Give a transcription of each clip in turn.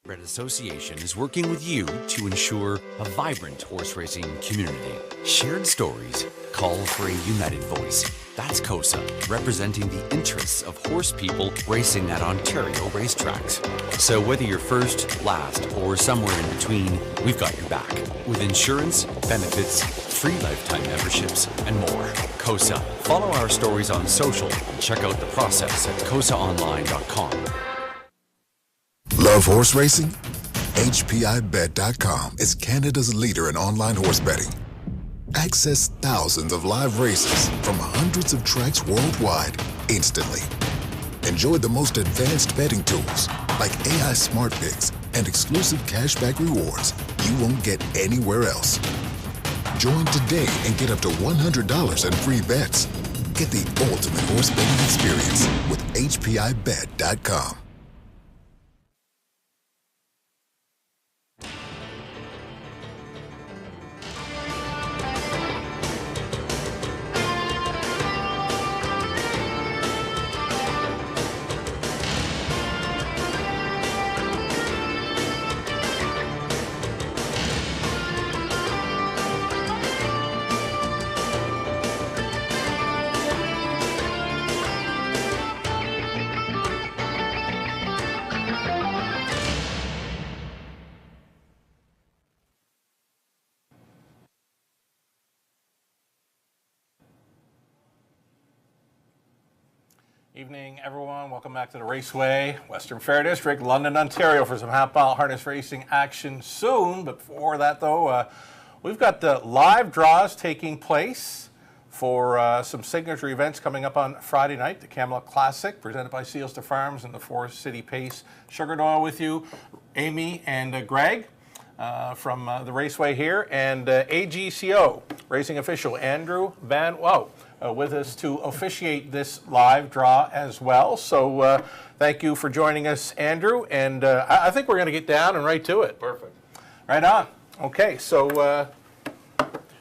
Red Association is working with you to ensure a vibrant horse racing community. Shared stories call for a united voice. That's COSA, representing the interests of horse people racing at Ontario racetracks. So whether you're first, last, or somewhere in between, we've got your back. With insurance, benefits, free lifetime memberships, and more. COSA. Follow our stories on social and check out the process at cosaonline.com. Love horse racing? HPIBet.com is Canada's leader in online horse betting. Access thousands of live races from hundreds of tracks worldwide instantly. Enjoy the most advanced betting tools like AI Smart Picks and exclusive cashback rewards you won't get anywhere else. Join today and get up to $100 in free bets. Get the ultimate horse betting experience with HPIBet.com. Evening, everyone. Welcome back to the Raceway, Western Fair District, London, Ontario, for some half-mile harness racing action soon. But before that, though, we've got the live draws taking place for some signature events coming up on Friday night. The Camelot Classic, presented by Sealster Farms and the Forest City Pace. Sugar Oil with you, Amy and Greg from the Raceway here, and AGCO racing official Andrew Van Wow. With us to officiate this live draw as well. So thank you for joining us, Andrew. And I think we're going to get down and right to it. Perfect. Right on. Okay, so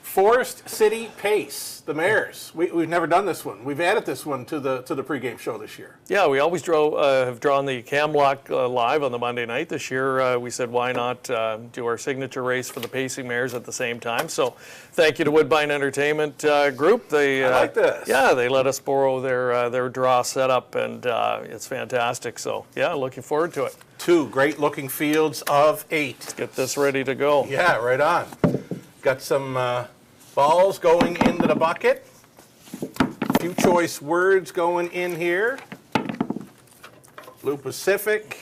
Forest City Pace, the mares. We've never done this one. We've added this one to the pregame show this year. Yeah, we always have drawn the Camelot live on the Monday night. This year we said why not do our signature race for the pacing mares at the same time. So thank you to Woodbine Entertainment Group. They I like this. Yeah, they let us borrow their draw setup, and it's fantastic. So yeah, looking forward to it. 2 great looking fields of 8. Let's get this ready to go. Yeah, right on. Got some balls going into the bucket. A few choice words going in here. Blue Pacific,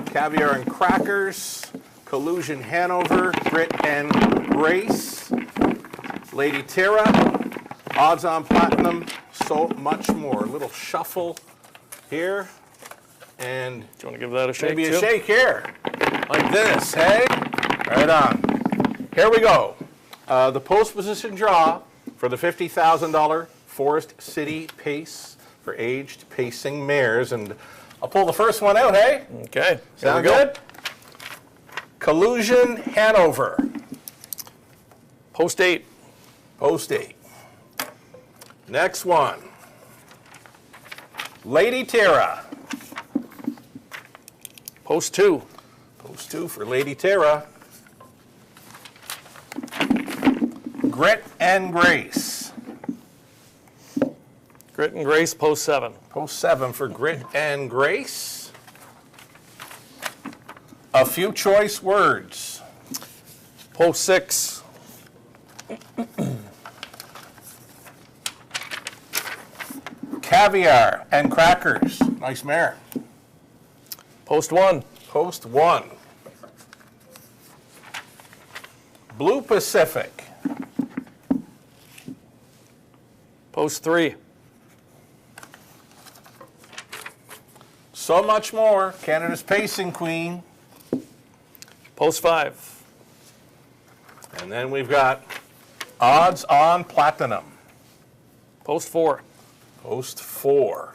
Caviar and Crackers, Collusion Hanover, Grit and Grace, Lady Tara, Odds on Platinum, so much more. A little shuffle here. And Do you want to give that a shake, maybe too? a shake here, like this, hey? Right on. Here we go. The post position draw for the $50,000 Forest City Pace for aged pacing mares. And I'll pull the first one out, hey? Okay. Sound good? Collusion Hanover. Post 8. Post 8. Next one. Lady Tara. Post 2. Post 2 for Lady Tara. Grit and Grace. Grit and Grace, post 7. Post 7 for Grit and Grace. A few choice words. Post 6. Caviar and Crackers. Nice mare. Post 1. Post 1. Blue Pacific. Post 3. So much more. Canada's Pacing Queen. Post 5. And then we've got Odds on Platinum. Post 4. Post 4.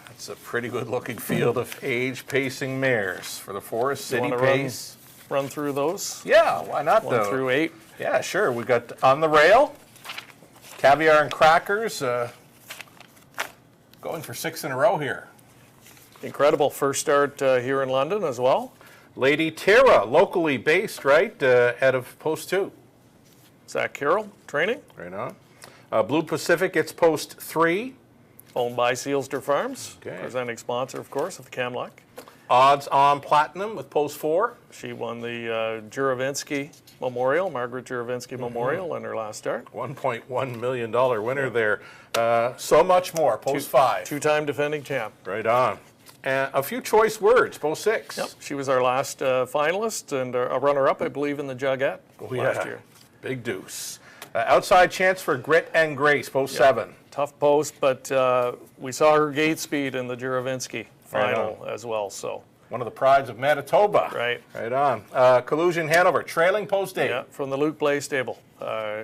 That's a pretty good looking field of age pacing mares for the Forest City wanna Pace. Run through those. Yeah, why not 1 though? through 8. Yeah, sure. We got On the Rail, Caviar and Crackers, going for 6 in a row here. Incredible first start here in London as well. Lady Tara, locally based, right, out of Post 2. Zach Carroll, training, Right on. Blue Pacific gets Post 3. owned by Sealster Farms, Okay. presenting sponsor, of course, of the Camlock. Odds on Platinum with Post 4. She won the Juravinsky Memorial, Margaret Juravinsky Memorial, in her last start. $1.1 million winner there. So much more, Post 5. Two-time defending champ. Right on. And a few choice words, Post 6. Yep, she was our last finalist and a runner-up, I believe, in the Jugette last year. Big deuce. Outside chance for Grit and Grace, Post 7. Tough post, but we saw her gate speed in the Juravinsky Right final as well. So One of the prides of Manitoba. right, Right on. Collusion Hanover, trailing Post 8. yeah, from the Luke Blay stable.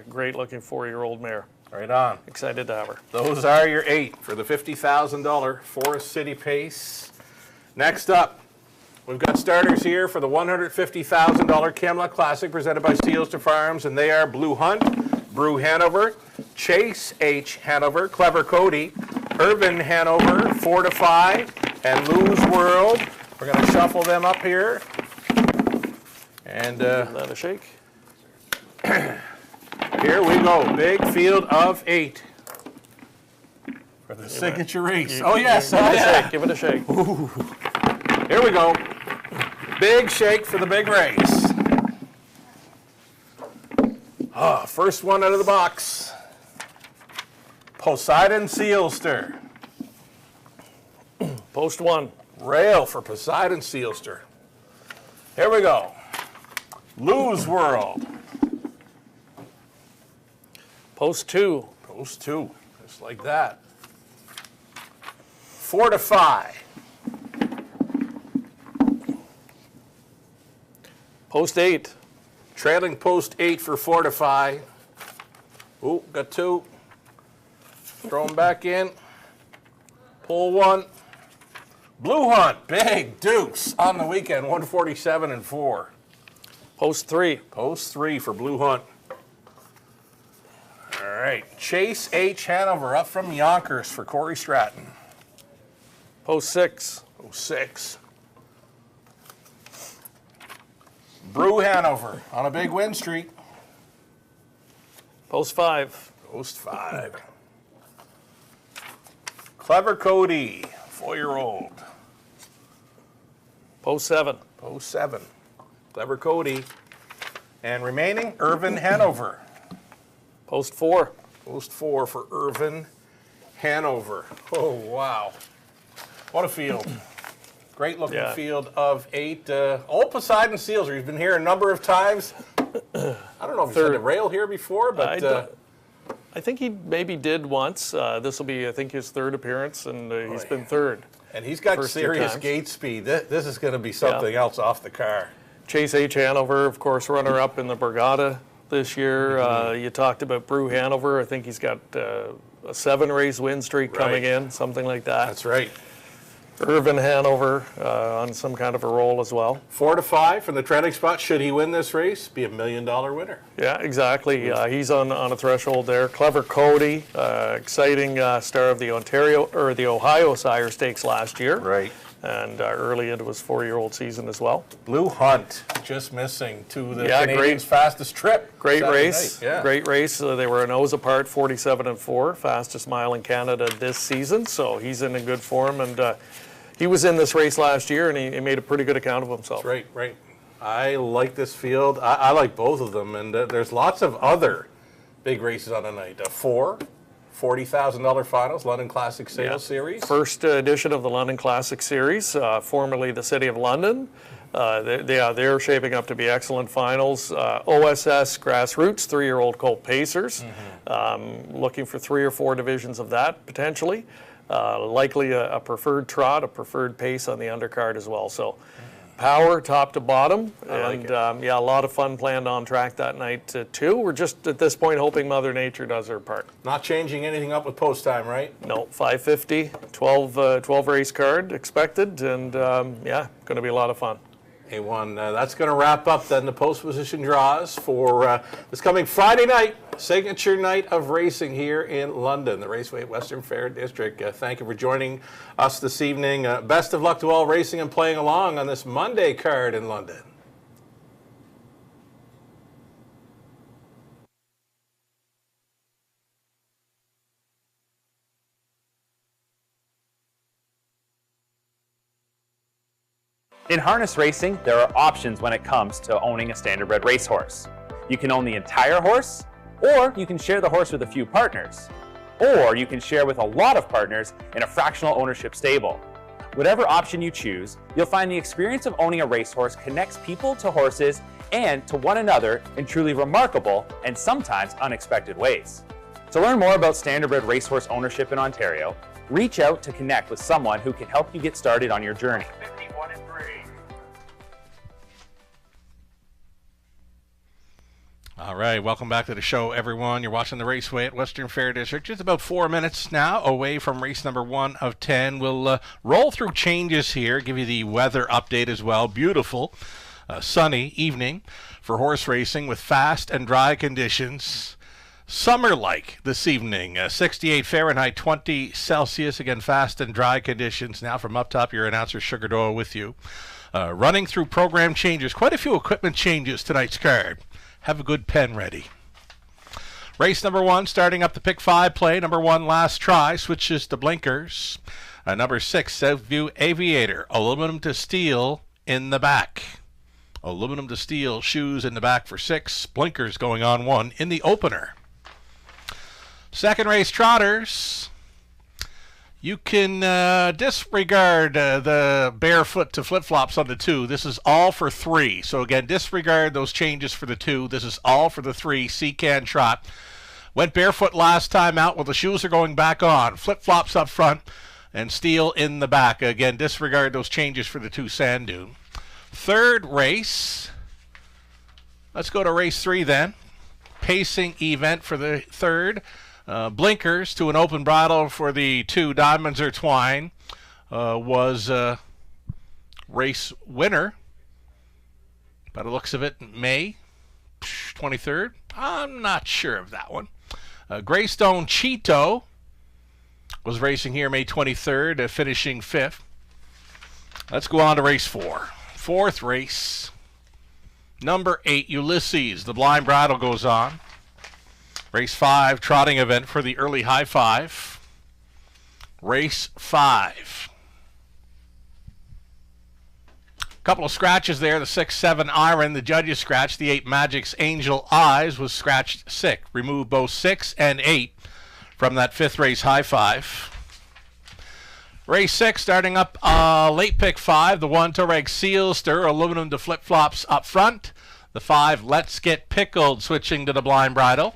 Great-looking 4-year-old mare. Right on. Excited to have her. Those are your 8 for the $50,000 Forest City Pace. Next up, we've got starters here for the $150,000 Camlock Classic presented by Sealster Farms, and they are Blue Hunt, Brew Hanover, Chase H. Hanover, Clever Cody, Irvin Hanover, Fortify, and Lose World. We're going to shuffle them up here. And Give that a shake. here we go. Big field of 8 for the signature race. Oh, yes. Give Oh, it a yeah. shake. Give it a shake. Here we go. Big shake for the big race. First one out of the box. Poseidon Sealster. Post 1. Rail for Poseidon Sealster. Here we go. Lose World. Post 2. Post 2. Just like that. Fortify. Post 8. Trailing Post 8 for Fortify. Ooh, got 2. Throw them back in. Pull 1. Blue Hunt, big deuce on the weekend, 147 and 4. Post 3. Post 3 for Blue Hunt. All right, Chase H. Hanover up from Yonkers for Corey Stratton. Post 6. Post 6. Brew Hanover on a big win streak. Post 5. Post 5. Clever Cody, 4-year-old. Post 7. Post 7. Clever Cody. And remaining, Irvin Hanover. Post 4. Post 4 for Irvin Hanover. Oh, wow. What a field. Great looking Yeah. field of 8. Old Poseidon Sealster. He's been here a number of times. I don't know if he's had Third. a rail here before, but I think he maybe did once. This will be, I think, his 3rd appearance, and he's been 3rd. and he's got first two serious times. gate speed. This is going to be something else off the car. Chase H. Hanover, of course, runner-up in the Borgata this year. You talked about Brew Hanover. I think he's got a 7-race win streak coming Right. in, something like that. That's right. Irvin Hanover on some kind of a roll as well. Fortify from the trailing spot. Should he win this race, be $1 million winner. Yeah, exactly. He's on a threshold there. Clever Cody, exciting star of the Ohio Sire Stakes last year. Right. And early into his 4-year-old season as well. Blue Hunt just missing to the Yeah, Canadians' fastest trip. Great Saturday race. night. Yeah. Great race. They were a nose apart, 47 and 4, fastest mile in Canada this season. So he's in a good form, and he was in this race last year, and he made a pretty good account of himself. Right. I like this field. I like both of them, and there's lots of other big races on the night. 4 $40,000 finals, London Classic Sales Series. First edition of the London Classic Series, formerly the City of London. They're shaping up to be excellent finals. OSS Grassroots, 3-year-old Colt Pacers, looking for 3 or 4 divisions of that potentially. Likely a preferred trot, a preferred pace on the undercard as well. So power top to bottom, and a lot of fun planned on track that night too. We're just at this point hoping Mother Nature does her part. Not changing anything up with post time, right? No, 550, 12 race card expected, and going to be a lot of fun. A1. That's going to wrap up then the post position draws for this coming Friday night, signature night of racing here in London, the Raceway Western Fair District. Thank you for joining us this evening. Best of luck to all racing and playing along on this Monday card in London. In harness racing, there are options when it comes to owning a standardbred racehorse. You can own the entire horse, or you can share the horse with a few partners, or you can share with a lot of partners in a fractional ownership stable. Whatever option you choose, you'll find the experience of owning a racehorse connects people to horses and to one another in truly remarkable and sometimes unexpected ways. To learn more about standardbred racehorse ownership in Ontario, reach out to connect with someone who can help you get started on your journey. 51 and 3. All right, welcome back to the show, everyone. You're watching the Raceway at Western Fair District. Just about 4 minutes now away from race number 1 of 10. We'll roll through changes here, give you the weather update as well. Beautiful, sunny evening for horse racing with fast and dry conditions. Summer-like this evening, 68 Fahrenheit, 20 Celsius. Again, fast and dry conditions. Now from up top, your announcer Sugar Doyle with you. Running through program changes. Quite a few equipment changes tonight's card. Have a good pen ready. Race number 1, starting up the pick 5 play. Number 1, Last Try, switches to blinkers. Number 6, Southview Aviator, aluminum to steel in the back. Aluminum to steel shoes in the back for 6. Blinkers going on 1 in the opener. Second race, Trotters. You can disregard the barefoot to flip-flops on the 2. This is all for 3. So again, disregard those changes for the 2. This is all for the 3. Secan Trot. Went barefoot last time out. Well, the shoes are going back on. Flip-flops up front and steel in the back. Again, disregard those changes for the 2 Sand Dune. Third race. Let's go to race 3 then. Pacing event for the third. Blinkers to an open bridle for the 2 Diamonds Are Twine was race winner. By the looks of it, May 23rd. I'm not sure of that one. Greystone Cheeto was racing here May 23rd, finishing 5th. Let's go on to race 4. Fourth race. Number 8, Ulysses. The blind bridle goes on. Race 5, trotting event for the early high 5. Race 5. Couple of scratches there. The 6-7 Iron, the judges scratched. The 8 Magic's Angel Eyes was scratched sick. Remove both 6 and 8 from that 5th race high 5. Race 6, starting up late pick 5. The 1 Toreg Sealster, aluminum to flip-flops up front. The 5 Let's Get Pickled, switching to the blind bridle.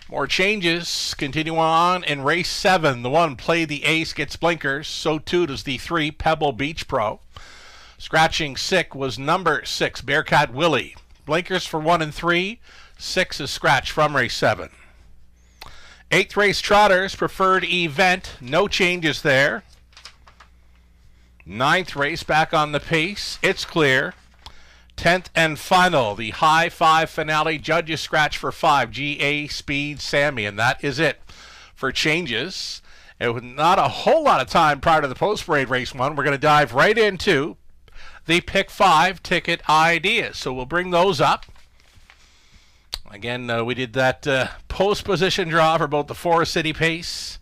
More changes continue on in race 7. The 1 Play the Ace gets blinkers. So too does the 3 Pebble Beach Pro. Scratching sick was number 6 Bearcat Willie. Blinkers for 1 and 3. 6 is scratched from race 7. 8th race Trotters, preferred event. No changes there. 9th race back on the pace. It's clear. 10th and final, the high 5 finale. Judges scratch for 5. GA Speed Sammy, and that is it for changes. It was not a whole lot of time prior to the post-parade race 1. We're going to dive right into the pick 5 ticket ideas. So we'll bring those up. Again, we did that post-position draw for both the Forest City Pace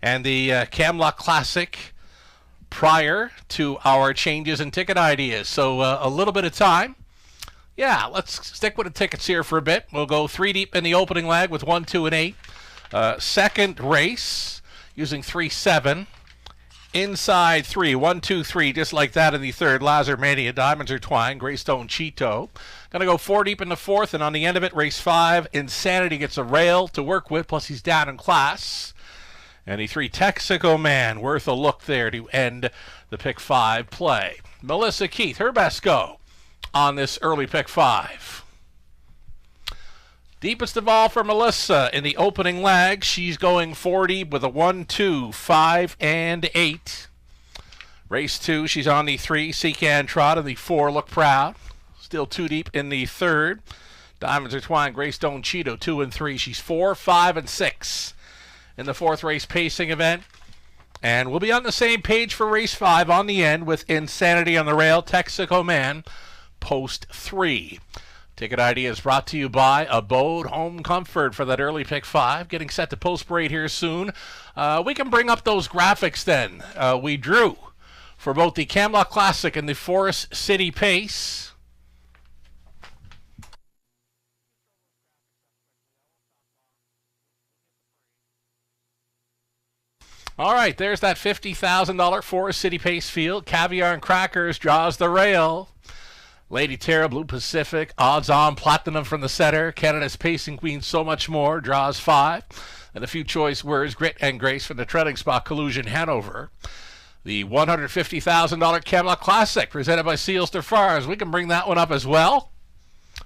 and the Camlock Classic prior to our changes and ticket ideas. So a little bit of time. Yeah, let's stick with the tickets here for a bit. We'll go 3 deep in the opening leg with 1, 2, and 8. Second race using 3, 7. Inside 3, 1, 2, 3, just like that in the third. Lazar Mania, Diamonds Are Twine, Greystone Cheeto. Going to go 4 deep in the 4th, and on the end of it, race 5. Insanity gets a rail to work with, plus he's down in class. And the 3 Texaco Man, worth a look there to end the pick 5 play. Melissa Keith, her best go on this early pick 5. Deepest of all for Melissa in the opening leg. She's going 4 deep with a 1, 2, 5, and 8. Race 2, she's on the 3 Secan Trot, and the 4 Look Proud. Still 2 deep in the 3rd. Diamonds are twined. Greystone Cheeto 2 and 3. She's 4, 5, and 6 in the fourth race pacing event. And we'll be on the same page for race 5 on the end with Insanity on the Rail, Texaco Man, post 3. Ticket ID is brought to you by Abode Home Comfort for that early pick 5. Getting set to post parade here soon. We can bring up those graphics then. We drew for both the Camlock Classic and the Forest City Pace. All right, there's that $50,000 Forest City Pace field. Caviar and Crackers draws the rail. Lady Terra, Blue Pacific, Odds On, Platinum from the center. Canada's Pacing Queen, So Much More, draws 5. And a few choice words, Grit and Grace from the treading spot, Collusion Hanover. The $150,000 Camlock Classic, presented by Sealster Farms. We can bring that one up as well.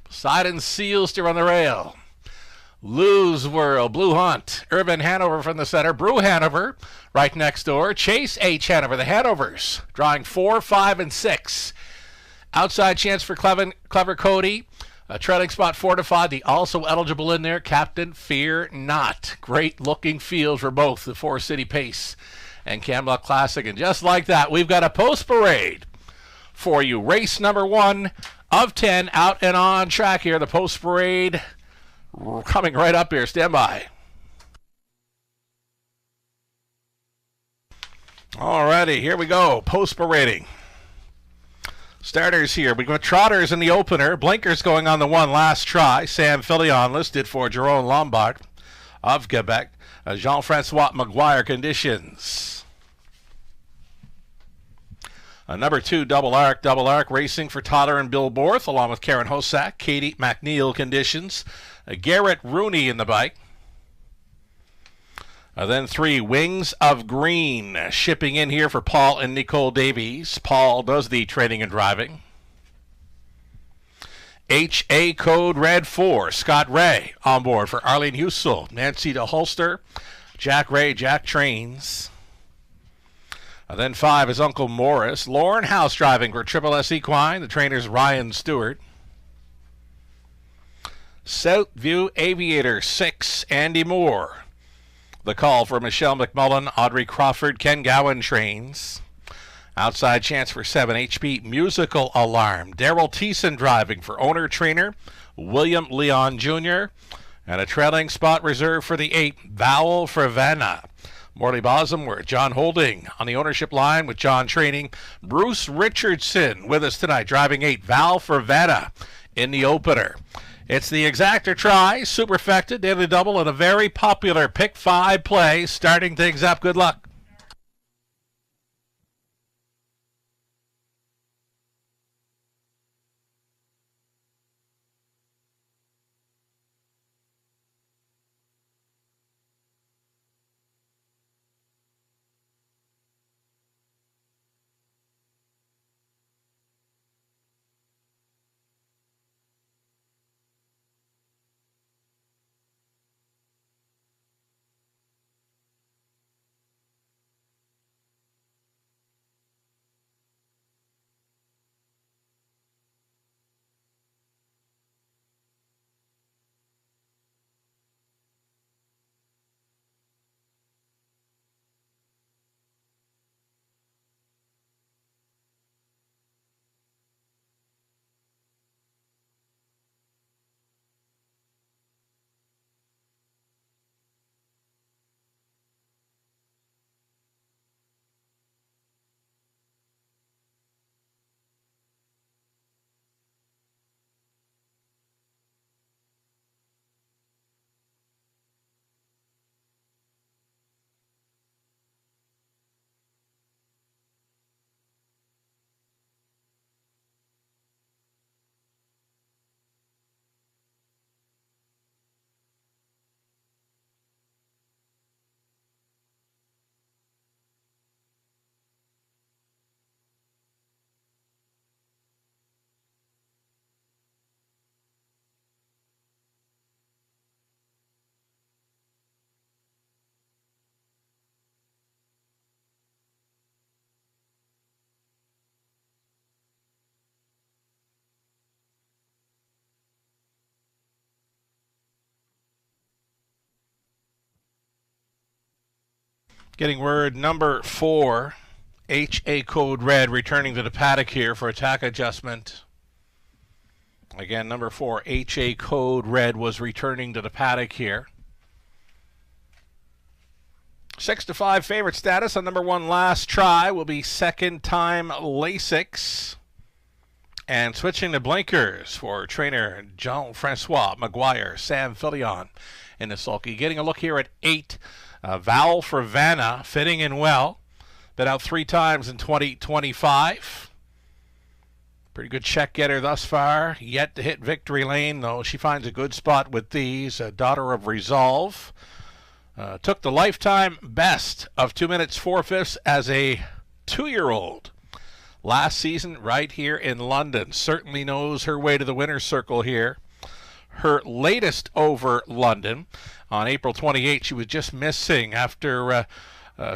Poseidon Sealster on the rail. Lose World, Blue Hunt, Urban Hanover from the center, Brew Hanover right next door, Chase H. Hanover, the Hanovers, drawing 4, 5, and 6. Outside chance for Clever Cody, a treading spot fortified, the also eligible in there, Captain Fear Not. Great looking field for both the Forest City Pace and Camlock Classic. And just like that, we've got a post parade for you. Race number 1 of 10 out and on track here, the post parade. Coming right up here. Stand by. Alrighty, here we go. Post parading. Starters here. We got trotters in the opener. Blinkers going on the 1 last try. Sam Filion listed for Jerome Lombard of Quebec. Jean-Francois Maguire conditions. Number 2, Double Arc racing for Tyler and Bill Borth, along with Karen Hosack. Katie McNeil conditions. Garrett Rooney in the bike. Then 3, Wings of Green, shipping in here for Paul and Nicole Davies. Paul does the training and driving. HA Code Red 4, Scott Ray on board for Arlene Husel, Nancy DeHolster, Jack Ray, Jack Trains. Then 5 is Uncle Morris. Lauren House driving for Triple S Equine. The trainer's Ryan Stewart. Southview Aviator 6, Andy Moore. The call for Michelle McMullen, Audrey Crawford, Ken Gowan trains. Outside chance for 7, HP Musical Alarm. Daryl Thiessen driving for owner trainer William Leon Jr. And a trailing spot reserved for the 8, Vowel for Vanna. Morley Bosworth, John Holding on the ownership line with John training. Bruce Richardson with us tonight, driving 8, Val for Vanna in the opener. It's the exactor try, superfecta, daily double, and a very popular pick 5 play. Starting things up. Good luck. Getting word number 4, HA Code Red returning to the paddock here for attack adjustment. Again, number 4, HA Code Red was returning to the paddock here. 6-5 favorite status on number 1 last try will be second time Lasix. And switching to blinkers for trainer Jean-Francois Maguire, Sam Filion in the sulky. Getting a look here at 8, Val for Vanna, fitting in well. Been out 3 times in 2025. Pretty good check getter thus far. Yet to hit victory lane, though. She finds a good spot with these. Daughter of Resolve. Took the lifetime best of 2 minutes 4/5 as a 2-year-old last season right here in London. Certainly knows her way to the winner's circle here. Her latest over London on April 28th, she was just missing after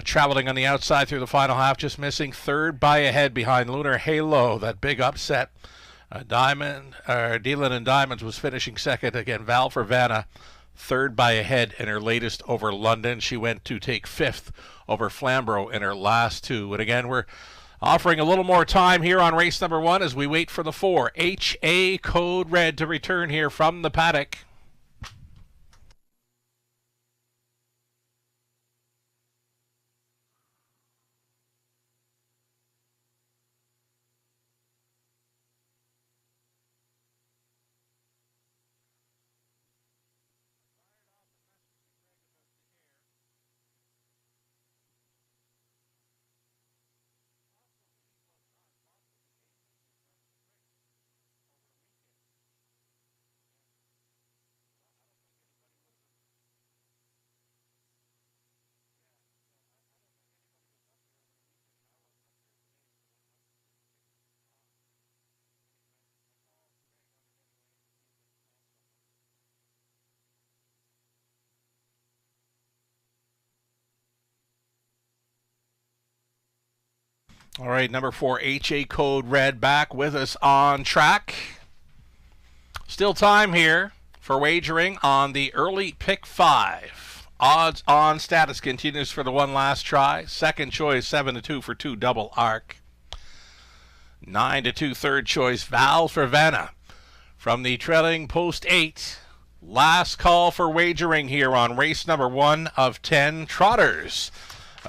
traveling on the outside through the final half, just missing third by a head behind Lunar Halo, that big upset. Dealing and Diamonds was finishing second. Again, Val for Vanna, third by a head in her latest over London. She went to take 5th over Flamborough in her last 2. And again, we're offering a little more time here on race number 1 as we wait for the 4, HA Code Red, to return here from the paddock. All right, number 4, HA Code Red, back with us on track. Still time here for wagering on the early pick 5. Odds on status continues for the 1 last try. Second choice, 7-2 for 2 double arc. 9-2 third choice, Val for Vanna. From the trailing post 8, last call for wagering here on race number 1 of 10 trotters.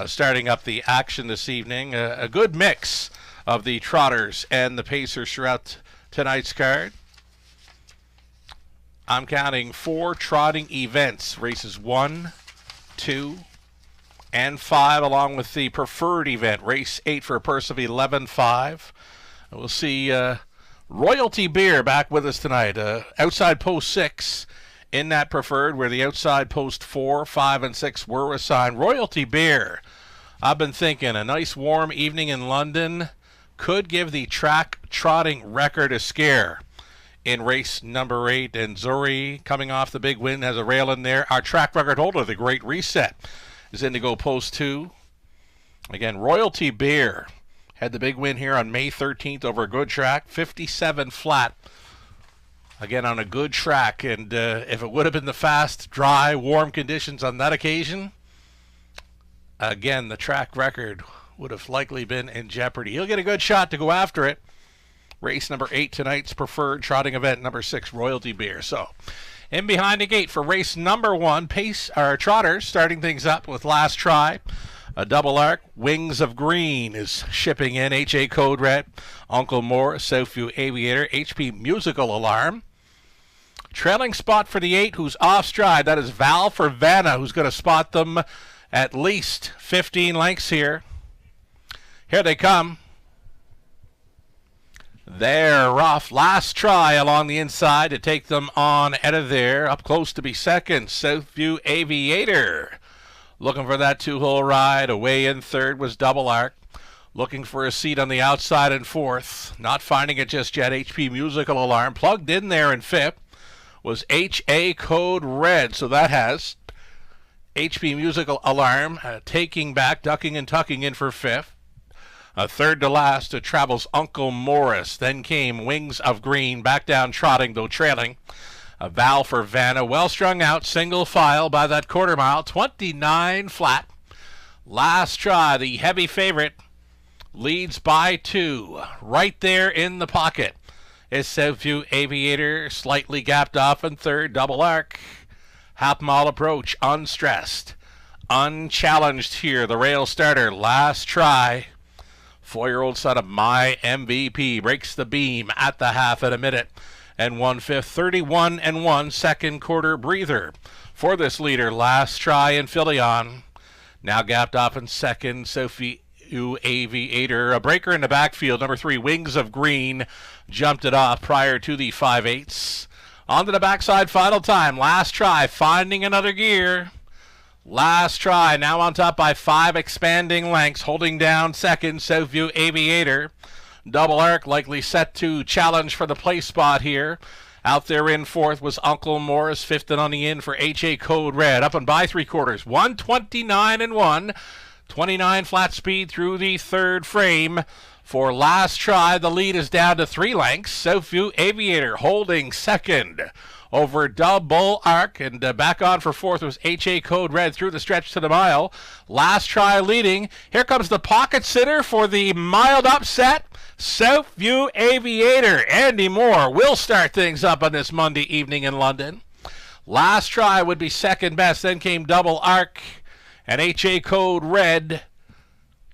Starting up the action this evening, a good mix of the trotters and the pacers throughout tonight's card. I'm counting 4 trotting events, races 1, 2, and 5, along with the preferred event, race 8 for a purse of 11.5. We'll see Royalty Beer back with us tonight, outside post 6. In that preferred, where the outside post 4, 5, and 6 were assigned. Royalty Beer, I've been thinking a nice warm evening in London could give the track trotting record a scare in race number 8. And Zuri, coming off the big win, has a rail in there. Our track record holder, the Great Reset, is in to go post 2. Again, Royalty Beer had the big win here on May 13th over a good track, 57 flat. Again, on a good track, and if it would have been the fast, dry, warm conditions on that occasion, again, the track record would have likely been in jeopardy. He'll get a good shot to go after it. Race number 8, tonight's preferred trotting event, number 6, Royalty Beer. So, in behind the gate for race number 1, trotters starting things up with last try. A double arc, Wings of Green is shipping in. HA Code Red, Uncle Moore, Southview Aviator, HP Musical Alarm. Trailing spot for the 8, who's off stride. That is Val for Vanna, who's going to spot them at least 15 lengths here. Here they come. They're off. Last try along the inside to take them on out of there. Up close to be second, Southview Aviator. Looking for that 2-hole ride. Away in third was Double Arc. Looking for a seat on the outside in 4th. Not finding it just yet. HP Musical Alarm. Plugged in there in 5th was HA Code Red. So that has HP Musical Alarm taking back, ducking and tucking in for 5th. Third to last travels Uncle Morris. Then came Wings of Green. Back down trotting, though trailing. A Val for Vanna, well strung out, single file by that quarter mile, 29 flat. Last Try, the heavy favorite, leads by 2. Right there in the pocket is Southview Aviator, slightly gapped off in third. Double Arc, half mile approach, unstressed, unchallenged here. The rail starter, Last Try. 4-year-old son of My MVP breaks the beam at the half at a minute and 1/5. 31 and 1 second quarter breather for this leader. Last Try in Philion. Now gapped off in second, Sophie Aviator. A breaker in the backfield, number 3, Wings of Green, jumped it off prior to the 5/8. Onto the backside, final time. Last Try, finding another gear. Last Try, now on top by 5 expanding lengths, holding down second, Southview Aviator. Double Arc likely set to challenge for the place spot here. Out there in fourth was Uncle Morris, fifth and on the in for HA Code Red. Up and by 3/4, 129 and 1. 29 flat speed through the third frame. For Last Try, the lead is down to 3 lengths. Southview Aviator holding second over Double Arc, and back on for fourth was HA Code Red through the stretch to the mile. Last Try leading. Here comes the pocket sitter for the mild upset. Southview Aviator. Andy Moore will start things up on this Monday evening in London. Last Try would be second best. Then came Double Arc and HA Code Red.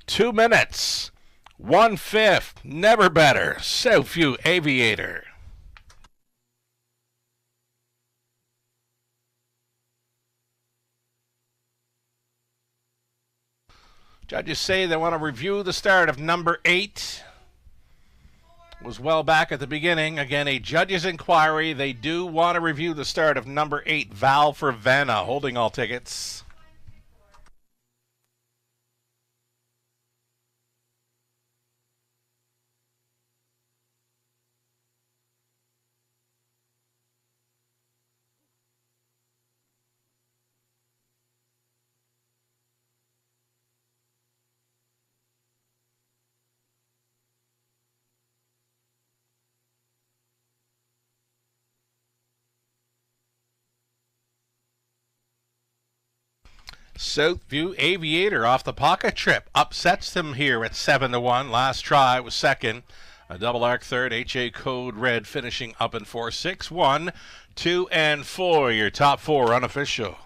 2 minutes. 1/5. Never better. Southview Aviator. Judges say they want to review the start of number 8. Was well back at the beginning. Again, a judge's inquiry. They do want to review the start of number 8, Val for Vanna, holding all tickets. Southview Aviator off the pocket trip. Upsets them here at 7-1. Last Try was second. A Double Arc third. HA Code Red finishing up in 4. 6, 1, 2, and 4. Your top 4 unofficial.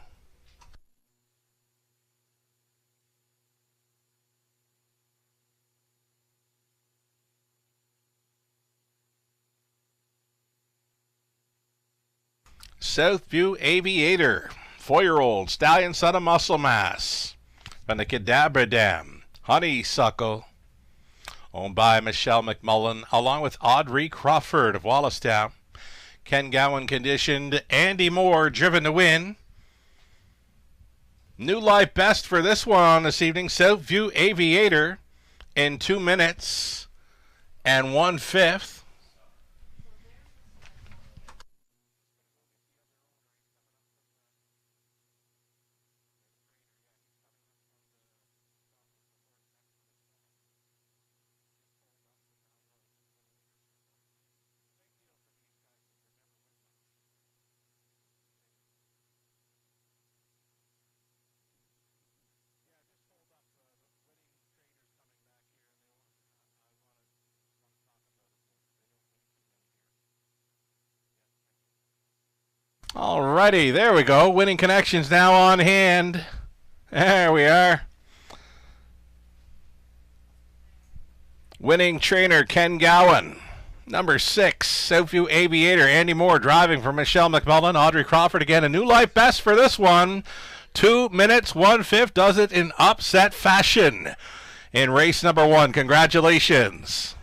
Southview Aviator. 4-year-old stallion son of Muscle Mass. From the Cadabra Dam. Honeysuckle. Owned by Michelle McMullen, along with Audrey Crawford of Wallacestown. Ken Gowan conditioned. Andy Moore driven to win. New life best for this one this evening. Southview Aviator in 2 minutes and 1/5. Alrighty, there we go. Winning Connections now on hand. There we are. Winning trainer Ken Gowan. Number 6, Southview Aviator. Andy Moore driving for Michelle McMullen. Audrey Crawford again. A new life best for this one. 2 minutes, 1/5. Does it in upset fashion in race number 1. Congratulations.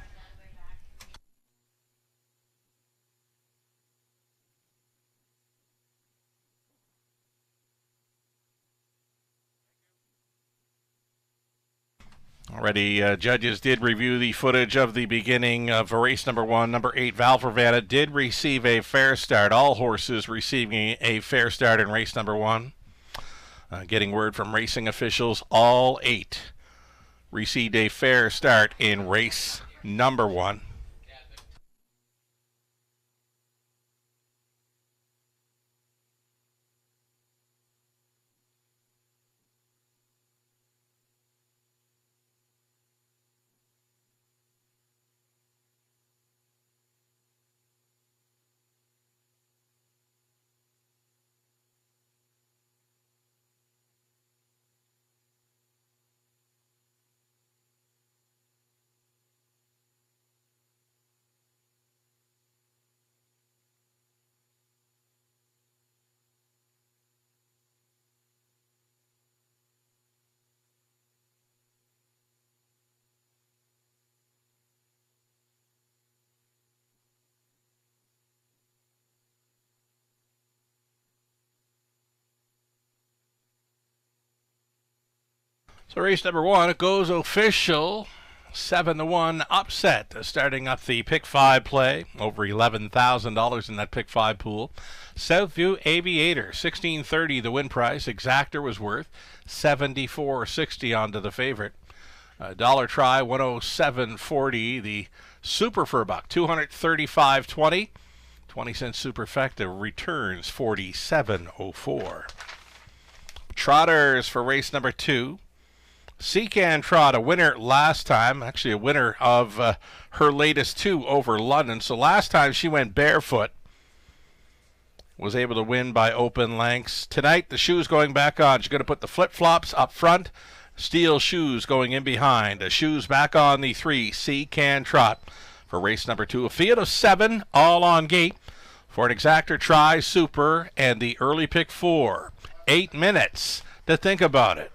Already, judges did review the footage of the beginning of race number 1. Number 8, Val for Vanna, did receive a fair start. All horses receiving a fair start in race number 1. Getting word from racing officials, all 8 received a fair start in race number 1. So race number 1, it goes official. 7-1 upset, starting up the pick 5 play. Over $11,000 in that pick 5 pool. Southview Aviator, 1630 the win price. Exactor was worth $74.60 onto the favorite. Dollar try, 107.40. The super for a buck, 235.20. 20-cent superfecta returns 47.04. Trotters for race number 2. Seacan Trot, a winner last time, actually a winner of her latest 2 over London. So last time she went barefoot, was able to win by open lengths. Tonight the shoes going back on. She's going to put the flip-flops up front, steel shoes going in behind. The shoes back on the 3, Seacan Trot for race number 2. A field of 7, all on gate for an exactor try, super, and the early pick 4. 8 minutes to think about it.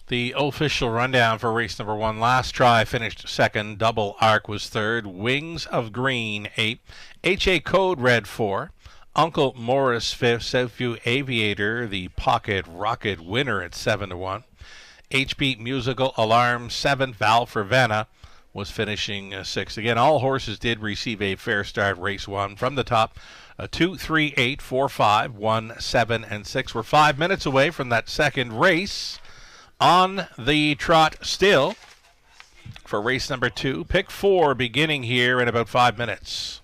The official rundown for race number 1. Last try finished second. Double Arc was third. Wings of Green 8. HA Code Red 4. Uncle Morris 5th. Southview Aviator, the pocket rocket winner at 7-1. HB Musical Alarm 7th. Val for Vanna was finishing 6th. Again, all horses did receive a fair start. Race 1 from the top. 2, 3, 8, 4, 5, 1, 7, and 6. We're 5 minutes away from that second race. On the trot still for race number 2. Pick 4 beginning here in about 5 minutes.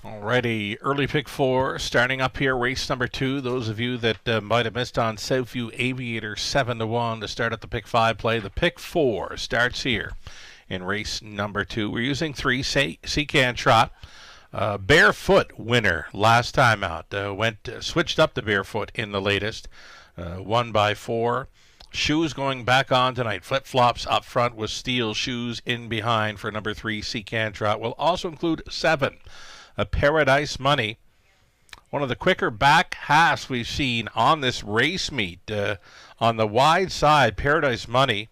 Alrighty, early pick 4 starting up here, race number 2. Those of you that might have missed on Southview Aviator 7-1 to start at the pick 5 play. The pick 4 starts here in race number 2. We're using 3 Seacan Trot. Barefoot winner last time out. Switched up to barefoot in the latest. Won by 4. Shoes going back on tonight. Flip-flops up front with steel shoes in behind for number 3 Seacan Trot. We'll also include 7. Paradise Money. One of the quicker back halves we've seen on this race meet. On the wide side, Paradise Money.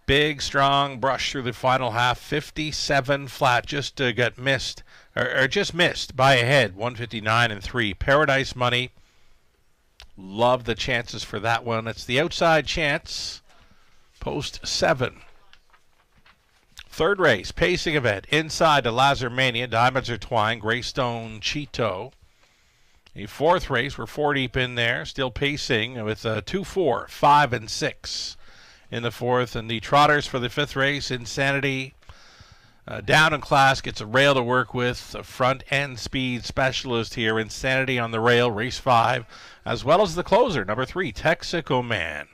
Big, strong brush through the final half. 57 flat. Just got missed, or just missed by a head. 159 and 3. Paradise Money. Love the chances for that one. It's the outside chance. Post 7. Third race, pacing event, inside to Lazarmania, Diamonds Are Twine, Greystone Cheeto. A fourth race, we're 4 deep in there, still pacing with 2, 4, 5, and 6 in the fourth. And the trotters for the fifth race, Insanity, down in class, gets a rail to work with, a front end speed specialist here, Insanity on the rail, race 5, as well as the closer, number 3, Texaco Man.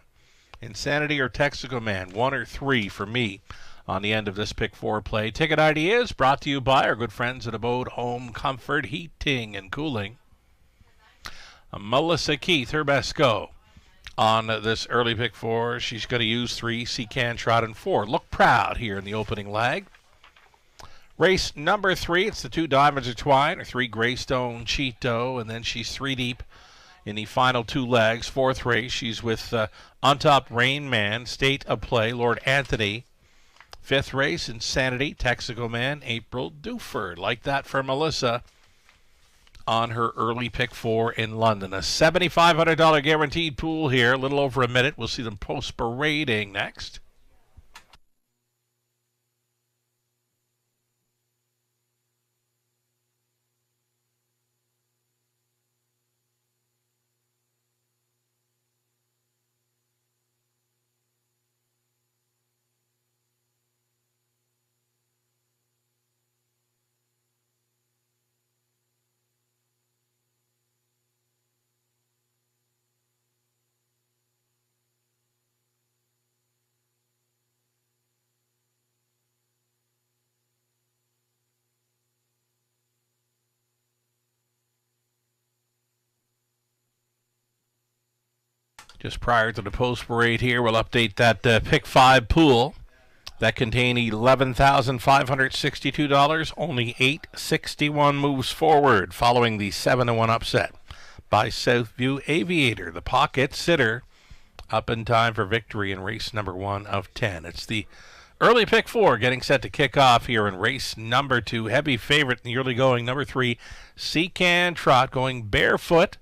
Insanity or Texaco Man, 1 or 3 for me on the end of this pick 4 play. Ticket ideas brought to you by our good friends at Abode Home Comfort Heating and Cooling. Melissa Keith, her best go on this early pick 4. She's going to use 3 Seacan Trot and 4. Look Proud here in the opening leg. Race number 3, it's the 2 Diamonds Are Twine, or 3 Greystone Cheeto, and then she's 3 deep in the final 2 legs. Fourth race, she's with On Top Rain Man, State of Play, Lord Anthony. Fifth race, Insanity, Texaco Man, April Duford. Like that for Melissa on her early pick 4 in London. A $7,500 guaranteed pool here, a little over a minute. We'll see them post-parading next. Just prior to the post parade here, we'll update that pick 5 pool that contained $11,562. Only 861 moves forward following the 7-1 upset by Southview Aviator. The pocket sitter up in time for victory in race number 1 of 10. It's the early pick 4 getting set to kick off here in race number 2. Heavy favorite in the early going, number 3, Seacan Trot, going barefoot,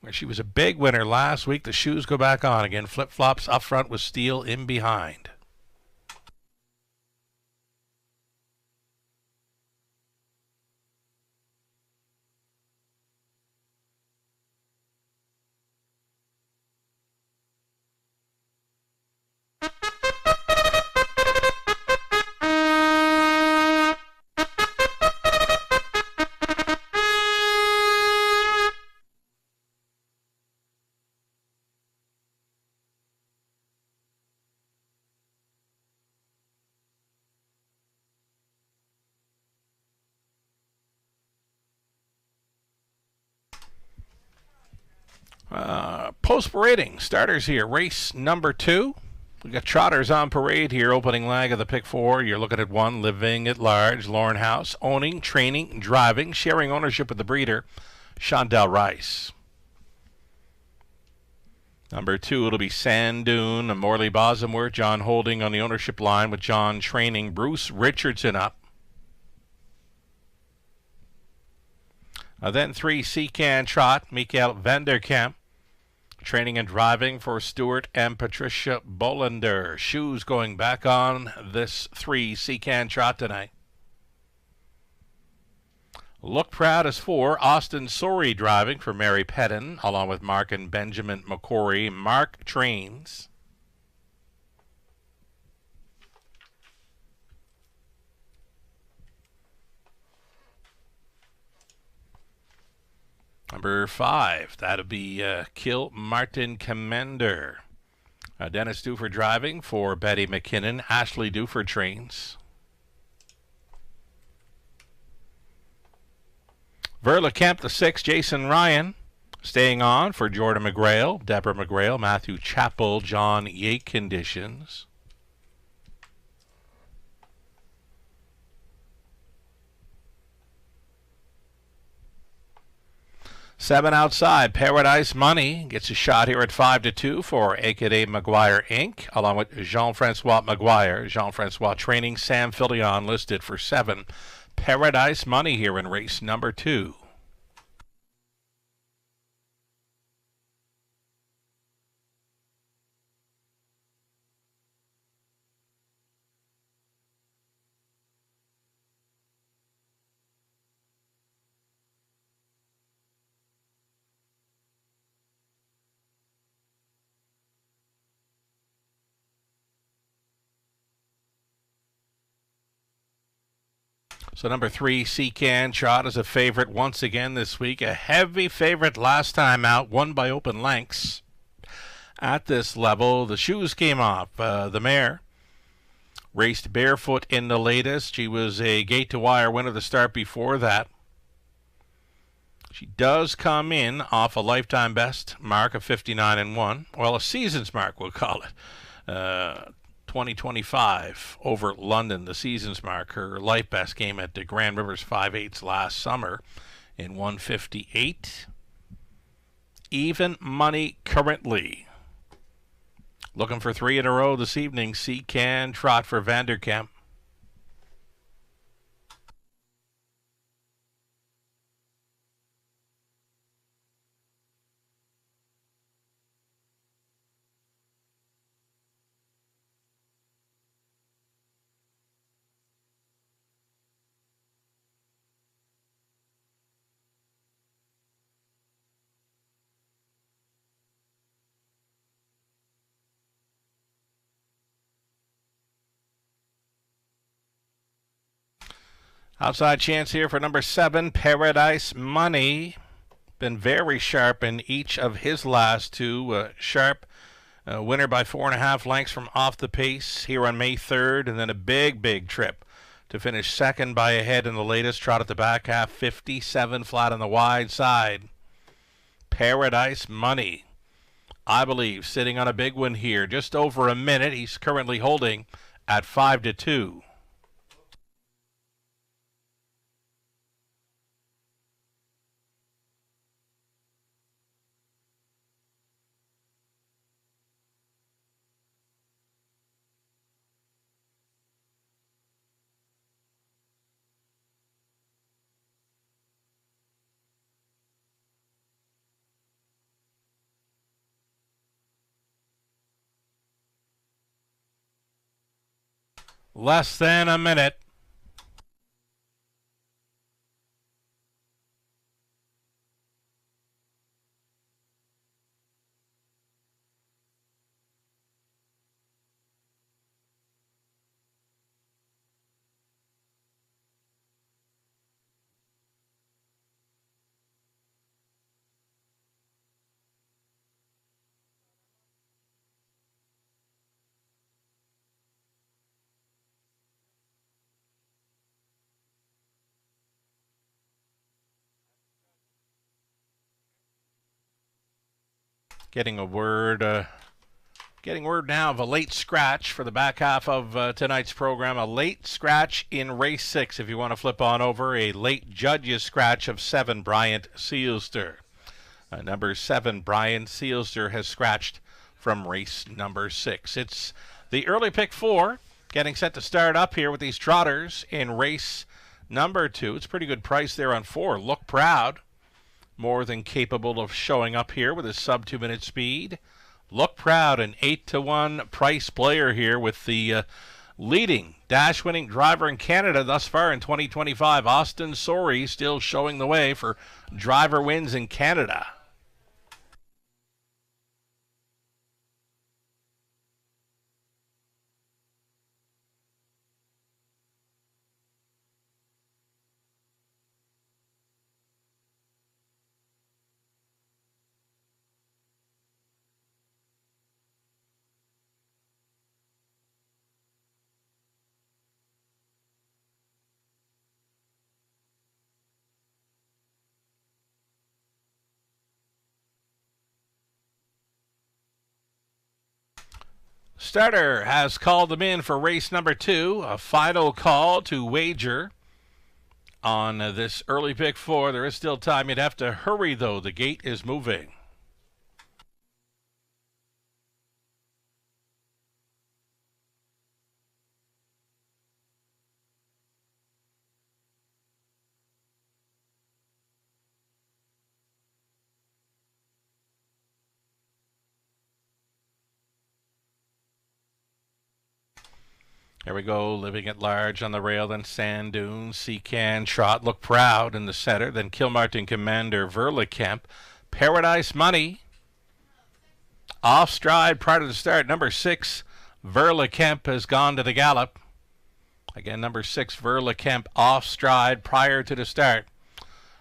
where she was a big winner last week. The shoes go back on again. Flip-flops up front with steel in behind. Post-parading starters here. Race number 2. We got trotters on parade here. Opening leg of the pick 4. You're looking at 1, Living at Large, Lauren House, owning, training, driving, sharing ownership with the breeder, Shondell Rice. Number 2, it'll be Sand Dune, Morley Bosomworth, John Holding on the ownership line with John training, Bruce Richardson up. Then 3, Seacan Trot, Mikael Vanderkamp. Training and driving for Stuart and Patricia Bolander. Shoes going back on this 3 Seacan Trot tonight. Look Proud is 4, Austin Sorey driving for Mary Pedden, along with Mark and Benjamin McCory. Mark trains. Number 5, that'll be Kill Martin Commander. Dennis Duffer driving for Betty McKinnon. Ashley Duffer trains. Verla Kemp, the 6, Jason Ryan. Staying on for Jordan McGrail, Deborah McGrail, Matthew Chappell, John Yake conditions. Seven outside, Paradise Money gets a shot here at 5-2 for Acadé Maguire Inc., along with Jean-Francois Maguire. Jean-Francois training, Sam Filion listed for 7. Paradise Money here in race number 2. So number 3, Seacan Trot is a favorite once again this week. A heavy favorite last time out, won by open lengths. At this level, the shoes came off. The mare raced barefoot in the latest. She was a gate-to-wire winner the start before that. She does come in off a lifetime best mark of 59-1. Well, a season's mark, we'll call it. 2025 over London, the season's mark. Her life best came at the Grand Rivers 5/8 last summer in 158. Even money currently. Looking for 3 in a row this evening. Seacan Trot for Vanderkamp. Outside chance here for number 7, Paradise Money. Been very sharp in each of his last 2. Sharp winner by 4.5 lengths from off the pace here on May 3rd. And then a big trip to finish second by a head in the latest. Trot at the back half, 57 flat on the wide side. Paradise Money, I believe, sitting on a big one here. Just over a minute. He's currently holding at 5-2. Less than a minute. Getting word now of a late scratch for the back half of tonight's program. A late scratch in race 6. If you want to flip on over, a late judges scratch of 7, Bryant Sealster. Number 7, Bryant Sealster, has scratched from race number 6. It's the early pick 4 getting set to start up here with these trotters in race number 2. It's a pretty good price there on 4. Look Proud, more than capable of showing up here with his sub 2-minute speed. Look Proud, an 8-1 price player here with the leading dash-winning driver in Canada thus far in 2025. Austin Sorey still showing the way for driver wins in Canada. starter has called them in for race number 2. A final call to wager on this early pick 4. There is still time. You'd have to hurry, though. The gate is moving. Here we go, Living at Large on the rail, then Sand Dunes, Seacan, Trot, Look Proud in the center, then Kilmartin Commander, Verlicamp, Paradise Money, off stride prior to the start. Number 6, Verlicamp has gone to the gallop. Again, number 6, Verlicamp off stride prior to the start.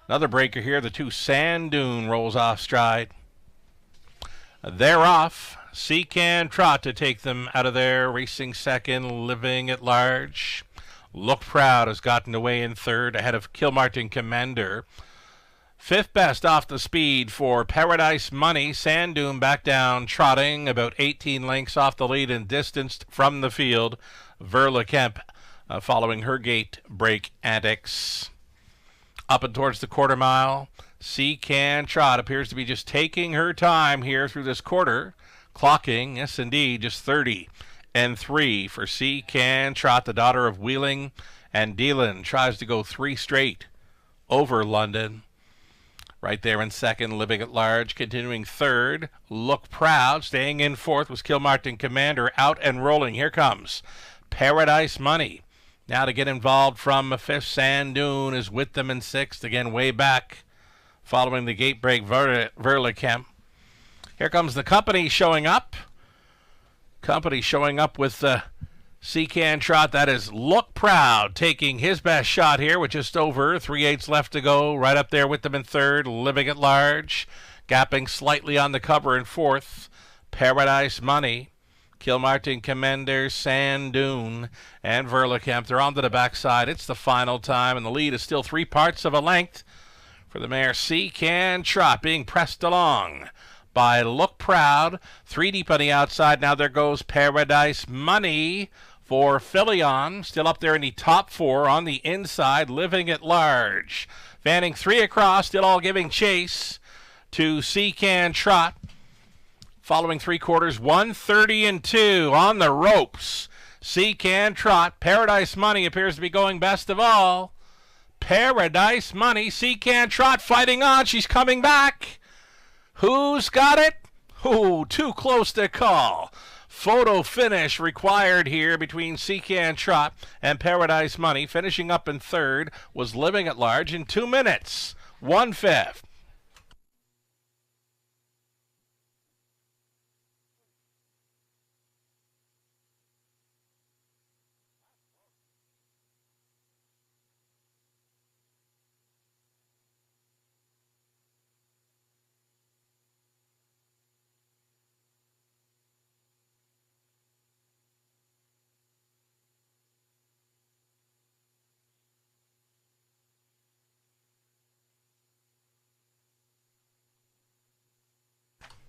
Another breaker here, the 2, Sand Dune rolls off stride. They're off. Seacan Trot to take them out of there. Racing second, Living at Large. Look Proud has gotten away in third ahead of Kilmartin Commander. Fifth best off the speed for Paradise Money. Sand Dune back down, trotting about 18 lengths off the lead and distanced from the field. Verlicamp following her gate break antics. Up and towards the quarter mile, Seacan Trot appears to be just taking her time here through this quarter. Clocking, yes indeed, just 30-3 for Seacan Trot, the daughter of Wheeling and Dealin. Tries to go 3 straight over London. Right there in second, Living at Large. Continuing third, Look Proud. Staying in fourth was Kilmartin Commander. Out and rolling. Here comes Paradise Money. Now to get involved from fifth, Sand Dune is with them in sixth. Again, way back following the gate break, Verlicamp. Here comes the company showing up. Company showing up with the Seacan Trot. That is Look Proud taking his best shot here with just over 3/8 left to go. Right up there with them in third, Living at Large. Gapping slightly on the cover in fourth, Paradise Money. Kilmartin Commander, Sand Dune, and Verlicamp. They're on to the backside. It's the final time, and the lead is still 3 parts of a length for the mare Seacan Trot, being pressed along by Look Proud. 3 deep on the outside. Now there goes Paradise Money for Philion. Still up there in the top 4 on the inside. Living at Large. Fanning 3 across. Still all giving chase to Seacan Trot. Following 3 quarters. 1:30-2 on the ropes. Seacan Trot. Paradise Money appears to be going best of all. Paradise Money. Seacan Trot fighting on. She's coming back. Who's got it? Oh, too close to call. Photo finish required here between Seacan Trot and Paradise Money. Finishing up in third was Living at Large in 2 minutes. 1/5.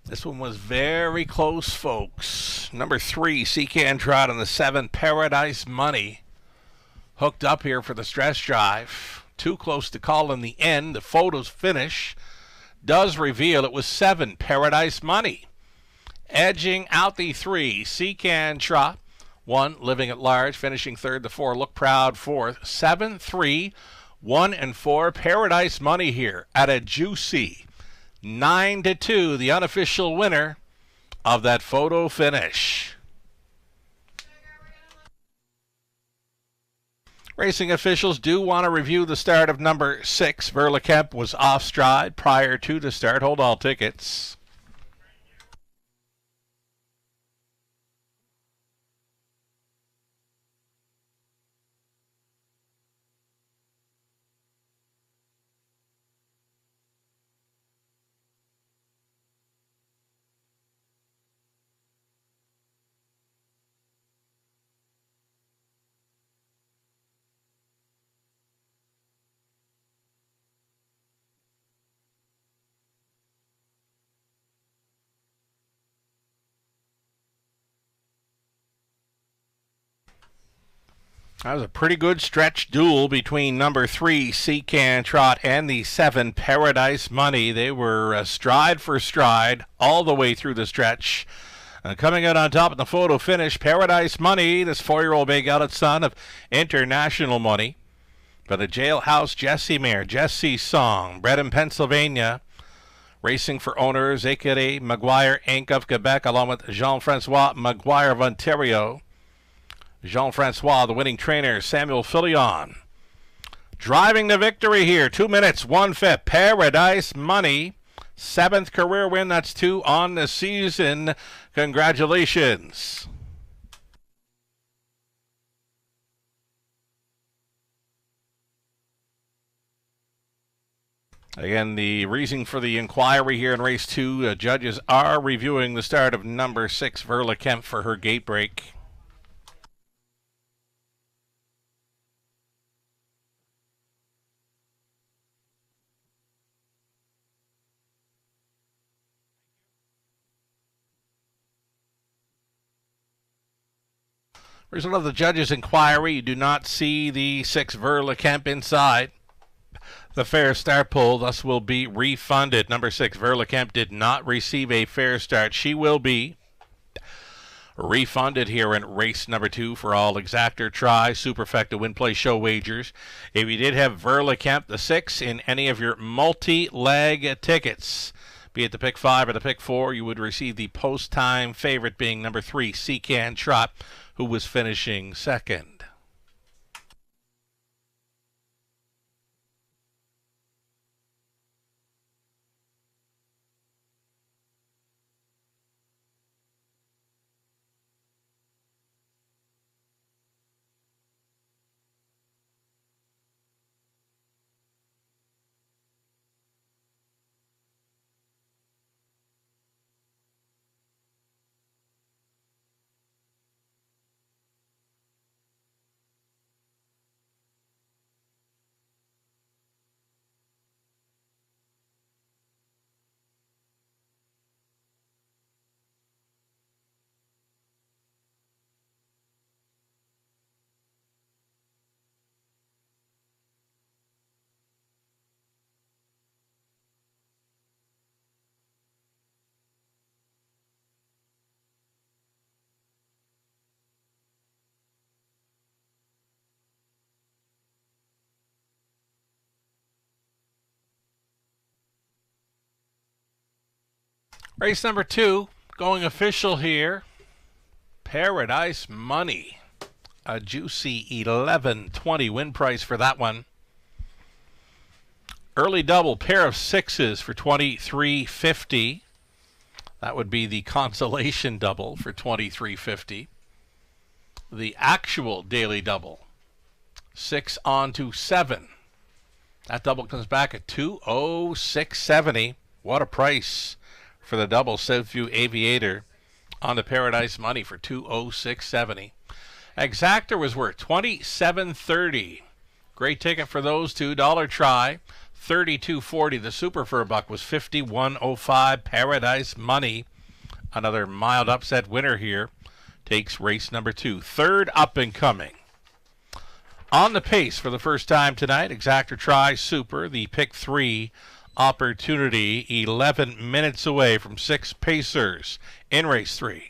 This one was very close, folks. Number 3, Seacan Trot, on the 7, Paradise Money. Hooked up here for the stretch drive. Too close to call in the end. The photos finish does reveal it was 7, Paradise Money. Edging out the 3, Seacan Trot. 1, Living at Large, finishing third. The 4, Look Proud, fourth. 7, 3, 1, and 4, Paradise Money here at a juicy 9-2, the unofficial winner of that photo finish. Racing officials do want to review the start of number 6. Verlicamp was off stride prior to the start. Hold all tickets. That was a pretty good stretch duel between number 3, Seacan Trot, and the 7, Paradise Money. They were stride for stride all the way through the stretch. Coming out on top in the photo finish, Paradise Money, this 4-year-old big outlet son of International Money. By the Jailhouse Jesse mare, Jesse Song, bred in Pennsylvania. Racing for owners, Écurie Maguire Inc. of Quebec, along with Jean-Francois Maguire of Ontario. Jean-Francois, the winning trainer, Samuel Filion. Driving to victory here, 2 minutes, 1/5, Paradise Money. 7th career win, that's 2 on the season. Congratulations. Again, the reason for the inquiry here in race 2, judges are reviewing the start of number 6, Verla Kemp, for her gate break. Result of the judge's inquiry, you do not see the 6, Verla Kemp, inside the fair start pool, thus will be refunded. Number 6, Verla Kemp, did not receive a fair start. She will be refunded here in race number 2 for all exactor, try, superfecta, win, play, show wagers. If you did have Verla Kemp, the 6, in any of your multi-leg tickets, be it the pick 5 or the pick 4, you would receive the post-time favorite being number 3, Seacan Trot, who was finishing second. Race number 2, going official here. Paradise Money. A juicy 11.20 win price for that one. Early double, pair of 6s for $23.50. That would be the consolation double for $23.50. The actual daily double, 6 on to 7. That double comes back at $206.70. What a price for the double, Southview Aviator on the Paradise Money for $206.70. Exactor was worth $27.30. Great ticket for those two. Dollar try, $32.40. The Super for a buck was $51.05. Paradise Money, another mild upset winner here, takes race number 2. Third up and coming. On the pace for the first time tonight, Exactor Try Super, the pick 3 opportunity, 11 minutes away from 6 pacers in race 3.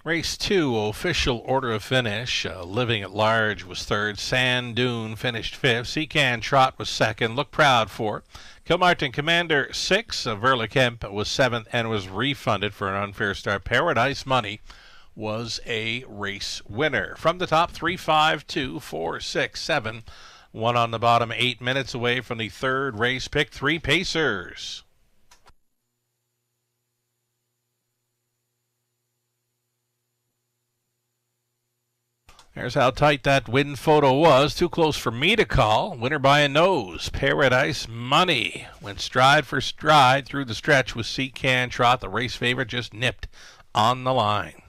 Race 2, official order of finish. Living at Large was third. Sand Dune finished fifth. Seacan Trot was second. Look Proud fourth. Kilmartin Commander 6. Verla Kemp was seventh and was refunded for an unfair start. Paradise Money was a race winner. From the top, 3, 5, 2, 4, 6, 7. One on the bottom, 8 minutes away from the third race pick. 3 Pacers. There's how tight that win photo was. Too close for me to call. Winner by a nose. Paradise Money went stride for stride through the stretch with Seacan Trot. The race favorite just nipped on the line.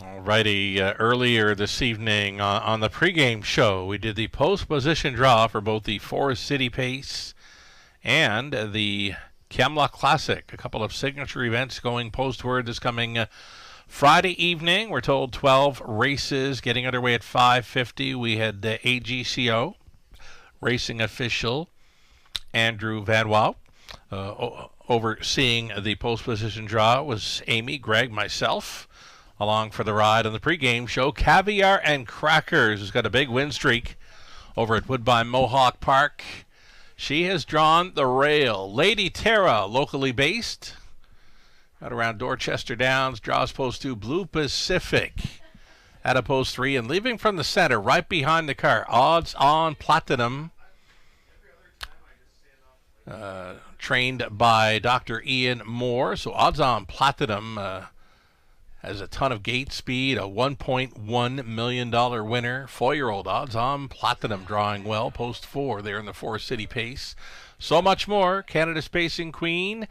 Alrighty, earlier this evening on the pregame show, we did the post position draw for both the Forest City Pace and the Camlock Classic. A couple of signature events going postward this coming Friday evening. We're told 12 races getting underway at 5:50. We had the AGCO racing official Andrew Van Wouw. Overseeing the post position draw was Amy, Greg, myself. Along for the ride on the pregame show, Caviar and Crackers has got a big win streak over at Woodbine Mohawk Park. She has drawn the rail. Lady Tara, locally based, right around Dorchester Downs, draws post 2. Blue Pacific at a post 3, and leaving from the center, right behind the car, Odds On Platinum, trained by Dr. Ian Moore. So Odds On Platinum has a ton of gate speed, a $1.1 million winner. 4-year-old Odds On Platinum drawing well, post 4 there in the Forest City Pace. So much more. Canada's Pacing Queen,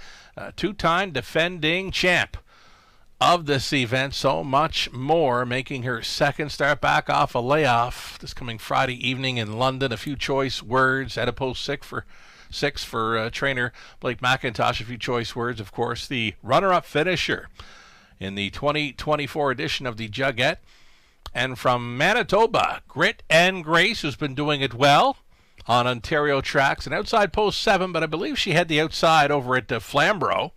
two-time defending champ of this event. So much more, making her second start back off a layoff this coming Friday evening in London. A few choice words at a post 6 for trainer Blake McIntosh. A few choice words, of course. The runner-up finisher in the 2024 edition of the Jugette. And from Manitoba, Grit and Grace, who's been doing it well on Ontario tracks. An outside post 7, but I believe she had the outside over at Flamborough,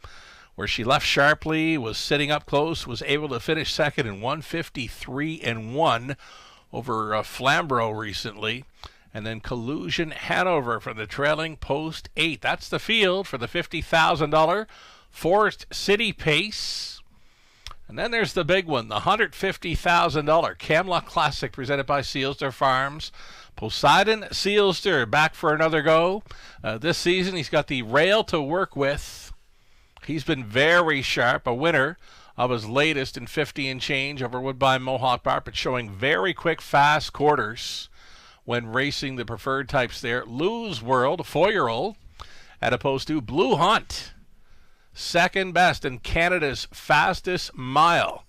where she left sharply, was sitting up close, was able to finish second in 153-1 over Flamborough recently. And then Collusion Hanover from the trailing post 8. That's the field for the $50,000 Forest City Pace. And then there's the big one, the $150,000 Camlock Classic presented by Sealster Farms. Poseidon Sealster back for another go. This season he's got the rail to work with. He's been very sharp, a winner of his latest in 50 and change over Woodbine Mohawk Park, but showing very quick, fast quarters when racing the preferred types there. Lou's World, a 4-year-old, at a post 2. Blue Hunt, second best in Canada's fastest mile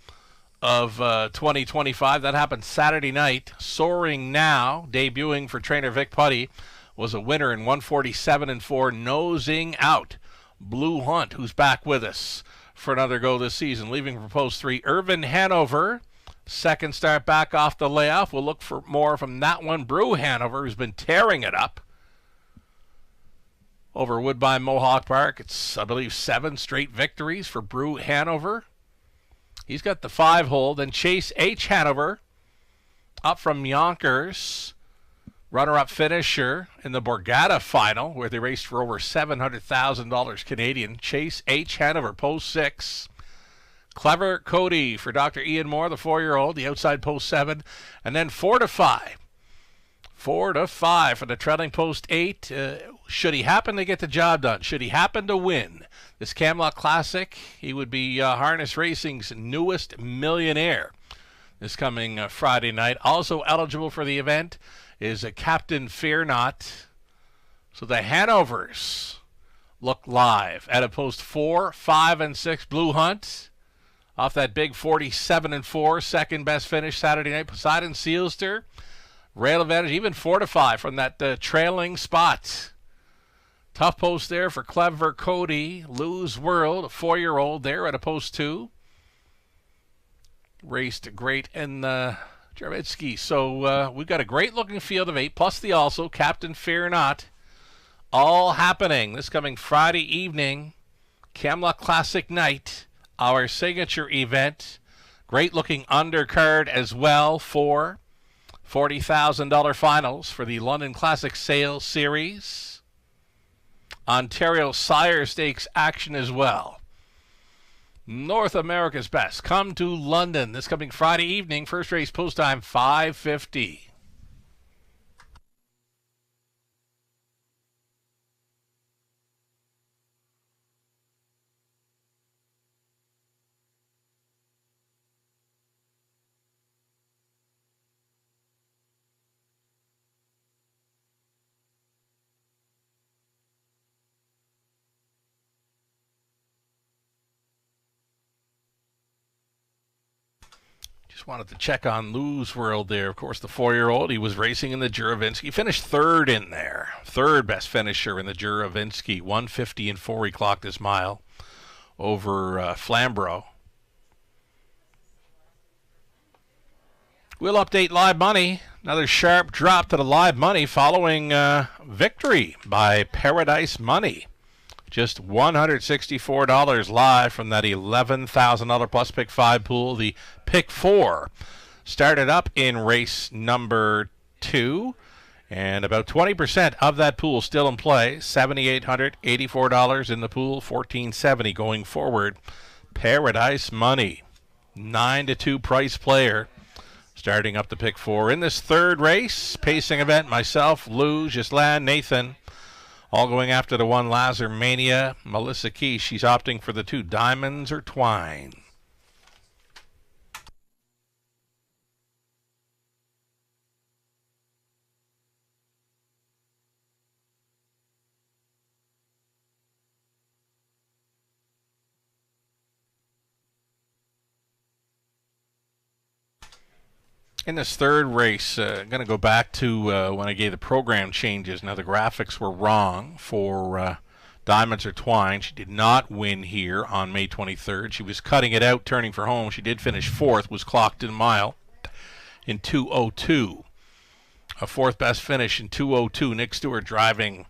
of 2025. That happened Saturday night. Soaring Now, debuting for trainer Vic Putty, was a winner in 147-4, nosing out Blue Hunt, who's back with us for another go this season. Leaving for post 3, Irvin Hanover. Second start back off the layoff. We'll look for more from that one. Brew Hanover, who's been tearing it up over Woodbine Mohawk Park. It's, I believe, 7 straight victories for Brew Hanover. He's got the 5-hole. Then Chase H. Hanover up from Yonkers. Runner-up finisher in the Borgata final, where they raced for over $700,000 Canadian. Chase H. Hanover, post 6. Clever Cody for Dr. Ian Moore, the 4-year-old, the outside post 7. And then Fortify. 4 to 5 for the trailing post 8. Should he happen to get the job done, should he happen to win this Camelot Classic, he would be Harness Racing's newest millionaire this coming Friday night. Also eligible for the event is Captain Fear Not. So the Hanovers look live at a post 4, 5, and 6. Blue Hunt off that big 47-4 second best finish Saturday night. Poseidon Sealster, rail advantage, even Fortify from that trailing spot. Tough post there for Clever Cody. Lose World, a 4-year-old there at a post 2. Raced great in Jarvitsky. So we've got a great looking field of 8, plus the also Captain Fear Not. All happening this coming Friday evening. Camelot Classic night, our signature event. Great looking undercard as well for $40,000 finals for the London Classic Sales Series. Ontario Sire Stakes action as well. North America's Best come to London this coming Friday evening. First race post time 5:50. Just wanted to check on Lose World there. Of course, the 4-year-old, he was racing in the Juravinsky. Finished 3rd in there. 3rd best finisher in the Juravinsky. 150-4 he clocked his mile over Flamborough. We'll update live money. Another sharp drop to the live money following victory by Paradise Money. Just $164 live from that $11,000 plus pick 5 pool. The pick 4 started up in race number 2, and about 20% of that pool still in play. $7,884 in the pool, $1,470 going forward. Paradise Money, 9-2 price player, starting up the pick 4 in this 3rd race pacing event. Myself, Lou, Ghislain, Nathan, all going after the 1 Lazar Mania. Melissa Key, she's opting for the 2 Diamonds or Twine. In this 3rd race, I'm going to go back to when I gave the program changes. Now, the graphics were wrong for Diamonds or Twine. She did not win here on May 23rd. She was cutting it out, turning for home. She did finish 4th, was clocked in a mile in 2:02. A 4th best finish in 2:02. Nick Stewart driving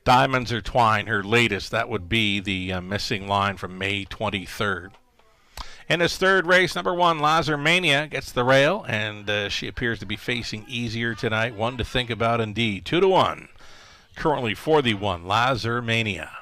Diamonds or Twine, her latest. That would be the missing line from May 23rd. In this 3rd race, number 1, Lazar Mania gets the rail, and she appears to be facing easier tonight. One to think about indeed. 2-1 currently for the 1, Lazar Mania.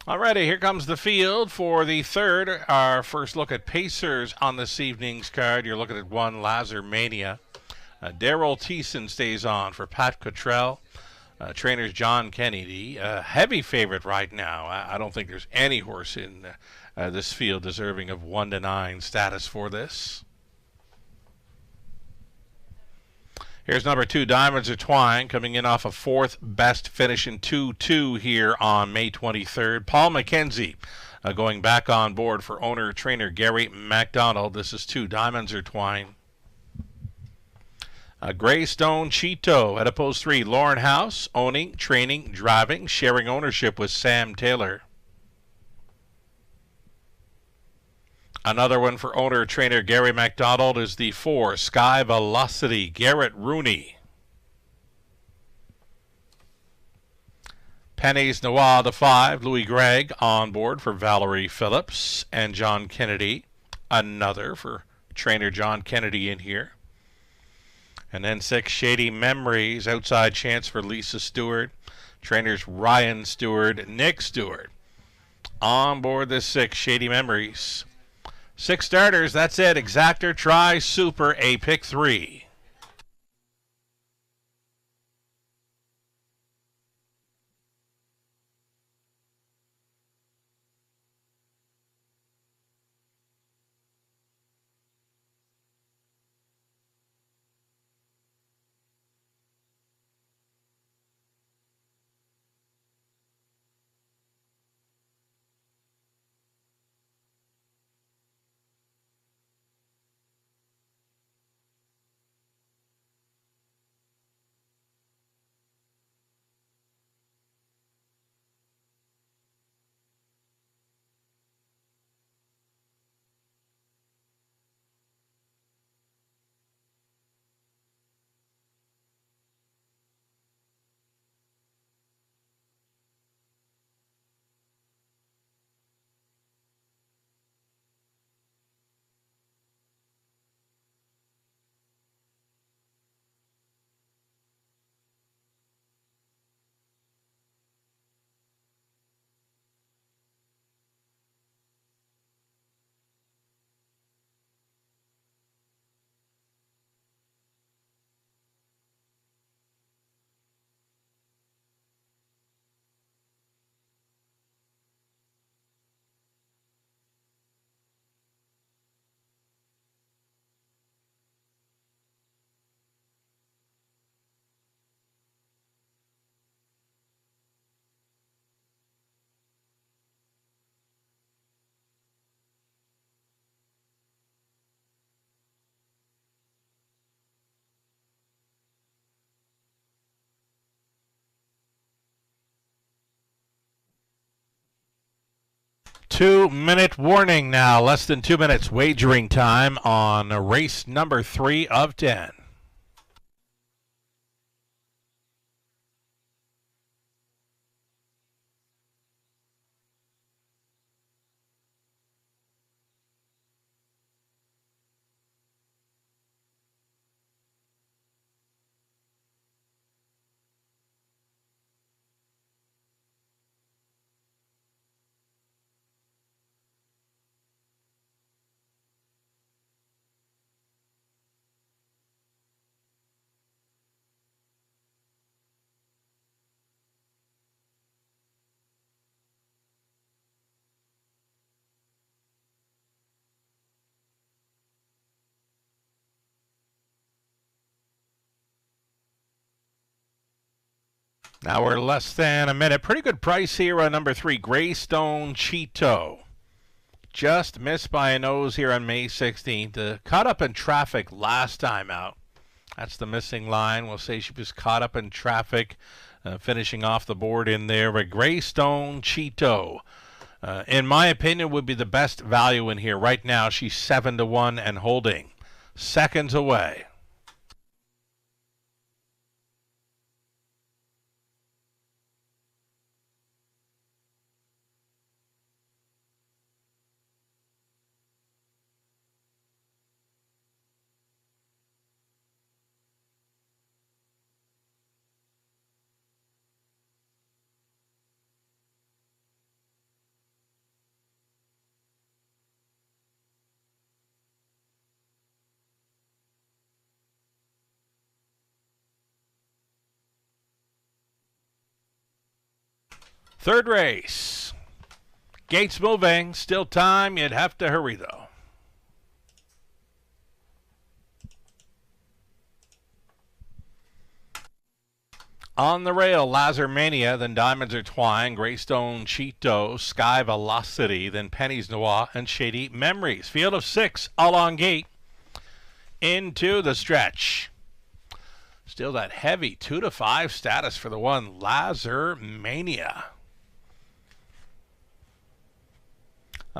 Alrighty, here comes the field for the third. Our first look at Pacers on this evening's card. You're looking at one Lazar Mania. Daryl Thiessen stays on for Pat Cottrell. Trainers John Kennedy, a heavy favorite right now. I don't think there's any horse in this field deserving of 1-9 status for this. Here's number 2, Diamonds Are Twine, coming in off a fourth best finish in 2-2 here on May 23rd. Paul McKenzie going back on board for owner-trainer Gary MacDonald. This is 2, Diamonds Are Twine. Greystone Cheeto at post 3, Lauren House, owning, training, driving, sharing ownership with Sam Taylor. Another one for owner-trainer Gary MacDonald is the 4, Sky Velocity, Garrett Rooney. Penny's Noir, the 5, Louis Gregg on board for Valerie Phillips and John Kennedy. Another for trainer John Kennedy in here. And then 6, Shady Memories, outside chance for Lisa Stewart. Trainers Ryan Stewart, Nick Stewart. On board this 6, Shady Memories. 6 starters, that's it. Exactor, Try, Super, a pick 3. Two-minute warning now. Less than 2 minutes wagering time on race number 3 of 10. Now we're less than a minute. Pretty good price here on number 3, Greystone Cheeto. Just missed by a nose here on May 16th. Caught up in traffic last time out. That's the missing line. We'll say she was caught up in traffic, finishing off the board in there. But Greystone Cheeto, in my opinion, would be the best value in here. Right now, she's 7-1 and holding. Seconds away. Third race. Gates moving. Still time. You'd have to hurry, though. On the rail, Lazar Mania, then Diamonds Are Twine, Greystone Cheeto, Sky Velocity, then Penny's Noir, and Shady Memories. Field of 6, all on gate. Into the stretch. Still that heavy 2-5 status for the one, Lazar Mania.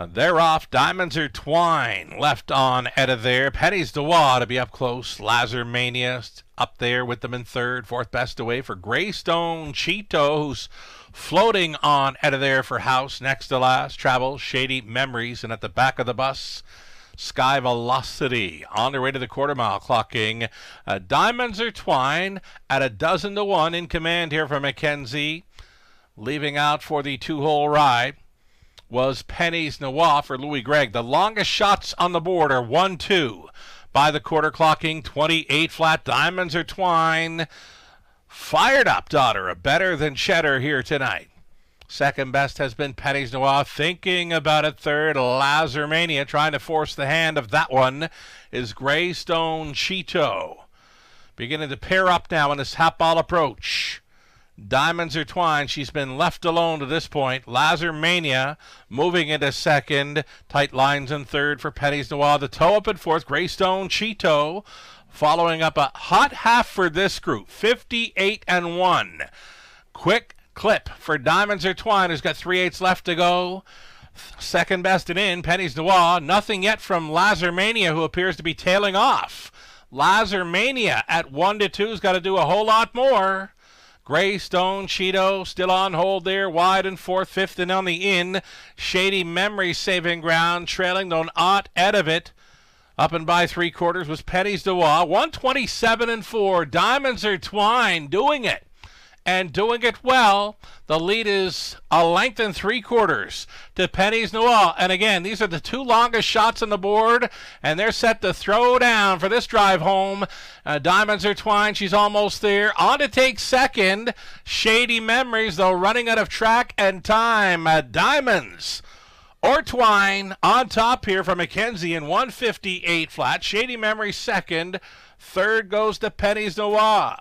They're off. Diamonds Are Twine. Left on out of there. Penny's Noir to be up close. Lazar Mania up there with them in third. Fourth best away for Greystone Cheeto, who's floating on out of there for House. Next to last, Travel, Shady Memories. And at the back of the bus, Sky Velocity. On their way to the quarter mile, clocking Diamonds Are Twine at 12-1 in command here from Mackenzie. Leaving out for the 2-hole ride was Penny's Noir for Louis Gregg. The longest shots on the board are 1-2 by the quarter, clocking 28 flat. Diamonds Are Twine. Fired up daughter of Better Than Cheddar here tonight. Second best has been Penny's Noir. Thinking about it third, Lazar Mania. Trying to force the hand of that one is Greystone Cheeto. Beginning to pair up now in this half ball approach. Diamonds Are Twine. She's been left alone to this point. Lazar Mania moving into second. Tight lines in third for Penny's Noir. The toe up in fourth. Greystone Cheeto following up a hot half for this group. 58-1. Quick clip for Diamonds Are Twine, who's got 3/8 left to go. Second best and in, Penny's Noir. Nothing yet from Lazar Mania, who appears to be tailing off. Lazar Mania at 1-2 has got to do a whole lot more. Greystone Cheeto still on hold there, wide in fourth, fifth and on the in. Shady Memories saving ground, trailing though not out of it. Up and by 3/4 was Penny's Noir. 127-4. Diamonds Are Twine doing it. And doing it well. The lead is a length and 3/4 to Penny's Noir. And again, these are the two longest shots on the board, and they're set to throw down for this drive home. Diamonds Are Twine, she's almost there. On to take second. Shady Memories, though, running out of track and time. Diamonds Are Twine on top here from Mackenzie in 158 flat. Shady Memories second. Third goes to Penny's Noir.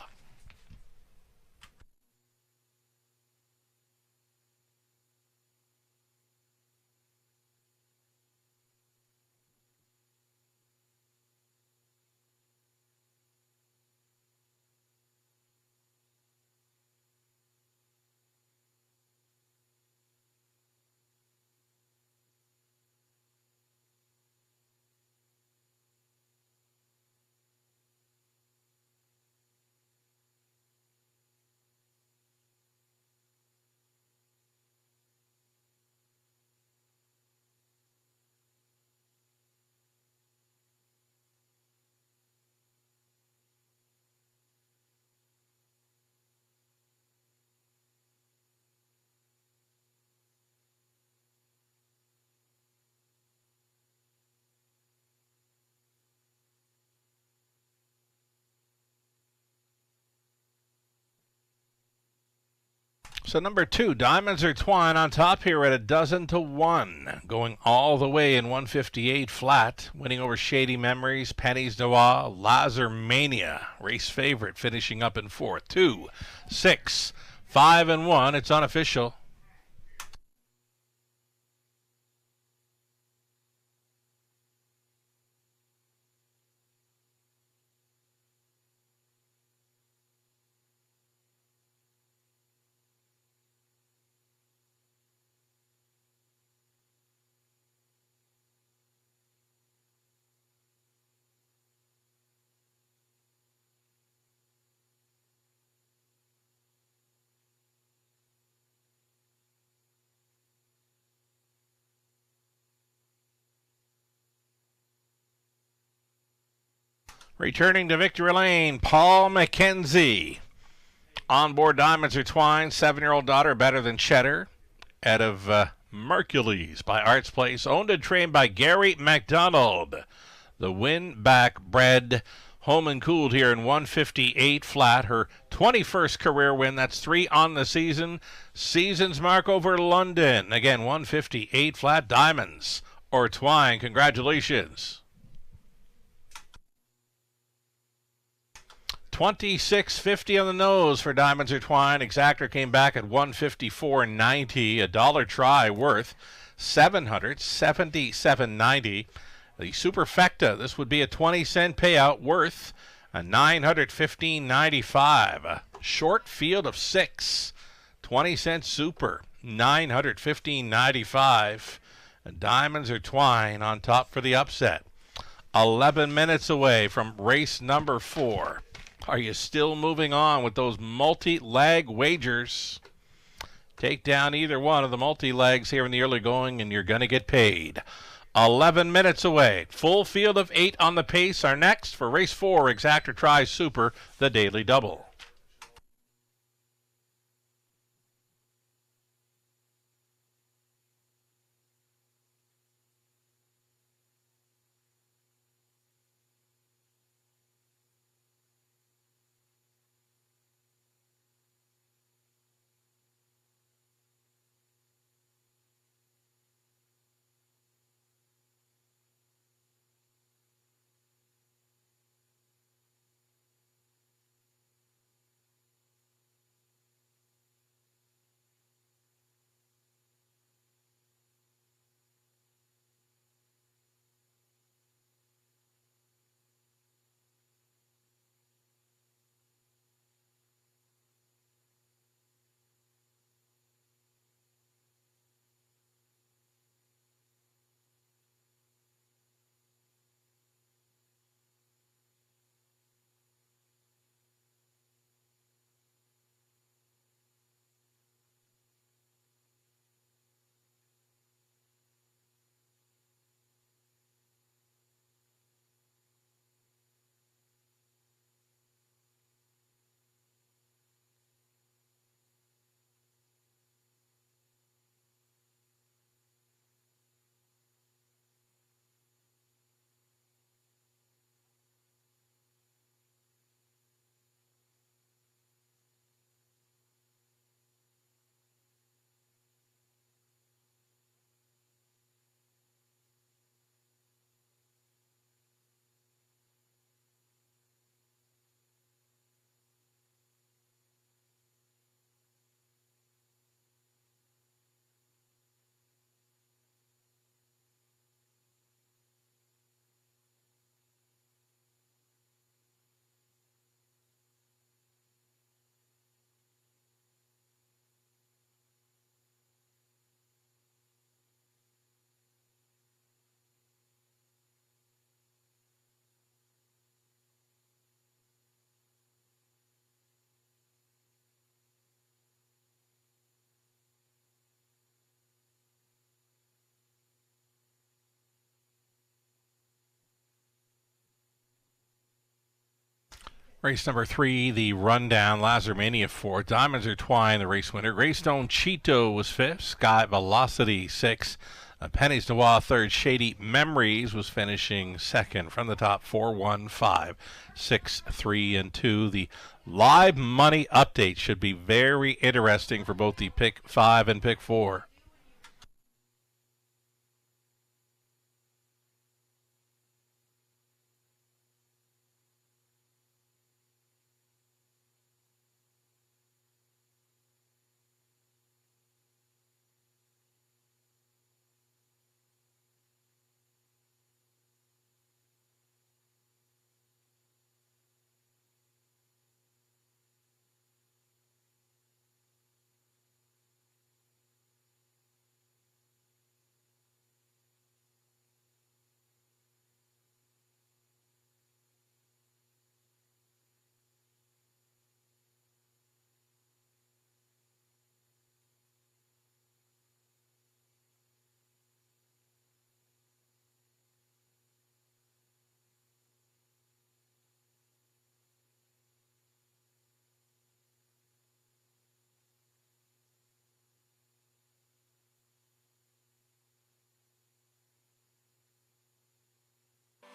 So number 2, Diamonds Are Twine on top here at 12-1, going all the way in 158 flat, winning over Shady Memories, Penny's Noir, Lazar Mania, race favorite, finishing up in fourth. 2, 6, 5 and 1. It's unofficial. Returning to victory lane, Paul Mackenzie. On board Diamonds Are Twine, 7-year-old daughter, Better Than Cheddar. Out of Mercules by Arts Place. Owned and trained by Gary McDonald. The Win Back bred home and cooled here in 158 flat. Her 21st career win. That's 3 on the season. Season's mark over London. Again, 158 flat. Diamonds or Twine. Congratulations. 26.50 on the nose for Diamonds or Twine. Exactor came back at 154.90. A dollar try worth $777.90. The Superfecta, this would be a 20-cent payout worth a $915.95. A short field of 6. 20-cent super, $915.95. Diamonds or Twine on top for the upset. 11 minutes away from race number 4. Are you still moving on with those multi-leg wagers? Take down either one of the multi-legs here in the early going and you're going to get paid. 11 minutes away. Full field of 8 on the pace are next for race 4, Exactor Tri Super, the Daily Double. Race number 3, the rundown, Lazarmania 4. Diamonds or Twine, the race winner. Greystone Cheeto was 5th. Sky Velocity 6th. Penny's Noir 3rd. Shady Memories was finishing 2nd. From the top, 4, 1, 5, 6, 3, and 2. The live money update should be very interesting for both the pick 5 and pick 4.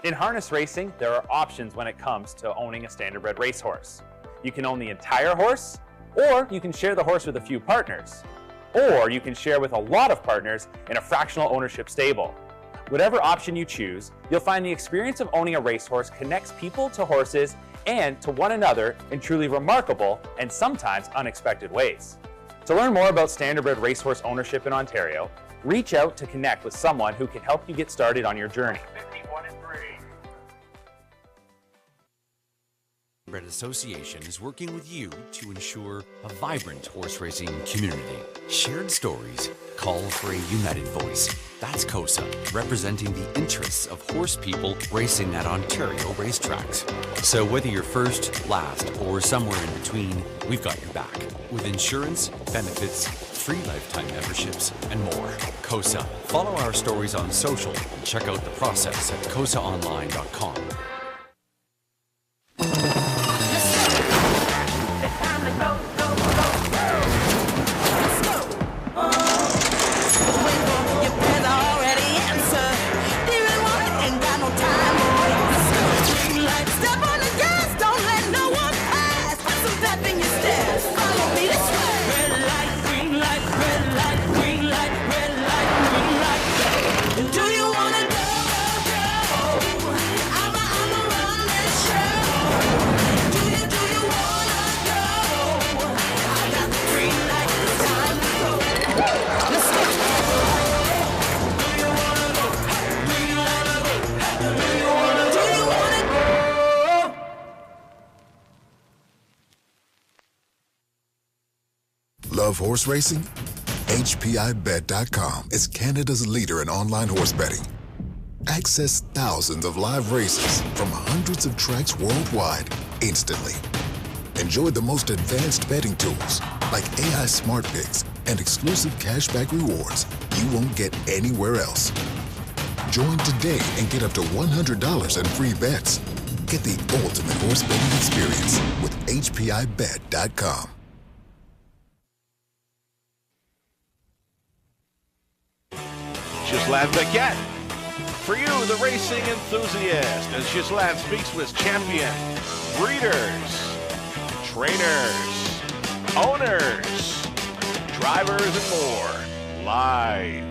In harness racing, there are options when it comes to owning a standardbred racehorse. You can own the entire horse, or you can share the horse with a few partners, or you can share with a lot of partners in a fractional ownership stable. Whatever option you choose, you'll find the experience of owning a racehorse connects people to horses and to one another in truly remarkable and sometimes unexpected ways. To learn more about standardbred racehorse ownership in Ontario, reach out to connect with someone who can help you get started on your journey. Standardbred Association is working with you to ensure a vibrant horse racing community. Shared stories call for a united voice. That's COSA, representing the interests of horse people racing at Ontario racetracks. So whether you're first, last, or somewhere in between, we've got your back. With insurance, benefits, free lifetime memberships, and more. COSA. Follow our stories on social and check out the process at cosaonline.com. Love horse racing? HPIBet.com is Canada's leader in online horse betting. Access thousands of live races from hundreds of tracks worldwide instantly. Enjoy the most advanced betting tools like AI Smart Picks and exclusive cashback rewards you won't get anywhere else. Join today and get up to $100 in free bets. Get the ultimate horse betting experience with HPIBet.com. Ghislain Paquette. For you, the racing enthusiast, as Ghislain speaks with champions, breeders, trainers, owners, drivers, and more, live.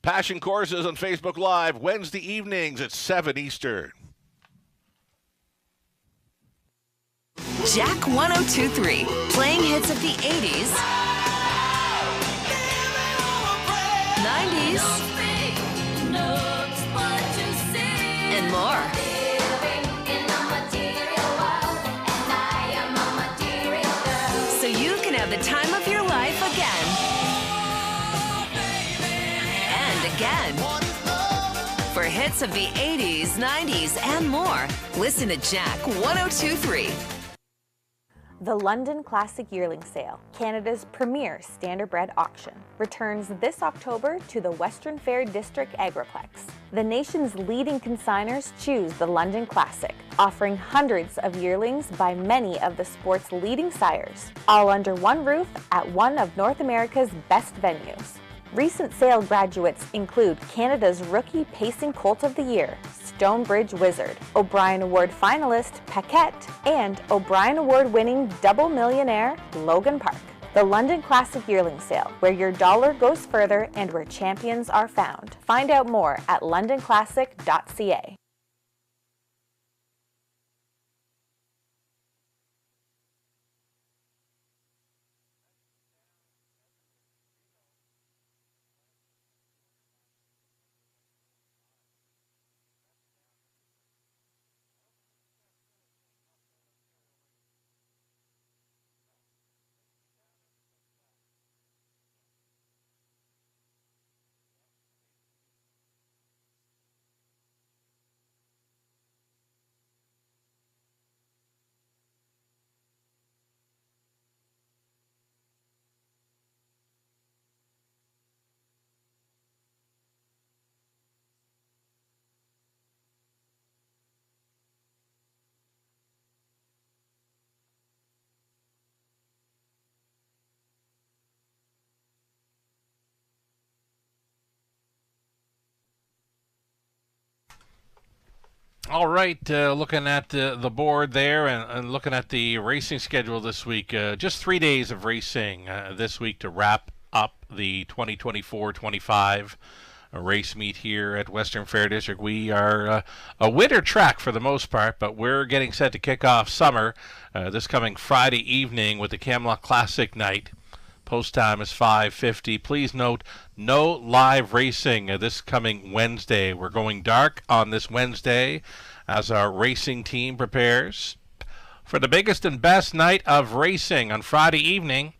Passion Courses on Facebook Live, Wednesday evenings at 7 Eastern. Jack 102.3, playing hits of the 80s, 90s, and more. So you can have the time of your life again. And again. For hits of the 80s, 90s, and more, listen to Jack 102.3. The London Classic Yearling Sale, Canada's premier standardbred auction, returns this October to the Western Fair District Agriplex. The nation's leading consigners choose the London Classic, offering hundreds of yearlings by many of the sport's leading sires, all under one roof at one of North America's best venues. Recent sale graduates include Canada's Rookie Pacing Colt of the Year, Stonebridge Wizard, O'Brien Award finalist Paquette, and O'Brien Award winning double millionaire Logan Park. The London Classic Yearling Sale, where your dollar goes further and where champions are found. Find out more at londonclassic.ca. All right, looking at the board there and looking at the racing schedule this week. Just 3 days of racing this week to wrap up the 2024-25 race meet here at Western Fair District. We are a winter track for the most part, but we're getting set to kick off summer this coming Friday evening with the Camelot Classic night. Post time is 5:50. Please note, no live racing this coming Wednesday. We're going dark on this Wednesday as our racing team prepares for the biggest and best night of racing on Friday evening,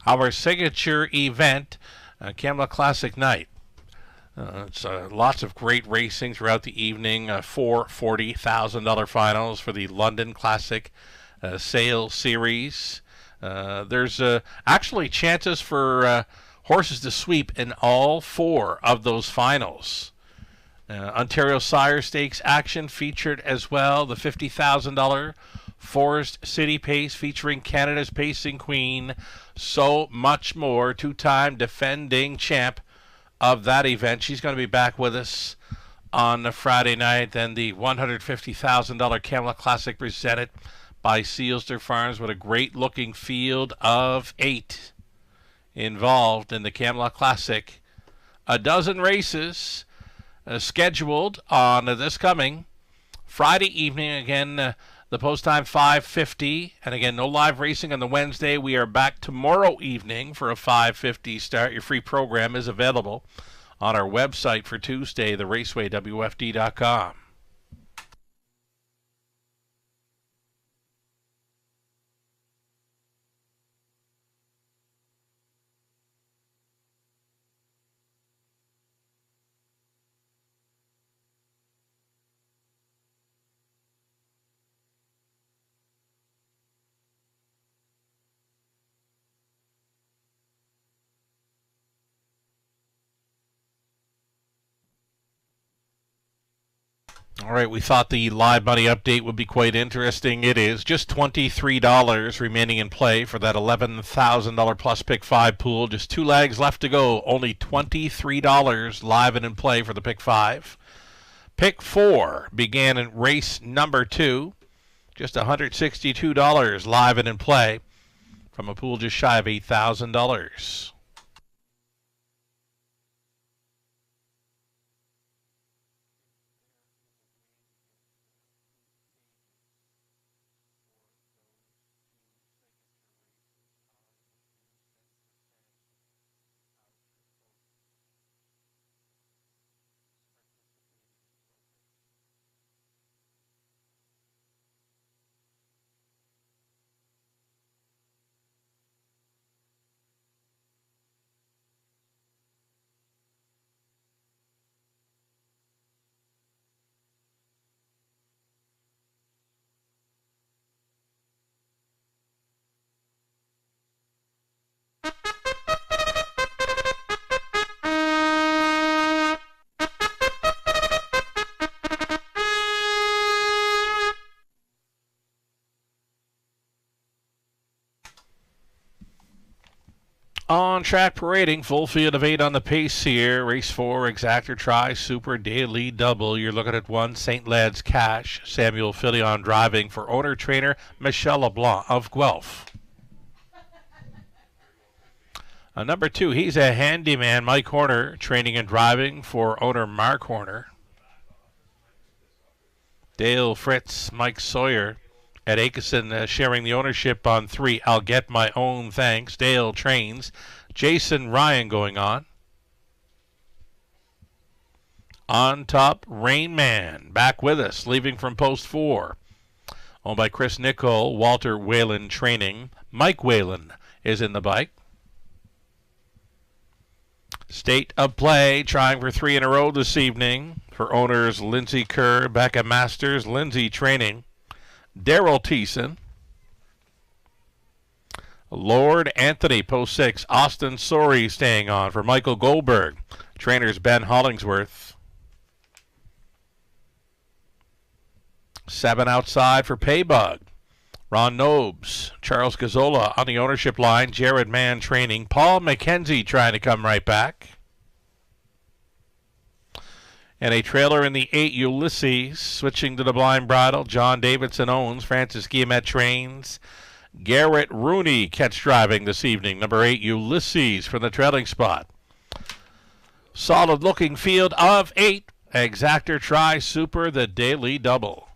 our signature event, Camelot Classic night. It's lots of great racing throughout the evening. 4 $40,000 finals for the London Classic Sale Series. There's actually chances for horses to sweep in all 4 of those finals. Ontario Sire Stakes action featured as well. The $50,000 Forest City Pace featuring Canada's Pacing Queen. So much more. 2-time defending champ of that event. She's going to be back with us on the Friday night. Then the $150,000 Camelot Classic presented by Sealster Farms with a great-looking field of 8 involved in the Camelot Classic. A dozen races scheduled on this coming Friday evening. Again, the post time 5:50, and again, no live racing on the Wednesday. We are back tomorrow evening for a 5:50 start. Your free program is available on our website for Tuesday, theRaceWayWFD.com. All right, we thought the live money update would be quite interesting. It is just $23 remaining in play for that $11,000 plus pick 5 pool. Just 2 legs left to go. Only $23 live and in play for the pick 5. Pick 4 began in race number 2. Just $162 live and in play from a pool just shy of $8,000. On track parading, full field of 8 on the pace here. Race 4, Exactor Try, Super Daily Double. You're looking at 1, St. Lad's Cash. Samuel Filion driving for owner-trainer Michel LeBlanc of Guelph. Number 2, he's a handyman, Mike Horner, training and driving for owner Mark Horner. Dale Fritz, Mike Sawyer. Ed Akeson sharing the ownership on 3, I'll Get My Own Thanks. Dale trains. Jason Ryan going on. On top, Rain Man back with us, leaving from post 4. Owned by Chris Nichol, Walter Whalen training. Mike Whalen is in the bike. State of Play, trying for 3 in a row this evening. For owners Lindsay Kerr, Becca Masters, Lindsay training. Daryl Thiessen. Lord Anthony, post 6. Austin Sorey staying on for Michael Goldberg. Trainers Ben Hollingsworth. 7 outside for Paybug. Ron Nobes. Charles Gazzola on the ownership line. Jared Mann training. Paul McKenzie trying to come right back. And a trailer in the 8, Ulysses. Switching to the blind bridle, John Davidson owns. Francis Guillemette trains. Garrett Rooney catch driving this evening. Number 8, Ulysses from the trailing spot. Solid looking field of 8. Exactor Tri Super, the daily double.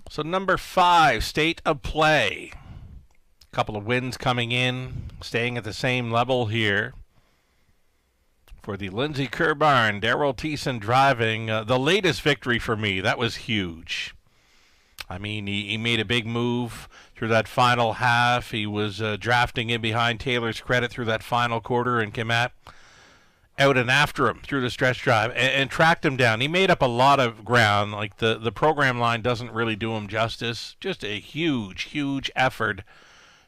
So number 5, State of Play. A couple of wins coming in, staying at the same level here. For the Lindsay Kerr Barn, Daryl Thiessen driving. The latest victory for me, that was huge. I mean, he made a big move through that final half. He was drafting in behind Taylor's Credit through that final quarter and came out and after him through the stretch drive and tracked him down. He made up a lot of ground. Like the program line doesn't really do him justice. Just a huge, huge effort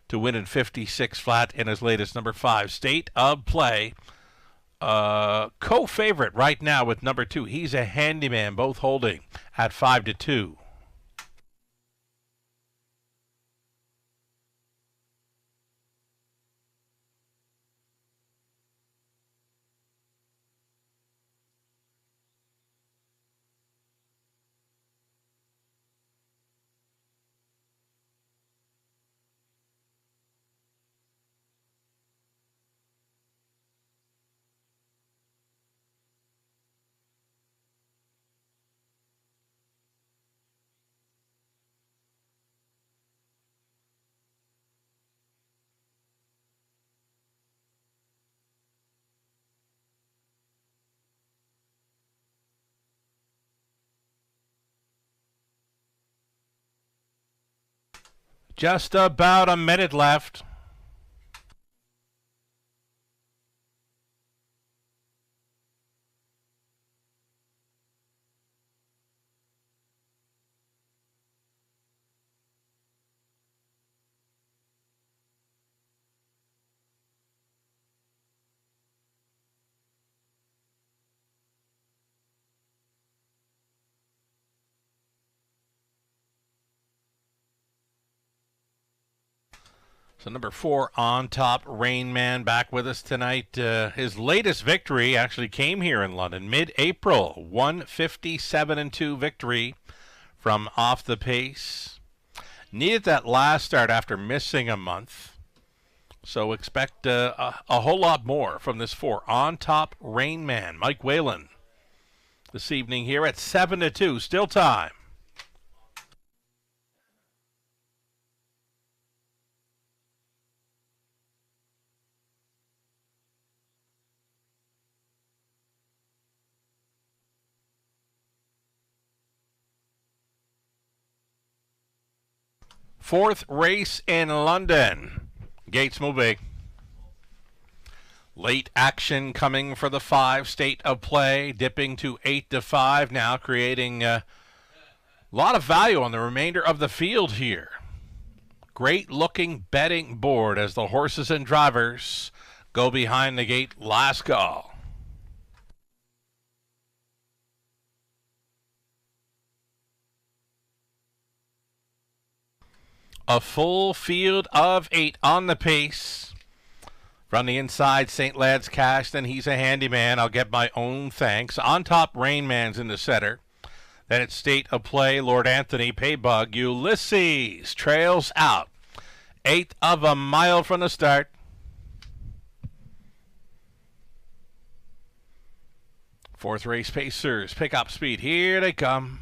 to win in 56 flat in his latest number 5, State of Play. Co-favorite right now with number 2. He's a handyman, both holding at 5-2. Just about a minute left. So number 4, On Top, Rain Man, back with us tonight. His latest victory actually came here in London, mid-April. 157-2 victory from Off the Pace. Needed that last start after missing a month. So expect a whole lot more from this 4, On Top, Rain Man. Mike Whalen this evening here at 7-2. Still time. Fourth race in London. Gates moving. Late action coming for the 5, State of Play, dipping to 8-5 now, creating a lot of value on the remainder of the field here. Great looking betting board as the horses and drivers go behind the gate. Last call. A full field of 8 on the pace. From the inside, St. Lad's Cash, then He's a Handyman. I'll get my own thanks. On Top, Rain Man's in the center. Then it's State of Play, Lord Anthony, Paybug, Ulysses trails out. 1/8 of a mile from the start. Fourth race, Pacers pick up speed. Here they come.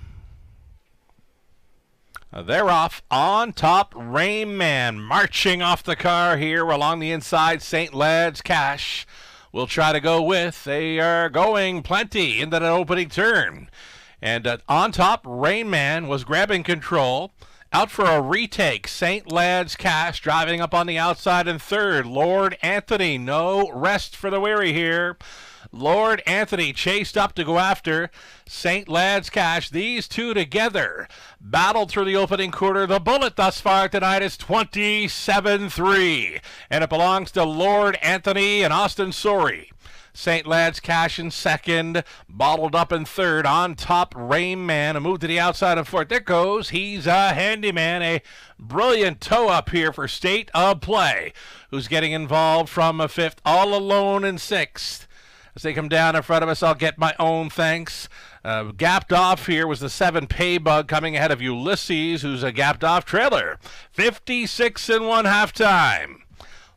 They're off. On top, Rain Man marching off the car here along the inside. St. Lad's Cash will try to go with. They are going plenty into that opening turn. And on top, Rain Man was grabbing control. Out for a retake. St. Lad's Cash driving up on the outside in third. Lord Anthony, no rest for the weary here. Lord Anthony chased up to go after St. Lad's Cash. These two together battled through the opening quarter. The bullet thus far tonight is 27-3, and it belongs to Lord Anthony and Austin Sorey. St. Lad's Cash in second, bottled up in third. On top, Rain Man, a move to the outside of fourth. There goes. He's a handyman, a brilliant toe up here for State of Play, who's getting involved from a fifth, all alone in sixth. As they come down in front of us, I'll get my own thanks. Gapped off here was the 7 Paybug coming ahead of Ulysses, who's a gapped off trailer. 56 and 1 halftime.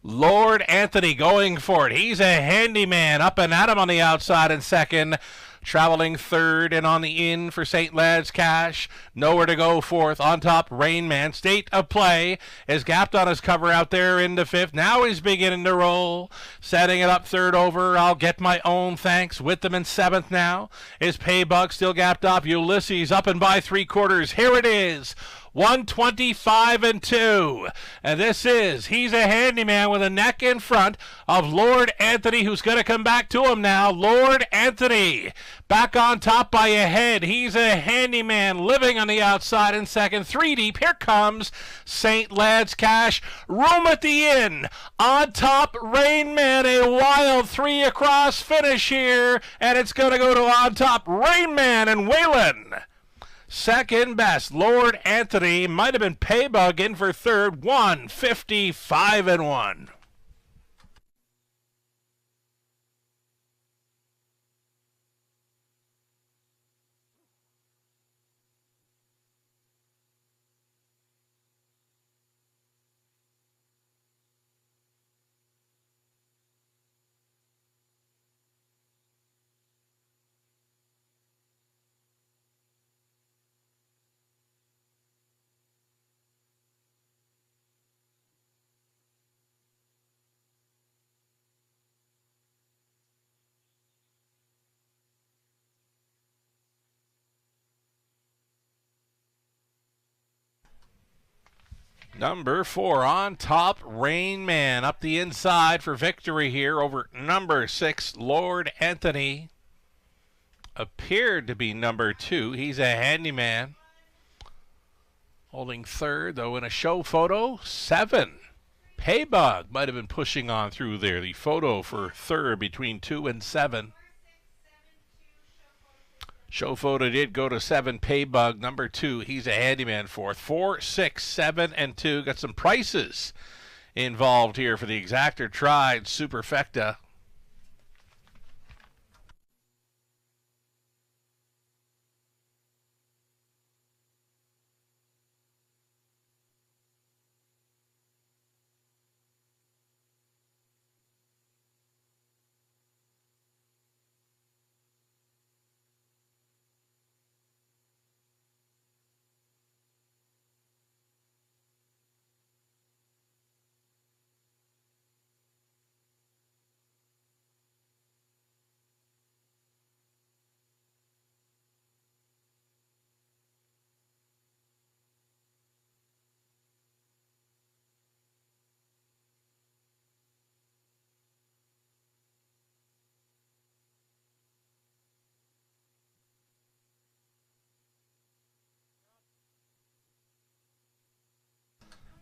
Lord Anthony going for it. He's a handyman up and at him on the outside in second. Traveling third and on the in for St. Lad's Cash. Nowhere to go fourth. On top, Rain Man. State of Play is gapped on his cover out there into fifth. Now he's beginning to roll. Setting it up third over. I'll get my own thanks. With them in seventh now is Paybug still gapped off. Ulysses up and by 3/4. Here it is. 125 and 2. And he's a handyman with a neck in front of Lord Anthony, who's going to come back to him now. Lord Anthony back on top by a head. He's a handyman living on the outside in second. 3 deep. Here comes St. Lad's Cash. Room at the inn. On top, Rain Man. A wild 3 across finish here. And it's going to go to on top, Rain Man and Whalen. Second best, Lord Anthony. Might have been Paybug in for third. 155 and 1. Number 4 on top, Rain Man up the inside for victory here over number 6, Lord Anthony. Appeared to be number 2. He's a handyman. Holding third, though, in a show photo, 7. Paybug might have been pushing on through there. The photo for third between 2 and 7. Show photo did go to 7, Paybug, number 2. He's a handyman fourth. 4, 6, 7, and 2. Got some prices involved here for the Exactor Tried Superfecta.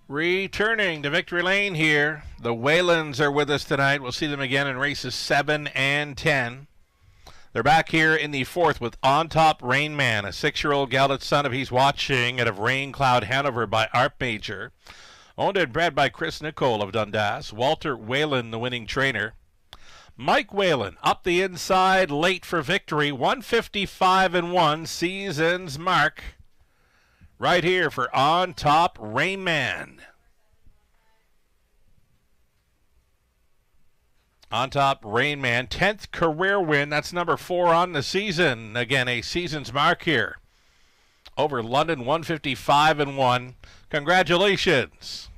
Returning to Victory Lane here, the Whalens are with us tonight. We'll see them again in races 7 and 10. They're back here in the fourth with On Top Rain Man, a 6-year-old gelded son of He's Watching out of Rain Cloud Hanover by Art Major. Owned and bred by Chris Nicole of Dundas. Walter Whalen, the winning trainer. Mike Whalen up the inside late for victory. 155 and 1, season's mark. Right here for On Top Rain Man. On Top Rain Man, 10th career win. That's number 4 on the season. Again, a season's mark here. over London, 155-1. Congratulations.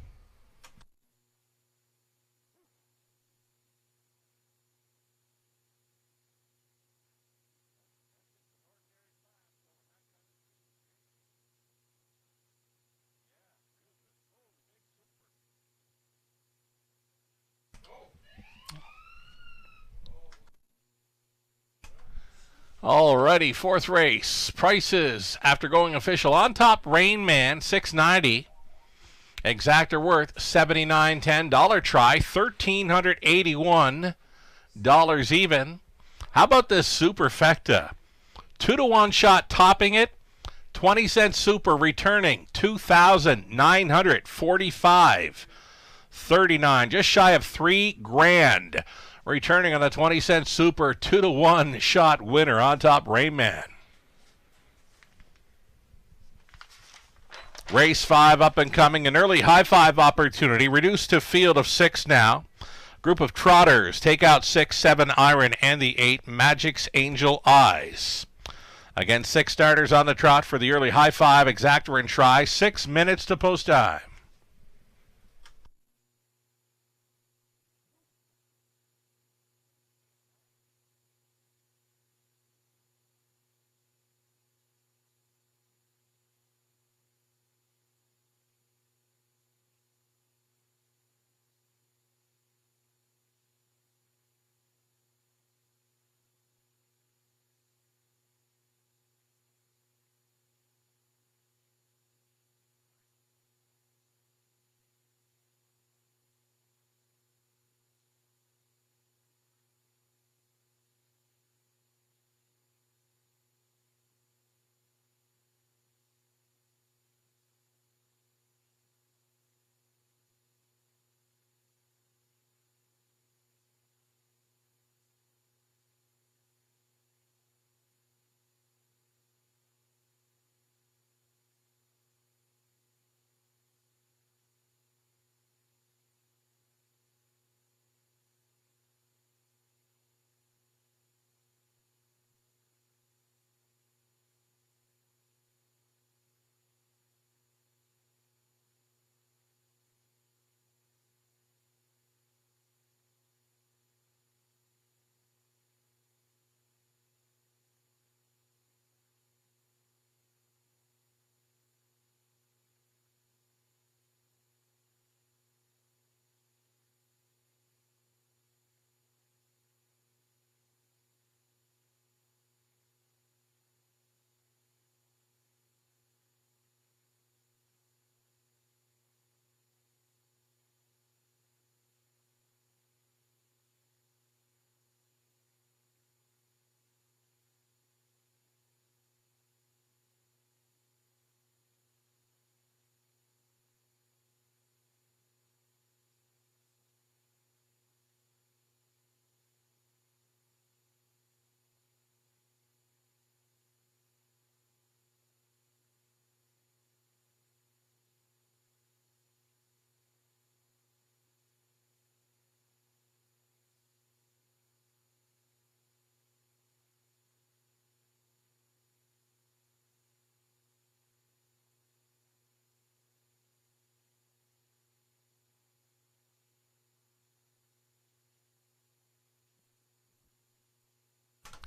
Alrighty, fourth race. Prices after going official. On top, Rain Man, $6.90. Exactor worth $79.10. Dollar try, $1,381 even. How about this Superfecta? 2-to-1 shot topping it. 20-cent super returning, $2,945.39. Just shy of $3,000. Returning on the 20-cent super, 2-to-1 shot winner. On top, Rain Man. Race 5 up and coming. An early high five opportunity. Reduced to field of 6 now. Group of trotters take out 6, 7 Iron, and the 8 Magic's Angel Eyes. Again, 6 starters on the trot for the early high five. Exactor and try. 6 minutes to post time.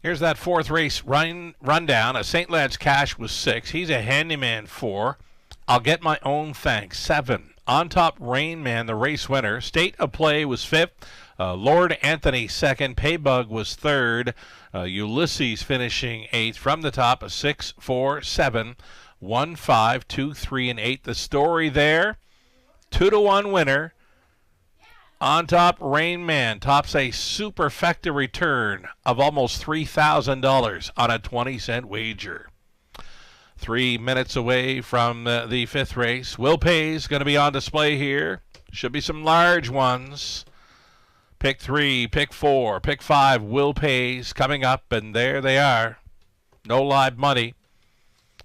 Here's that fourth race rundown. A St. Lance Cash was 6. He's a handyman 4. I'll get my own thanks 7. On top, Rain Man, the race winner. State of Play was 5th. Lord Anthony 2nd. Paybug was 3rd. Ulysses finishing 8th. From the top, 6, 4, 7, 1, 5, 2, 3, and 8. The story there, 2-to-1 winner. On top, Rain Man tops a superfecta return of almost $3,000 on a 20-cent wager. 3 minutes away from the fifth race. Will Pays going to be on display here. Should be some large ones. Pick 3, pick 4, pick 5, Will Pays coming up, and there they are. No live money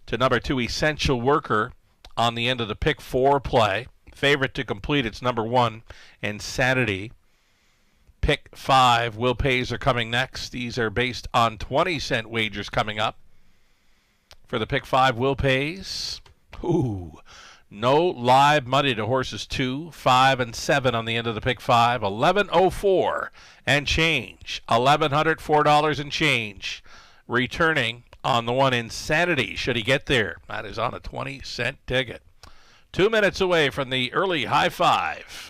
to number 2, Essential Worker, on the end of the pick 4 play. Favorite to complete, it's number 1, Insanity. Pick 5, Will Pays are coming next. These are based on 20-cent wagers coming up. for the pick 5 Will Pays. Ooh, no live money to horses 2, 5, and 7 on the end of the pick 5. 1104 and change. $1,104 and change. Returning on the one Insanity, should he get there. That is on a 20-cent ticket. 2 minutes away from the early high five.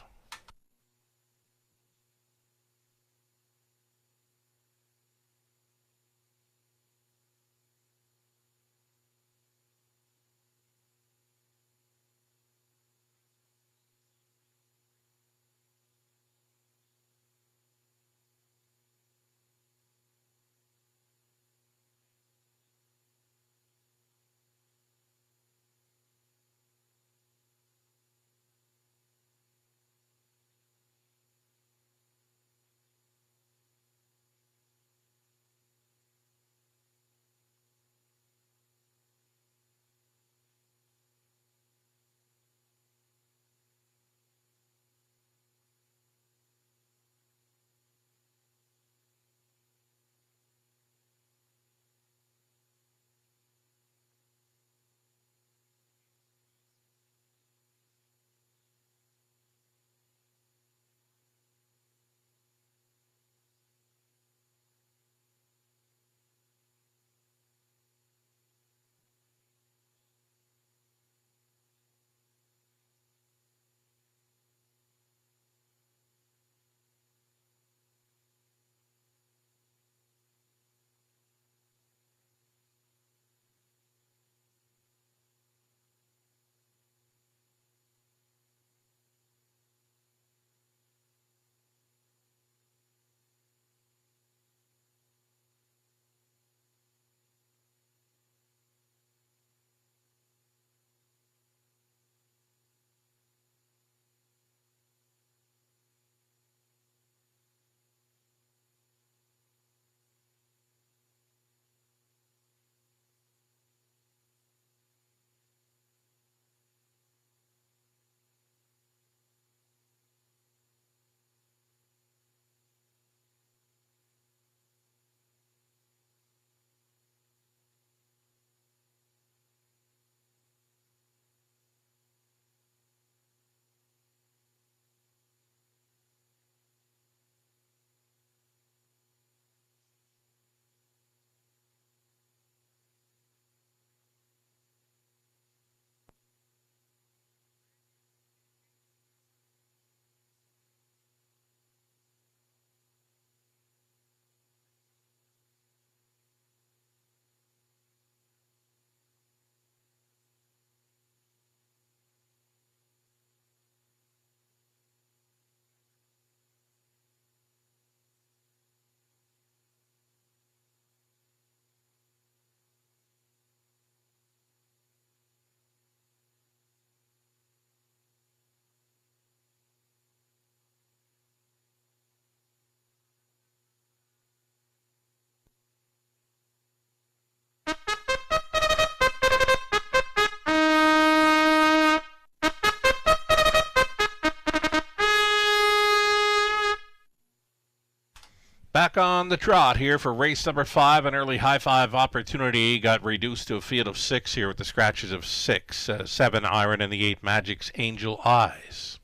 Back on the trot here for race number 5. An early high five opportunity got reduced to a field of 6 here with the scratches of 6, 7 Iron, and the 8 Magic's Angel Eyes.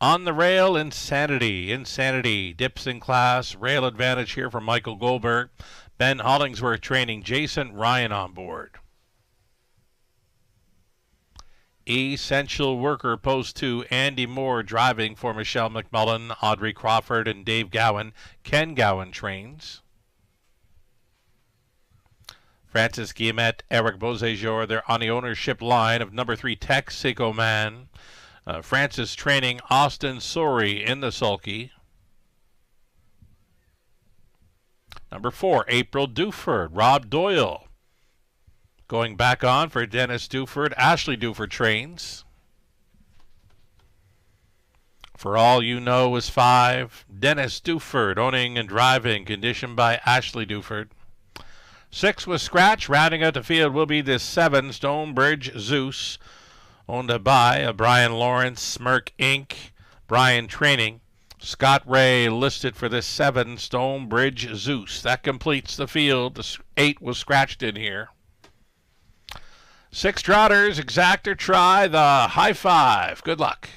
On the rail, Insanity. Insanity dips in class. Rail advantage here for Michael Goldberg. Ben Hollingsworth training. Jason Ryan on board. Essential Worker, post 2, Andy Moore driving for Michelle McMullen, Audrey Crawford, and Dave Gowan. Ken Gowan trains. Francis Guillemette, Eric Beausejour, they're on the ownership line of number 3, Texaco Man. Francis training Austin Sori in the sulky. Number 4, April Duford, Rob Doyle. Going back on for Dennis Duford. Ashley Duford trains. For All You Know is 5. Dennis Duford owning and driving, conditioned by Ashley Duford. 6 was scratch. Rounding out the field will be this 7, Stonebridge Zeus, owned by Brian Lawrence, Smirk Inc., Brian training. Scott Ray listed for this 7, Stonebridge Zeus. That completes the field. The 8 was scratched in here. 6 trotters, exact or try the high five. Good luck.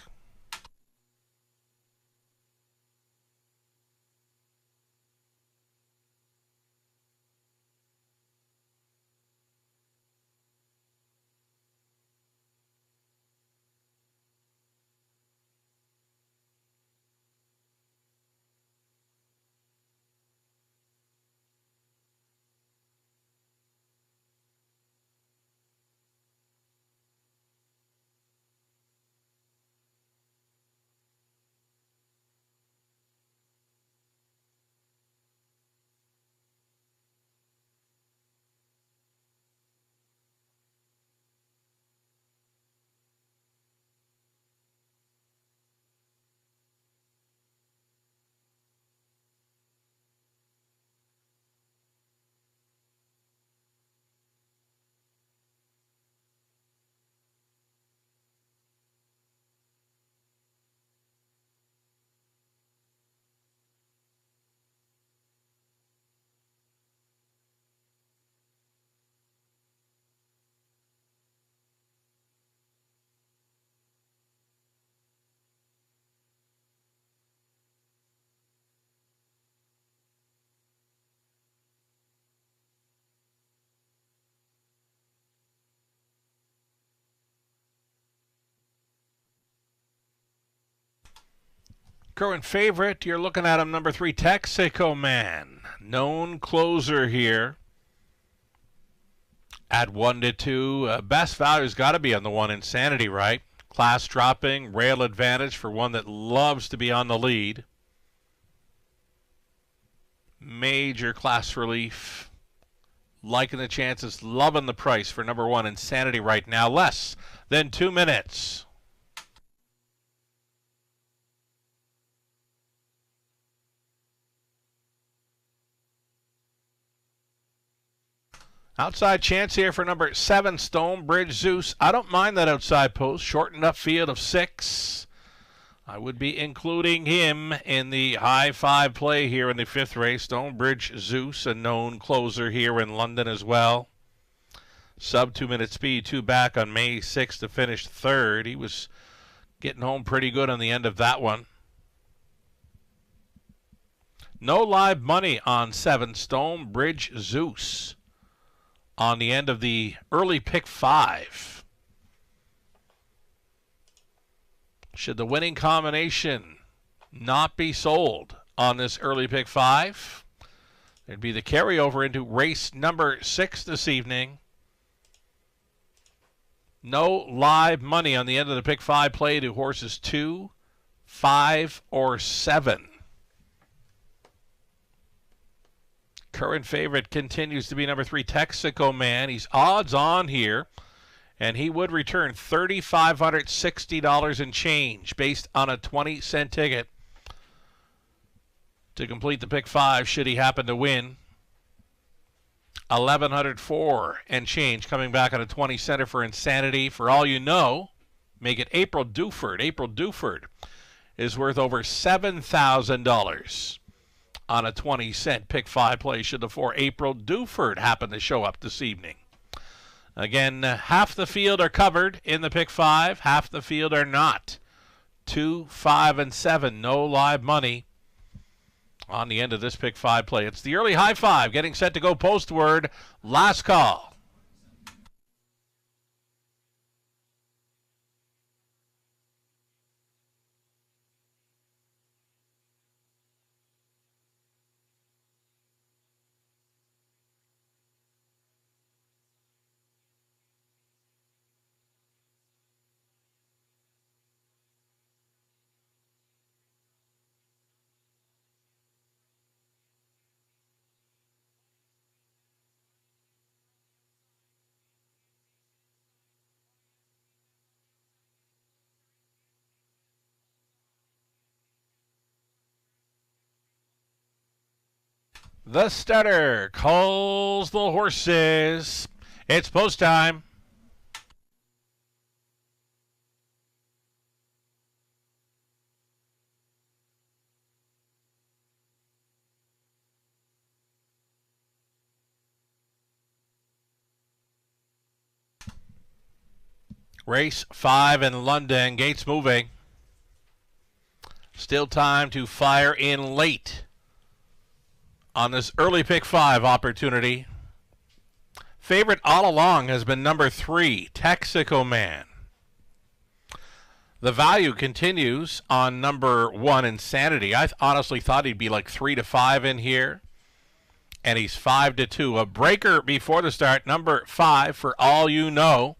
Current favorite, you're looking at him, number 3, Texaco Man. Known closer here at 1-2. Best value's got to be on the 1, Insanity, right? Class dropping, rail advantage for one that loves to be on the lead. Major class relief. Liking the chances, loving the price for number 1, Insanity right now. Less than 2 minutes. Outside chance here for number 7, Stonebridge Zeus. I don't mind that outside post. Shortened up field of 6. I would be including him in the high 5 play here in the 5th race. Stonebridge Zeus, a known closer here in London as well. Sub 2-minute speed, 2 back on May 6th to finish 3rd. He was getting home pretty good on the end of that one. No live money on 7, Stonebridge Zeus, on the end of the early pick 5. Should the winning combination not be sold on this early pick 5, there'd be the carryover into race number 6 this evening. No live money on the end of the pick 5 play to horses 2, 5, or 7. Current favorite continues to be number 3, Texaco Man. He's odds on here, and he would return $3,560 and change based on a 20-cent ticket to complete the pick 5 should he happen to win. $1,104 and change coming back on a 20-center for Insanity. For all you know, make it April Duford. April Duford is worth over $7,000 on a 20-cent pick 5 play should the 4 April Duford happen to show up this evening. Again, half the field are covered in the pick 5, half the field are not. 2, 5, and 7, no live money on the end of this pick 5 play. It's the early high 5 getting set to go postward. Last call. The starter calls the horses. It's post time. Race 5 in London. Gates moving. Still time to fire in late on this early pick 5 opportunity. Favorite all along has been number 3, Texaco Man. The value continues on number 1, Insanity. I honestly thought he'd be like 3 to 5 in here, and he's 5 to 2. A breaker before the start, number 5, For All You Know.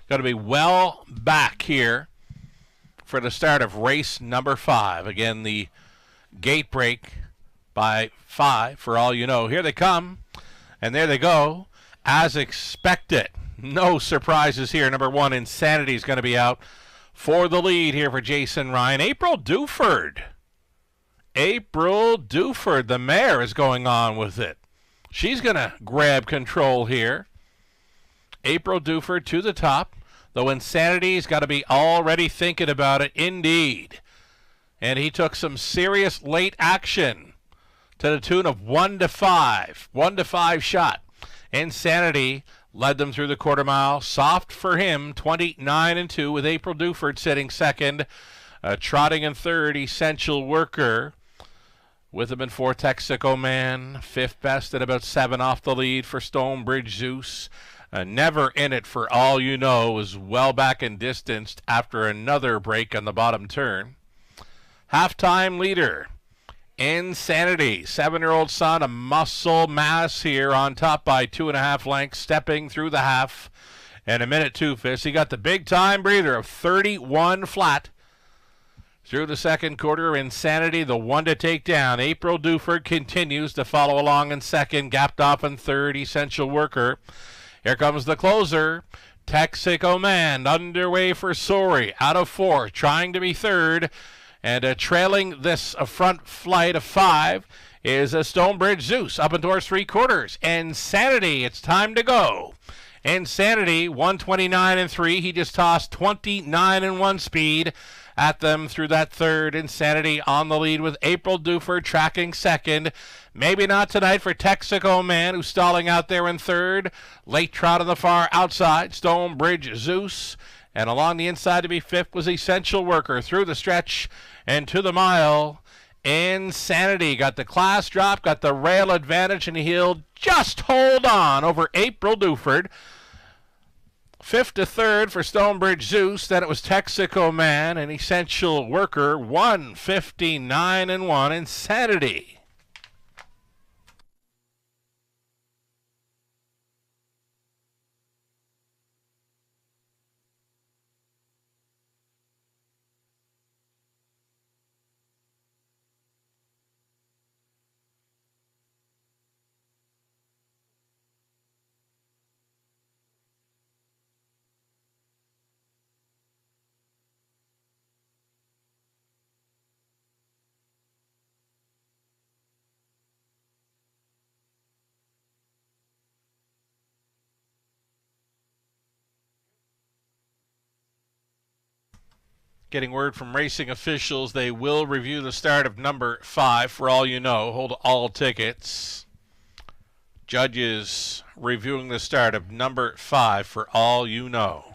Going to be well back here for the start of race number 5. Again, the gate break by 5, For All You Know. Here they come, and there they go, as expected. No surprises here. Number 1, Insanity, is going to be out for the lead here for Jason Ryan. April Duford. The mare, is going on with it. She's going to grab control here. April Duford to the top, though Insanity's got to be already thinking about it, indeed. And he took some serious late action to the tune of 1 to 5. 1 to 5 shot. Insanity led them through the quarter mile. Soft for him, 29-2, with April Duford sitting second. Trotting in third, Essential Worker. With him in 4, Texaco Man. 5th best at about 7 off the lead for Stonebridge Zeus. Never in It, For All You Know, is well back and distanced after another break on the bottom turn. Halftime leader, Insanity, 7-year-old son, a muscle mass here, on top by 2.5 lengths, stepping through the half. And a minute 2 fifths. He got the big time breather of 31 flat. Through the second quarter, Insanity, the one to take down. April Duford continues to follow along in second, gapped off in third, Essential Worker. Here comes the closer, Texaco Man, underway for Sori, out of 4, trying to be third. And trailing this front flight of 5 is a Stonebridge Zeus up and towards 3 quarters. Insanity, it's time to go. Insanity, 129-3. He just tossed 29-1 speed at them through that third. Insanity on the lead with April Duford tracking second. Maybe not tonight for Texaco Man, who's stalling out there in third. Late trot on the far outside, Stonebridge Zeus. And along the inside to be 5th was Essential Worker through the stretch and to the mile. Insanity got the class drop, got the rail advantage, and he'll just hold on over April Duford. 5th to 3rd for Stonebridge Zeus. Then it was Texaco Man and Essential Worker. 159-1. Insanity. Getting word from racing officials, they will review the start of number 5, For All You Know. Hold all tickets. Judges reviewing the start of number 5, For All You Know.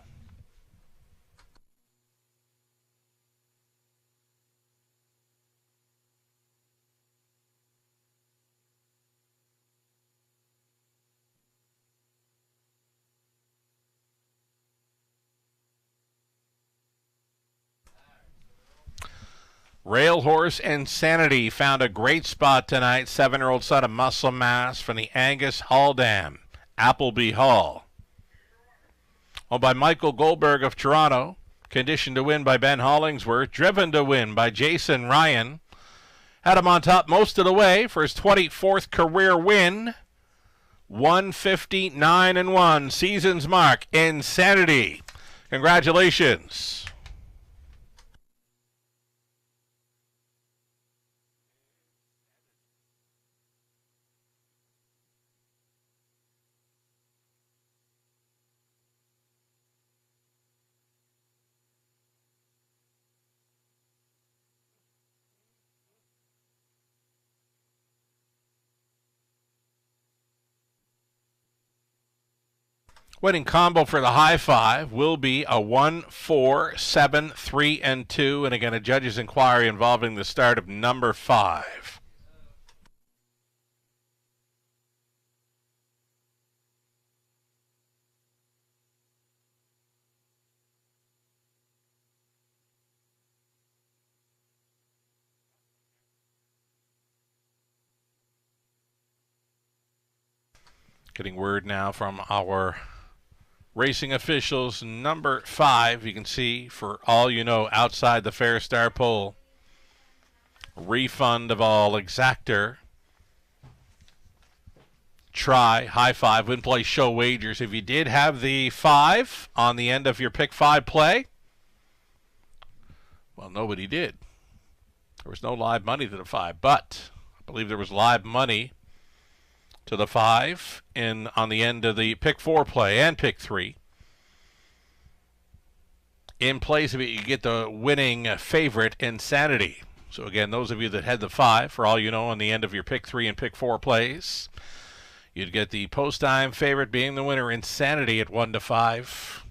Rail Horse Insanity found a great spot tonight. 7-year-old son of Muscle Mass from the Angus Haldam, Appleby Hall. Owned by Michael Goldberg of Toronto. Conditioned to win by Ben Hollingsworth. Driven to win by Jason Ryan. Had him on top most of the way for his 24th career win. 159-1. Season's mark. Insanity. Congratulations. Winning combo for the high five will be a 1, 4, 7, 3, and 2. And again, a judge's inquiry involving the start of number 5. Getting word now from our racing officials. Number 5, you can see, for all you know, outside the Fair Star pole. Refund of all exactor. Try, high five, win, play, show wagers. If you did have the 5 on the end of your pick 5 play, well, nobody did. There was no live money to the 5, but I believe there was live money to the 5 on the end of the pick 4 play and pick 3. In place of it, you get the winning favorite, Insanity. So again, those of you that had the 5, for all you know, on the end of your pick 3 and pick 4 plays, you'd get the post-time favorite being the winner, Insanity, at 1 to 5.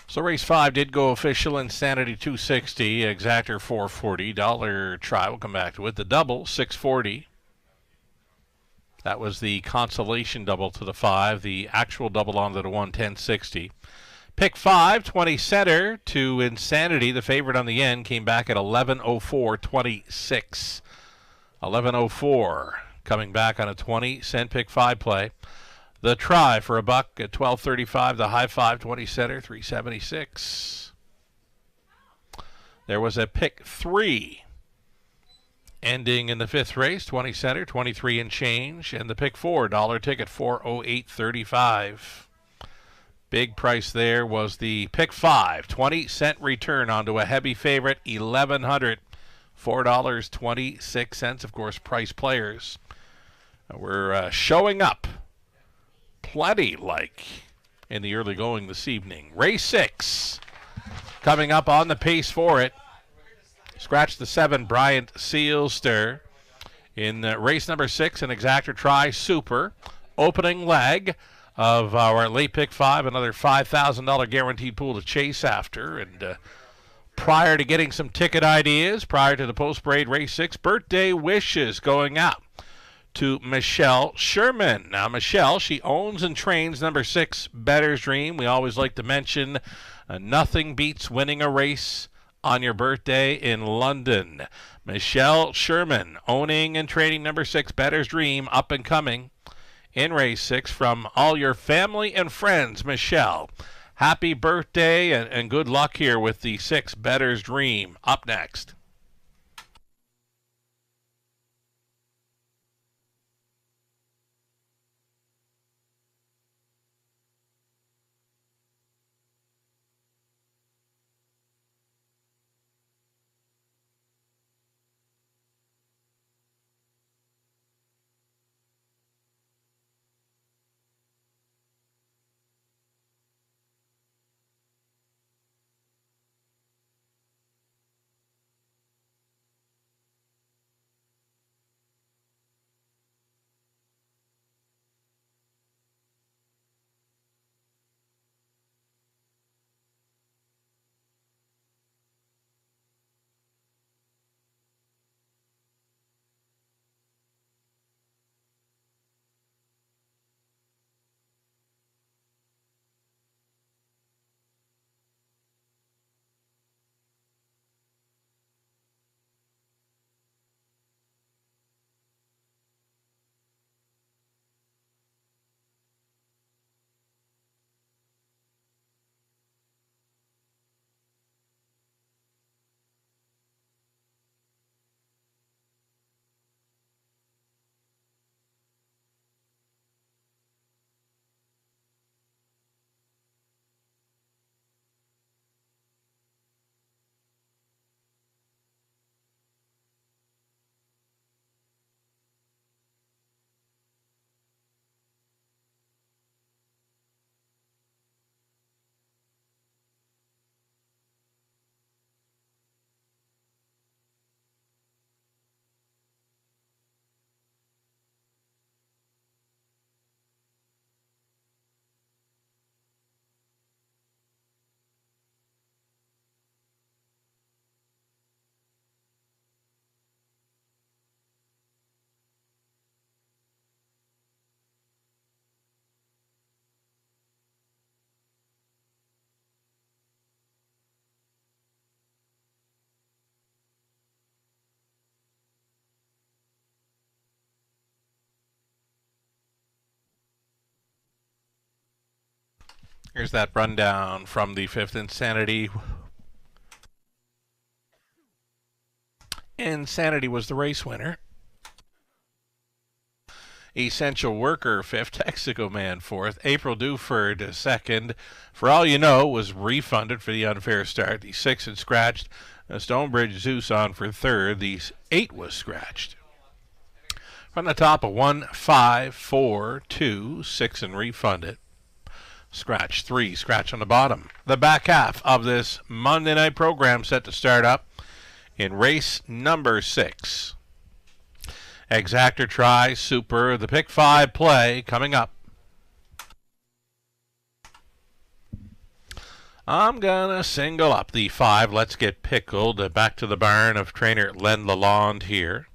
So race 5 did go official. Insanity 260, exactor 440, dollar try. We'll come back to it. The double 640. That was the consolation double to the 5. The actual double onto the 11060. Pick 5, 20 center to Insanity. The favorite on the end came back at 1104.26. 1104 coming back on a 20-cent pick 5 play. The try for a buck at 12.35. The high 5, 20 center, 376. There was a pick 3 ending in the 5th race, 20 center, 23 and change. And the pick 4, dollar ticket, 408.35. Big price there was the pick 5, 20-cent return onto a heavy favorite, 1,100. $4.26. Of course, price players were showing up plenty like in the early going this evening. Race 6 coming up on the pace for it. Scratch the 7, Bryant Sealster. In race number 6, an exactor try super. Opening leg of our late pick 5, another $5,000 guaranteed pool to chase after. And prior to getting some ticket ideas, prior to the post-parade race 6, birthday wishes going out to Michelle Sherman. Now, Michelle, she owns and trains number 6, Bettor's Dream. We always like to mention nothing beats winning a race on your birthday in London. Michelle Sherman, owning and training number 6, Bettor's Dream, up and coming in race 6 from all your family and friends. Michelle, happy birthday and good luck here with the 6, Bettor's Dream. Up next. Here's that rundown from the 5th Insanity. Insanity was the race winner. Essential Worker 5th, Texaco Man 4th, April Duford 2nd. For All You Know was refunded for the unfair start. The 6 had scratched. Stonebridge Zeus on for 3rd. The 8 was scratched. From the top of 1, 5, 4, 2, 6 and refunded. Scratch 3, scratch on the bottom. The back half of this Monday night program set to start up in race number 6. Exactor Try, Super, the pick 5 play coming up. I'm gonna single up the 5. Let's Get Pickled. Back to the barn of trainer Len Lalonde here.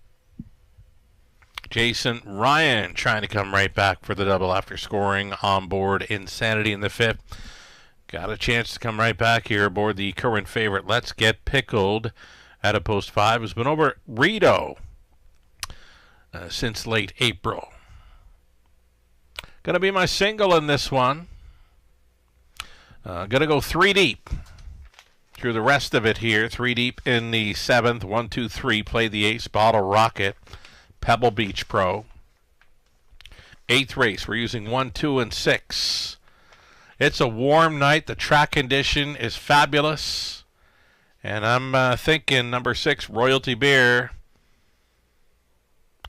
Jason Ryan trying to come right back for the double after scoring on board Insanity in the 5th. Got a chance to come right back here aboard the current favorite Let's Get Pickled at a post 5. Has been over Rito since late April. Gonna be my single in this one. Gonna go 3 deep through the rest of it here. 3 deep in the 7th. 1, 2, 3. Play the ace. Bottle Rocket. Pebble Beach Pro. 8th race. We're using 1, 2, and 6. It's a warm night. The track condition is fabulous. And I'm thinking number 6, Royalty Beer,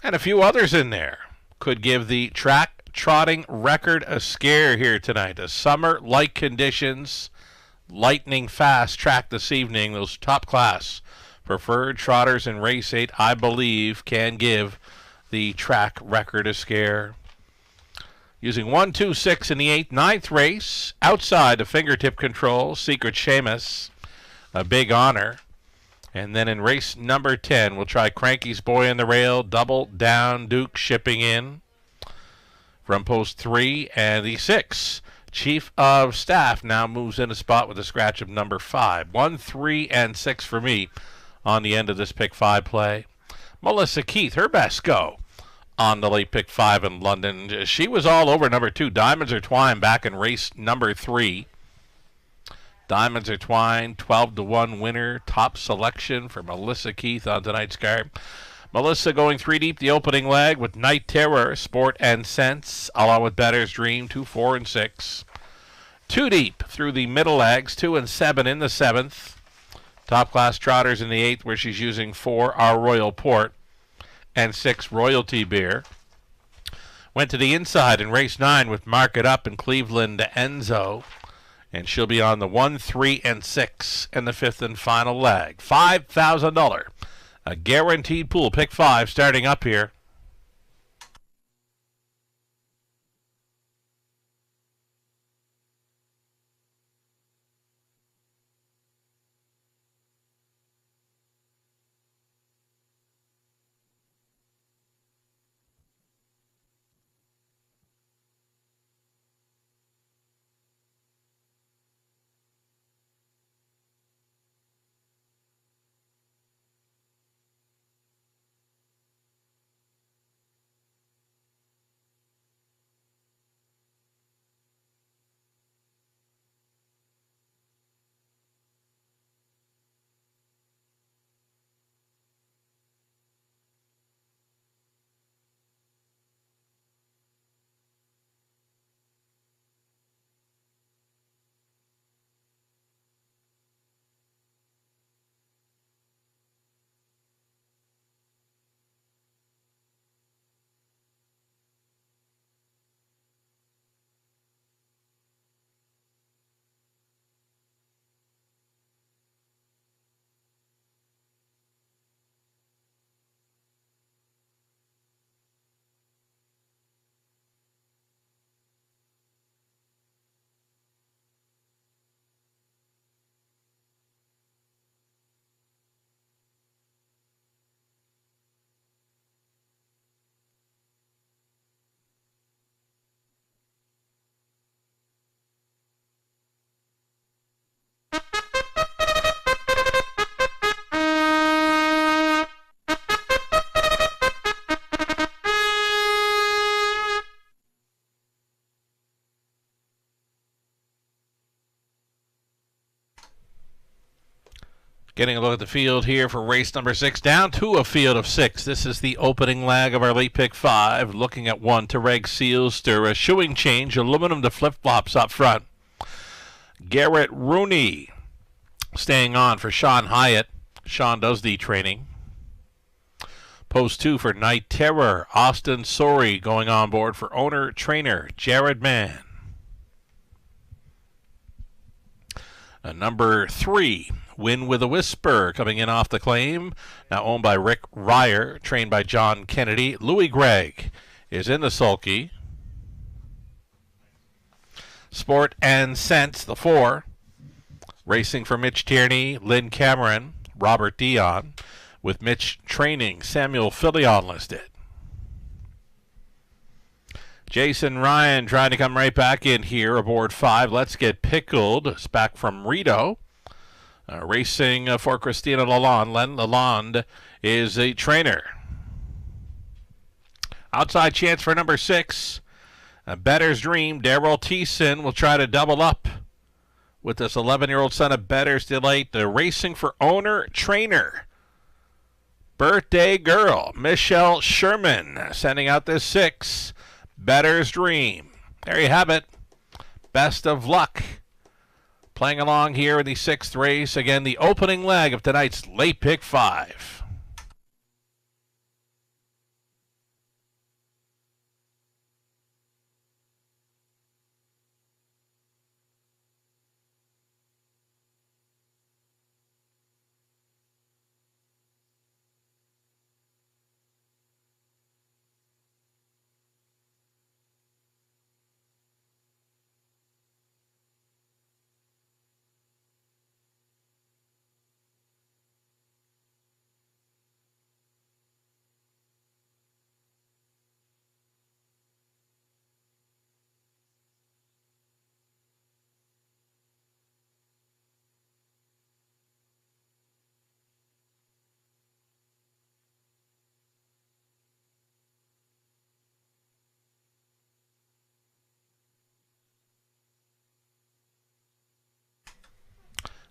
and a few others in there could give the track trotting record a scare here tonight. A summer-like conditions, lightning fast track this evening. Those top class preferred trotters in race 8, I believe, can give the track record a scare. Using 1, 2, 6 in the 8th, 9th race, outside of fingertip control, Secret Seamus, a Big Honor. And then in race number 10, we'll try Cranky's Boy on the Rail, Double Down Duke shipping in from post 3. And the 6, Chief of Staff, now moves in a spot with a scratch of number 5. 1, 3, and 6 for me on the end of this pick 5 play. Melissa Keith, her best go on the late pick 5 in London. She was all over number 2, Diamonds Are Twine, back in race number 3. Diamonds Are Twine, 12-1 winner. Top selection for Melissa Keith on tonight's card. Melissa going 3 deep the opening leg with Night Terror, Sport and Sense, along with Better's Dream, 2, 4, and 6. 2 deep through the middle legs, 2 and 7 in the 7th. Top class trotters in the 8th, where she's using 4, Our Royal Port, and 6, Royalty Beer. Went to the inside in race 9 with Mark It Up in Cleveland Enzo. And she'll be on the 1, 3, and 6 in the 5th and final leg. $5,000. A guaranteed pool. Pick 5 starting up here. Getting a look at the field here for race number 6, down to a field of 6. This is the opening leg of our late pick 5. Looking at 1 to Reg Sealster, a shoeing change, aluminum to flip-flops up front. Garrett Rooney staying on for Sean Hyatt. Sean does the training. Post 2 for Night Terror. Austin Sori going on board for owner-trainer Jared Mann. Number 3, Win with a Whisper, coming in off the claim. Now owned by Rick Ryer, trained by John Kennedy. Louis Gregg is in the sulky. Sport and Sense, the 4. Racing for Mitch Tierney, Lynn Cameron, Robert Dion. With Mitch training, Samuel Filion listed. Jason Ryan trying to come right back in here aboard 5. Let's Get Pickled. It's back from Rito. Racing for Christina Lalonde. Len Lalonde is a trainer. Outside chance for number 6. Better's Dream. Daryl Thiessen will try to double up with this 11-year-old son of Better's Delight. Racing for owner, trainer. Birthday Girl. Michelle Sherman sending out this 6. Better's Dream. There you have it. Best of luck. Playing along here in the 6th race. Again, the opening leg of tonight's late pick 5.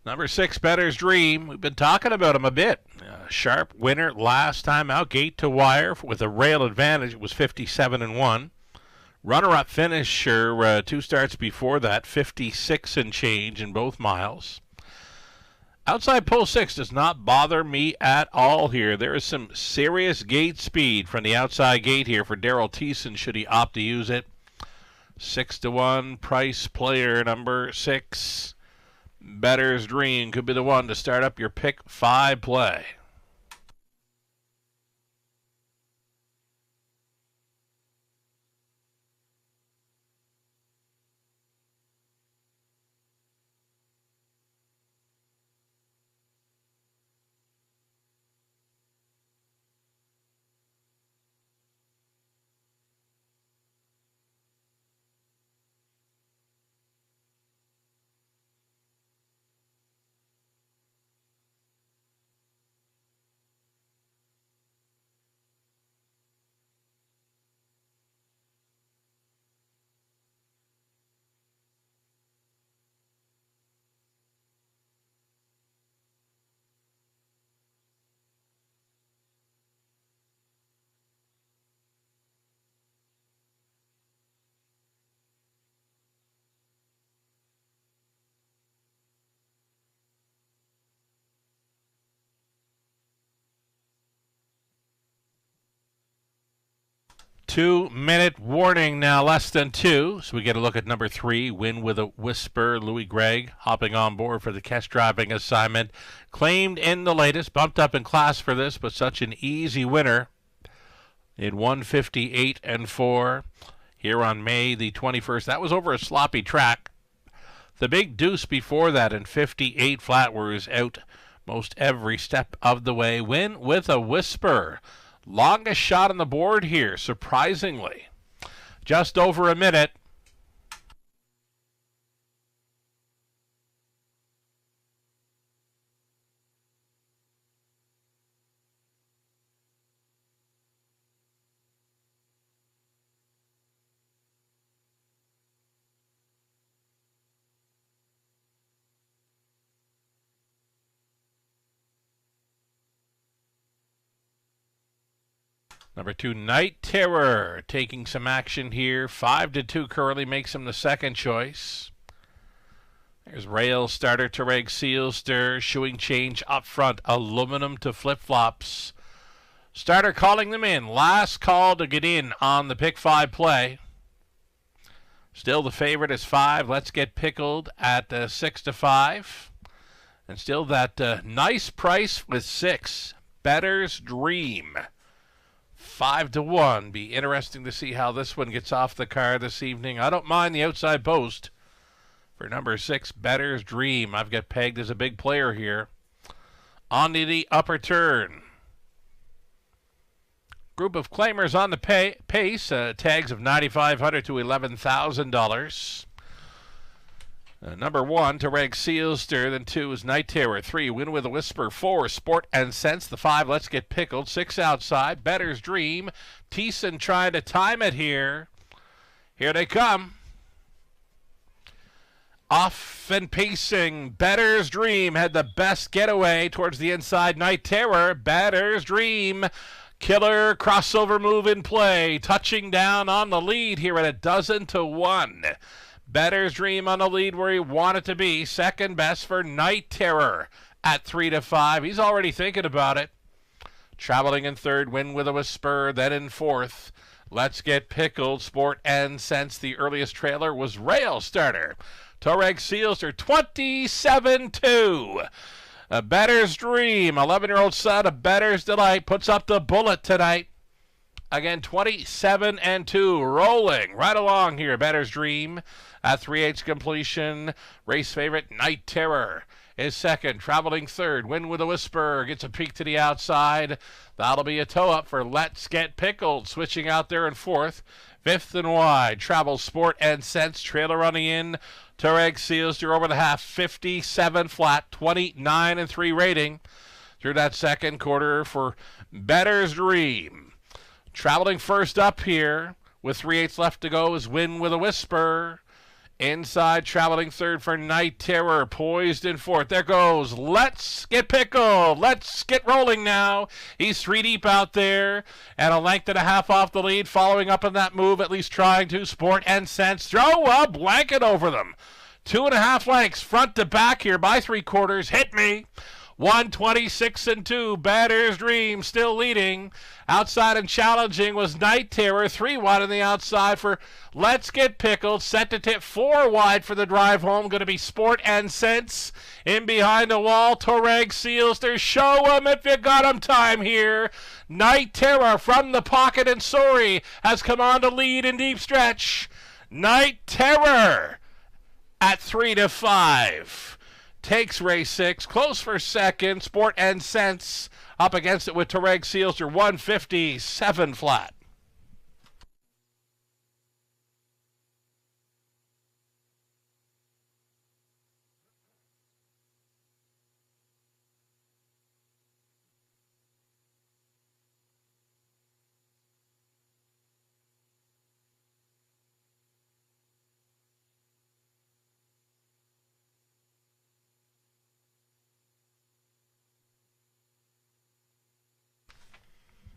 Number 6, Better's Dream. We've been talking about him a bit. Sharp winner last time out, gate to wire with a rail advantage. It was 57-1. Runner-up finisher 2 starts before that, 56 and change in both miles. Outside pole 6 does not bother me at all here. There is some serious gate speed from the outside gate here for Daryl Thiessen should he opt to use it. 6-1 price player number 6. Better's Dream could be the one to start up your pick 5 play. Two-minute warning now, less than 2. So we get a look at number 3, Win with a Whisper. Louis Gregg hopping on board for the Kesh driving assignment. Claimed in the latest, bumped up in class for this, but such an easy winner in 158-4 here on May the 21st. That was over a sloppy track. The big deuce before that in 58 flat was out most every step of the way. Win with a Whisper. Longest shot on the board here, surprisingly. Just over a minute. Number 2, Night Terror, taking some action here. 5-2 currently makes him the second choice. There's Rail Starter, Tareg Sealster, shoeing change up front, aluminum to flip-flops. Starter calling them in. Last call to get in on the pick 5 play. Still the favorite is 5. Let's Get Pickled at 6-5. And still that nice price with 6. Better's Dream. 5-1. Be interesting to see how this one gets off the card this evening. I don't mind the outside post for number 6, Better's Dream. I've got pegged as a big player here. On to the upper turn. Group of claimers on the pace. Tags of $9,500 to $11,000. Number 1, Tareg Sealster. Then 2 is Night Terror. 3, Win with a Whisper. 4, Sport and Sense. The 5, Let's Get Pickled. 6 outside, Better's Dream. Thiessen trying to time it here. Here they come. Off and pacing. Better's Dream had the best getaway towards the inside. Night Terror. Better's Dream. Killer crossover move in play. Touching down on the lead here at 12-1. Better's Dream on the lead where he wanted to be. Second best for Night Terror at 3-5. He's already thinking about it. Traveling in third, Win with a Whisper. Then in fourth, Let's Get Pickled. Sport and Sense. The earliest trailer was Rail Starter. Tareg Sealster, 27-2. A Better's Dream, 11-year-old son of Better's Delight, puts up the bullet tonight. Again, 27-2, rolling right along here. Better's Dream at 3/8 completion. Race favorite, Night Terror is second. Traveling third, Win with a Whisper gets a peek to the outside. That'll be a toe-up for Let's Get Pickled. Switching out there in fourth. Fifth and wide, Travel Sport and Sense. Trailer running in. Tareg Sealster over the half, 57 flat, 29-3 rating through that second quarter for Better's Dream. Traveling first up here with 3/8 left to go is Win with a Whisper. Inside, traveling third for Night Terror, poised in fourth. There goes Let's Get Pickled. Let's get rolling now. He's 3 deep out there, and a length and a half off the lead. Following up on that move, at least trying to. Sport and Sense throw a blanket over them. 2.5 lengths front to back here by 3/4. Hit me. 126-2. Better's Dream still leading. Outside and challenging was Night Terror. 3 wide on the outside for Let's Get Pickled. Set to tip 4 wide for the drive home. Going to be Sport and Sense. In behind the wall, Tareg Sealster. Show 'em if you got 'em time here. Night Terror from the pocket, and Sori has come on to lead in deep stretch. Night Terror at 3-5. Takes race 6, close for second. Sport and Sense up against it with Tareg Sealster, 157 flat.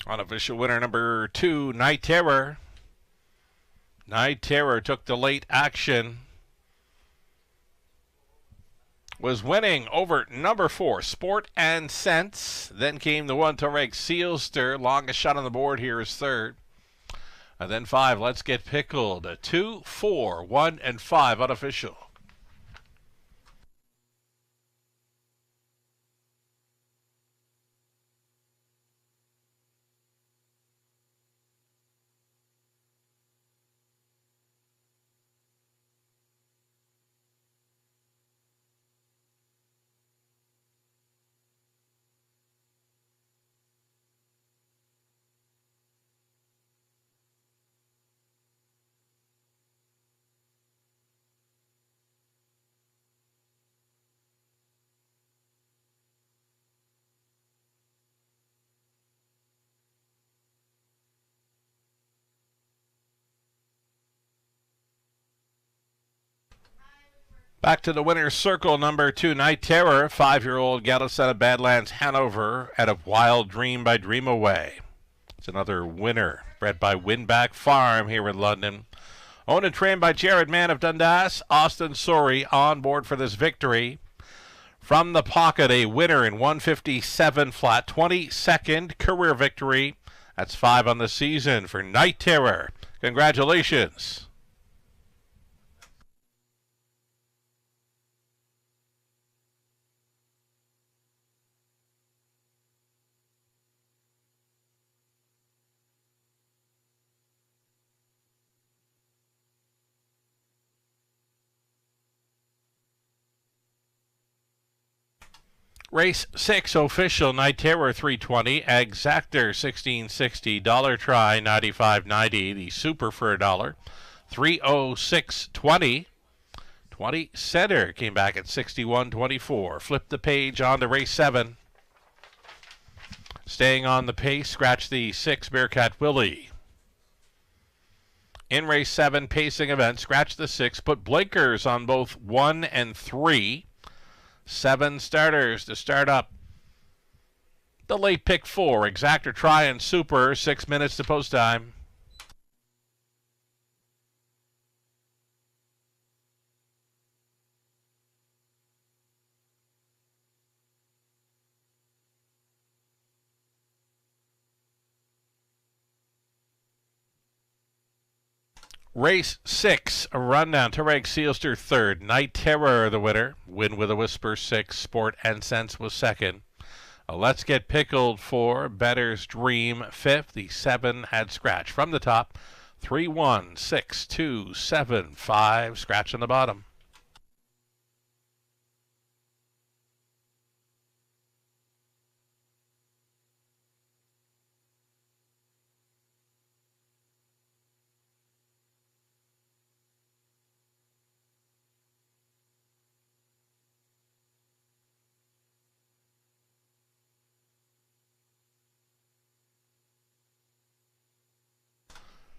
Unofficial winner number 2, Night Terror. Night Terror took the late action. Was winning over number 4, Sport and Sense. Then came the one, Tareg Sealster. Longest shot on the board here is third. And then 5, Let's Get Pickled. 2, 4, 1, and 5 unofficial. Back to the winner's circle, number 2, Night Terror. 5-year-old Gallows out of Badlands, Hanover, at a Wild Dream by Dream Away. It's another winner, bred by Winback Farm here in London. Owned and trained by Jared Mann of Dundas. Austin Sorey on board for this victory. From the pocket, a winner in 157 flat, 22nd career victory. That's 5 on the season for Night Terror. Congratulations. Race 6 official, Night Terror 320, Exactor 1660, Dollar Try 95.90, the Super for $1, 306.20. 20 center came back at 61.24. Flip the page on to race 7. Staying on the pace, scratch the 6 Bearcat Willie. In race 7, pacing event, scratch the 6, put blinkers on both 1 and 3. 7 starters to start up. The late pick 4, Exactor Try and Super, 6 minutes to post time. Race 6, a rundown. Tarek Seelster third. Night Terror the winner. Win with a Whisper 6. Sport and Sense was second. Let's Get Pickled 4. Better's Dream 5th. The 7 had scratch. From the top, 3, 1, 6, 2, 7, 5. Scratch on the bottom.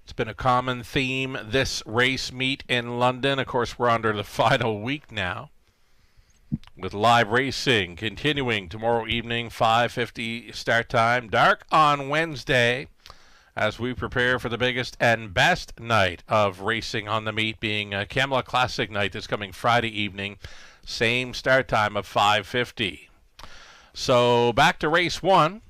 It's been a common theme this race meet in London. Of course, we're under the final week now, with live racing continuing tomorrow evening, 5:50 start time. Dark on Wednesday as we prepare for the biggest and best night of racing on the meet, being a Camela Classic night this coming Friday evening. Same start time of 5:50. So back to race 1.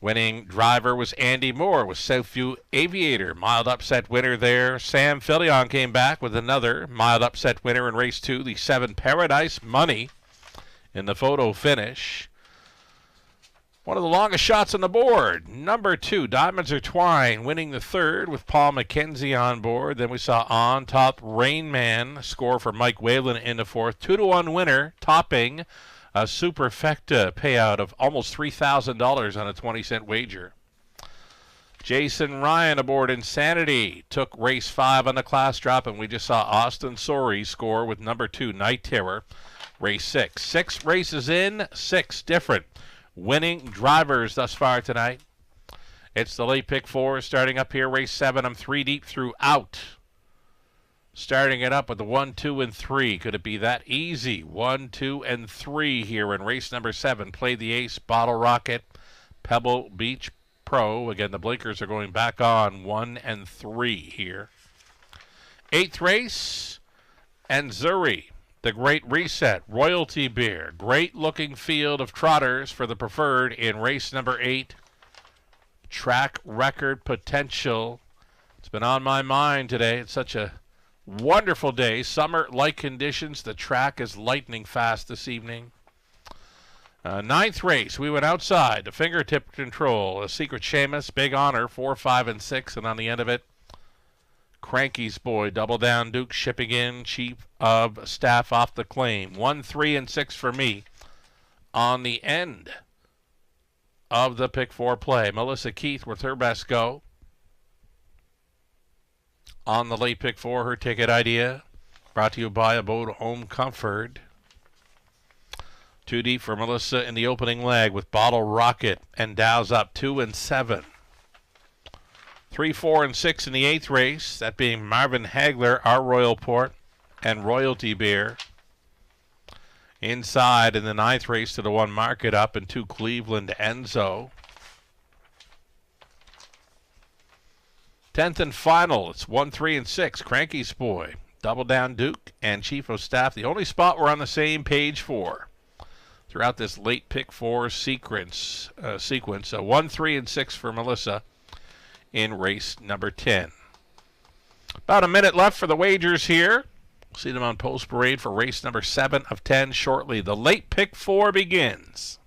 Winning driver was Andy Moore with Southview Aviator. Mild upset winner there. Sam Filion came back with another mild upset winner in race 2. The 7 Paradise Money in the photo finish. One of the longest shots on the board. Number 2, Diamonds Are Twine, winning the 3rd with Paul McKenzie on board. Then we saw On Top Rain Man score for Mike Whalen in the 4th. 2-1 winner, topping a superfecta payout of almost $3,000 on a 20-cent wager. Jason Ryan aboard Insanity took race 5 on the class drop, and we just saw Austin Sorey score with number 2, Night Terror, race 6. 6 races in, 6 different winning drivers thus far tonight. It's the late pick 4 starting up here, race 7. I'm 3 deep throughout. Starting it up with the 1, 2, and 3. Could it be that easy? 1, 2, and 3 here in race number 7. Play the ace, Bottle Rocket, Pebble Beach Pro. Again, the blinkers are going back on 1 and 3 here. 8th race, Anzuri, the Great Reset, Royalty Beer. Great looking field of trotters for the preferred in race number 8. Track record potential. It's been on my mind today. It's such a wonderful day. Summer-like conditions. The track is lightning fast this evening. 9th race, we went outside. The fingertip control. A Secret Seamus, Big Honor, 4, 5, and 6. And on the end of it, Cranky's Boy, Double Down Duke shipping in. Chief of Staff off the claim. 1, 3, and 6 for me on the end of the pick 4 play. Melissa Keith with her best go. On the late pick 4, her ticket idea. Brought to you by Abode Home Comfort. 2 deep for Melissa in the opening leg with Bottle Rocket and Dow's up 2 and 7. 3, 4, and 6 in the 8th race. That being Marvin Hagler, Our Royal Port, and Royalty Beer. Inside in the 9th race to the 1 Market Up and 2 Cleveland Enzo. 10th and final. It's 1, 3, and 6. Cranky's Boy, Double Down Duke, and Chief of Staff. The only spot we're on the same page for throughout this late pick 4 sequence. 1, 3, and 6 for Melissa in race number 10. About a minute left for the wagers here. We'll see them on Post Parade for race number 7 of 10 shortly. The late pick 4 begins.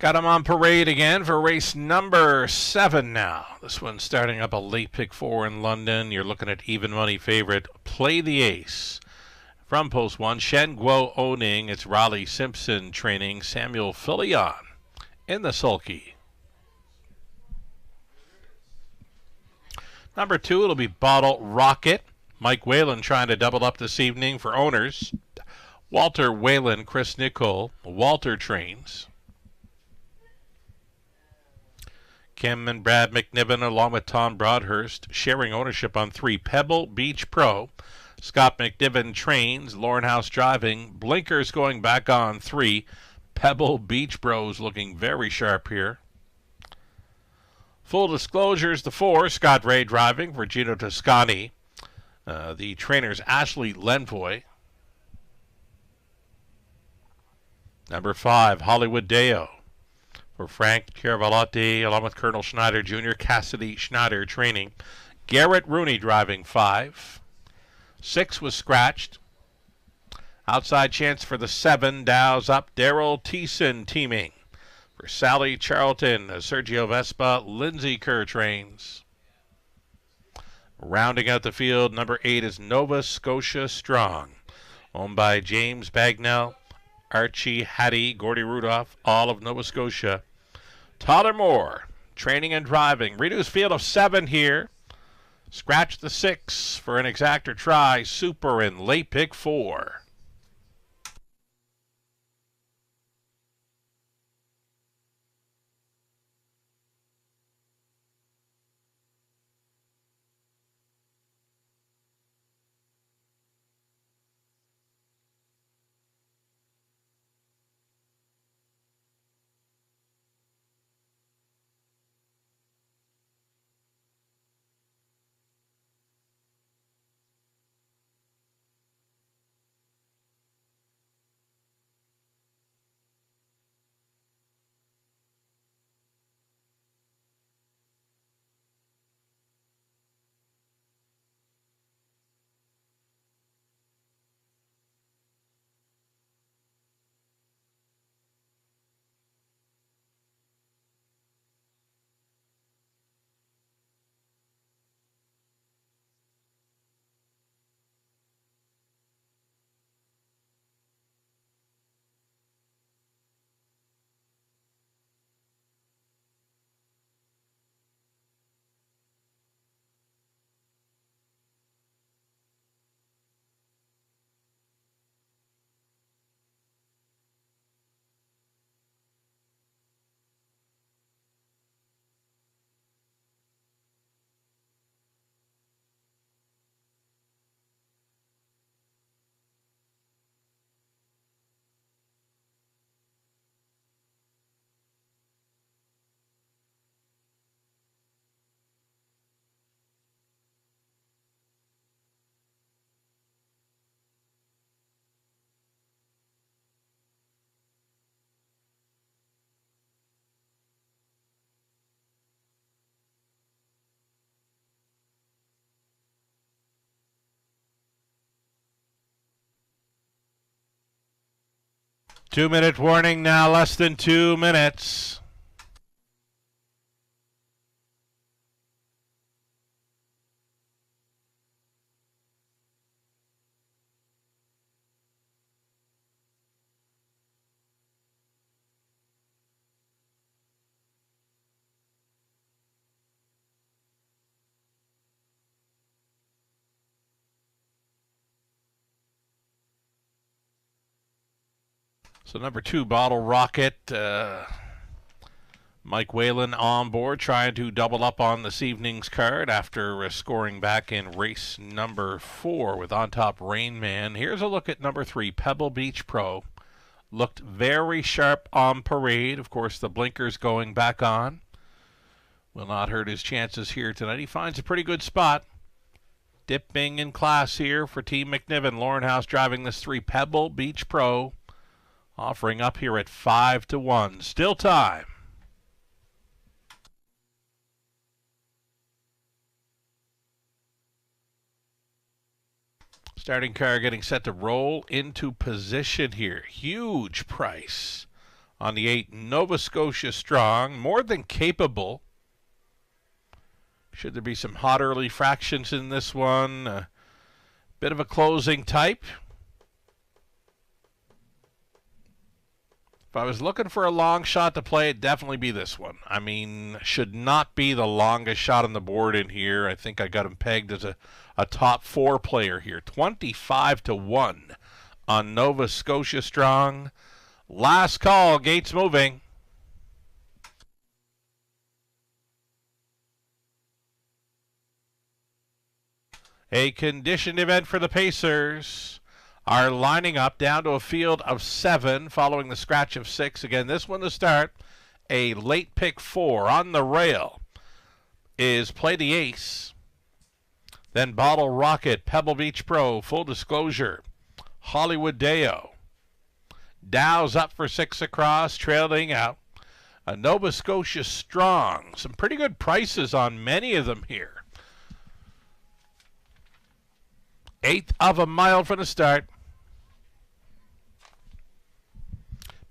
Got them on parade again for race number 7 now. This one's starting up a late pick 4 in London. You're looking at even money favorite Play the Ace. From post 1, Shen Guo owning. It's Raleigh Simpson training Samuel Filion in the sulky. Number 2, it'll be Bottle Rocket. Mike Whalen trying to double up this evening for owners. Walter Whalen, Chris Nicol, Walter trains. Kim and Brad McNiven along with Tom Broadhurst sharing ownership on 3, Pebble Beach Pro. Scott McNiven trains, Lauren House driving. Blinkers going back on 3. Pebble Beach Bros looking very sharp here. Full disclosures, the 4, Scott Ray driving for Gino Toscani. The trainers Ashley Lenvoy. Number 5, Hollywood Deo for Frank Chiarvalotti along with Colonel Schneider Jr. Cassidy Schneider training. Garrett Rooney driving 5. 6 was scratched. Outside chance for the 7. Dow's up. Daryl Thiessen teaming For Sally Charlton, Sergio Vespa, Lindsay Kerr trains. Rounding out the field, number 8 is Nova Scotia Strong, owned by James Bagnell, Archie Hattie, Gordy Rudolph, all of Nova Scotia. Tyler Moore, training and driving. Reduced field of 7 here. Scratch the 6 for an exactor try. Super in late pick 4. Two-minute warning now, less than 2 minutes. So number 2, Bottle Rocket. Mike Whalen on board, trying to double up on this evening's card after scoring back in race number 4 with On Top Rain Man. Here's a look at number 3, Pebble Beach Pro. Looked very sharp on parade. Of course, the blinkers going back on. Will not hurt his chances here tonight. He finds a pretty good spot. Dipping in class here for Team McNiven. Lauren House driving this 3, Pebble Beach Pro. Offering up here at 5-1. Still time. Starting car getting set to roll into position here. Huge price on the 8, Nova Scotia Strong. More than capable. Should there be some hot early fractions in this one? A bit of a closing type. If I was looking for a long shot to play, it'd definitely be this one. I mean, should not be the longest shot on the board in here. I think I got him pegged as a top 4 player here. 25-1 on Nova Scotia Strong. Last call, gates moving. A conditioned event for the Pacers. Are lining up down to a field of 7 following the scratch of 6. Again, this one to start. A late pick 4 on the rail is Play the Ace. Then Bottle Rocket, Pebble Beach Pro, Full Disclosure, Hollywood Deo. Dow's up for 6 across, trailing out. A Nova Scotia Strong. Some pretty good prices on many of them here. 1/8 of a mile from the start.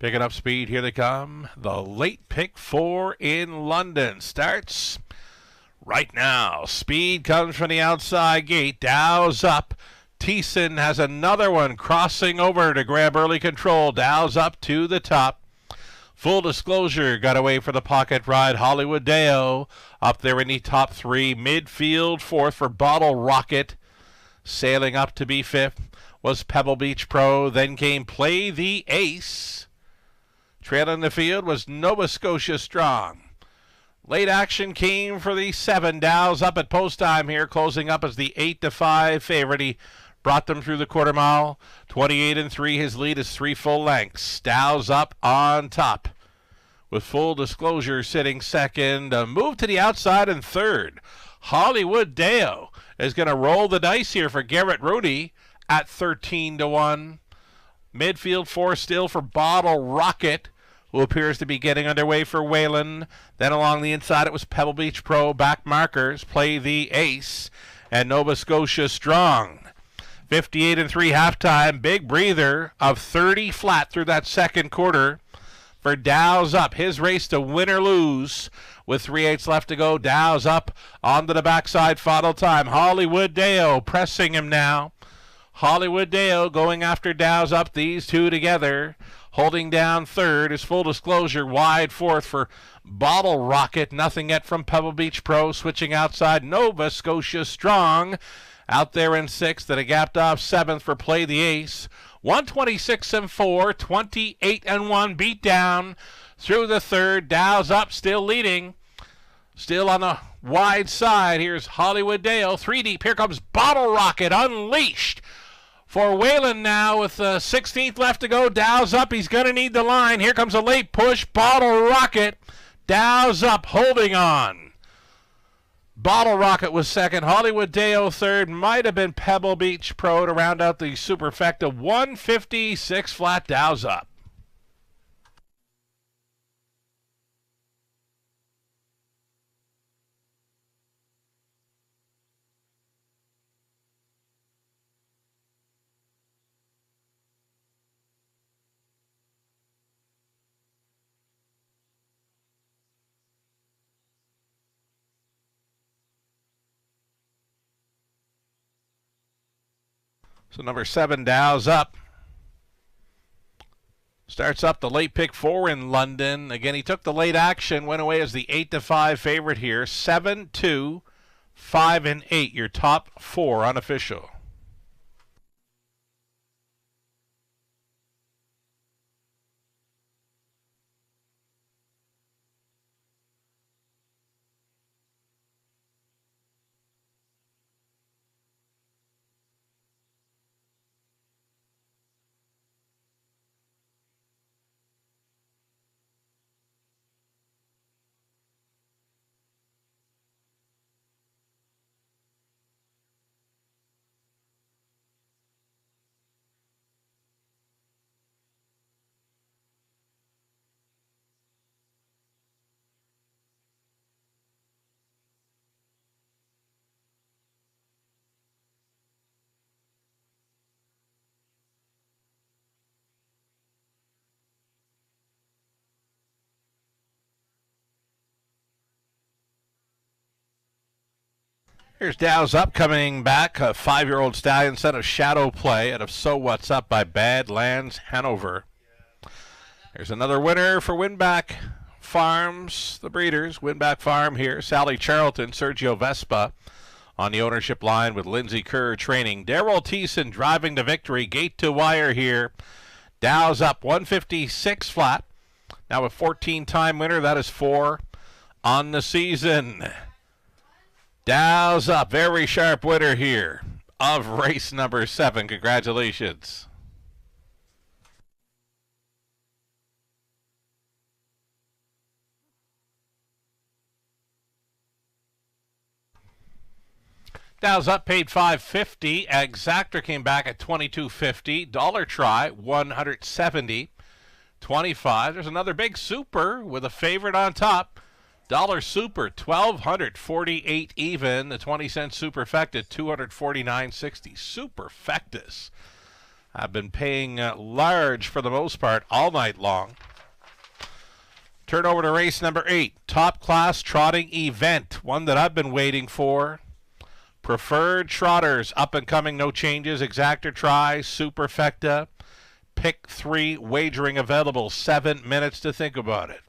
Picking up speed, here they come. The late pick 4 in London starts right now. Speed comes from the outside gate. Dow's up. Thiessen has another one crossing over to grab early control. Dow's up to the top. Full Disclosure got away for the pocket ride. Hollywood Deo up there in the top 3. Midfield 4th for Bottle Rocket. Sailing up to be 5th was Pebble Beach Pro. Then came Play the Ace. Trailing the field was Nova Scotia Strong. Late action came for the 7. Dow's up at post time here, closing up as the 8-5 favorite. He brought them through the quarter mile. 28-3. His lead is 3 full lengths. Dow's up on top, with Full Disclosure sitting second. A move to the outside in third. Hollywood Deo is going to roll the dice here for Garrett Rooney at 13-1. Midfield 4 still for Bottle Rocket, who appears to be getting underway for Whalen. Then along the inside it was Pebble Beach Pro. Back markers Play the Ace and Nova Scotia Strong. 58-3 halftime. Big breather of 30 flat through that second quarter for Dow's Up. His race to win or lose with 3/8 left to go. Dow's up onto the backside final time. Hollywood Deo pressing him now. Hollywood Deo going after Dow's Up. These two together. Holding down third is Full Disclosure. Wide 4th for Bottle Rocket. Nothing yet from Pebble Beach Pro. Switching outside Nova Scotia Strong. Out there in 6th and a gapped off 7th for Play the Ace. 126-4, 28-1 beat down through the third. Dow's Up still leading. Still on the wide side. Here's Hollywood Deo. 3 deep. Here comes Bottle Rocket unleashed for Whalen now with 16th left to go. Dow's Up. He's going to need the line. Here comes a late push. Bottle Rocket. Dow's Up holding on. Bottle Rocket was second. Hollywood Deo third. Might have been Pebble Beach Pro to round out the superfecta. 156 flat. Dow's Up. So number 7, Dow's Up. Starts up the late pick 4 in London. Again, he took the late action, went away as the 8-5 favorite here. 7-2, 5-8, your top 4 unofficial. Here's Dow's Up coming back. A 5-year-old stallion son of Shadow Play out of So What's Up by Badlands Hanover. There's another winner for Winback Farms, the breeders. Winback Farm here. Sally Charlton, Sergio Vespa on the ownership line with Lindsay Kerr training. Daryl Thiessen driving to victory. Gate to wire here. Dow's Up 156 flat. Now a 14-time winner. That is 4 on the season. Dow's Up, very sharp winner here of race number 7. Congratulations. Dow's Up paid $5.50. Exactor came back at $22.50. Dollar Try $170. $25. There's another big super with a favorite on top. Dollar Super, $1,248 even. The 20-cent Superfecta, $249.60. Superfectus. I've been paying large for the most part all night long. Turn over to race number 8, Top Class Trotting Event, one that I've been waiting for. Preferred Trotters, up and coming, no changes. Exactor Try, Superfecta, Pick 3, wagering available. 7 minutes to think about it.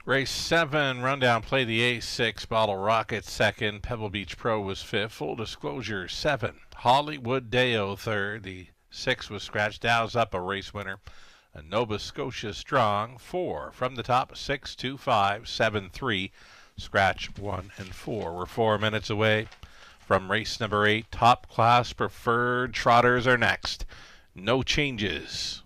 Race 7, rundown, play the A6, Bottle Rocket second, Pebble Beach Pro was fifth, Full Disclosure 7, Hollywood Deo third, the 6 was scratched, Dow's up a race winner, and Nova Scotia Strong 4, from the top 6, 2, 5, 7, 3, scratch 1 and 4. We're 4 minutes away from race number 8, Top Class Preferred Trotters are next, no changes.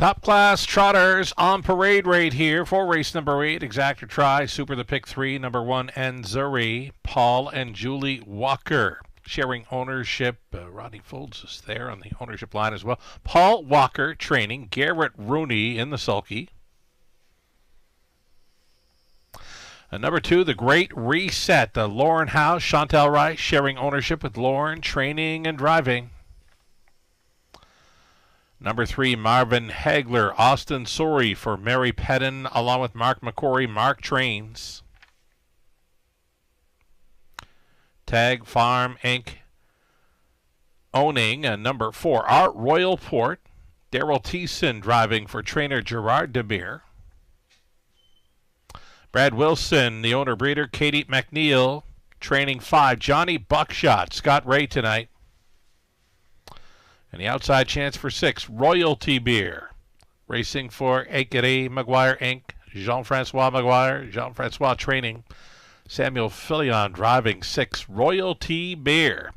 Top class trotters on parade right here for race number 8. Exactor Try, Super the Pick 3, number 1, Enzuri, Paul and Julie Walker. Sharing ownership, Rodney Folds is there on the ownership line as well. Paul Walker training, Garrett Rooney in the sulky. Number 2, the Great Reset, Lauren House, Chantel Rice sharing ownership with Lauren, training and driving. Number 3, Marvin Hagler, Austin Sori for Mary Pedden, along with Mark McCory. Mark trains. Tag Farm Inc. owning number 4, Art Royal Port. Daryl Thiessen driving for trainer Gerard Demir. Brad Wilson, the owner breeder. Katie McNeil, training 5, Johnny Buckshot. Scott Ray tonight. And the outside chance for 6, Royalty Beer. Racing for Écurie Maguire Inc. Jean-Francois Maguire. Jean-Francois training. Samuel Filion driving 6, Royalty Beer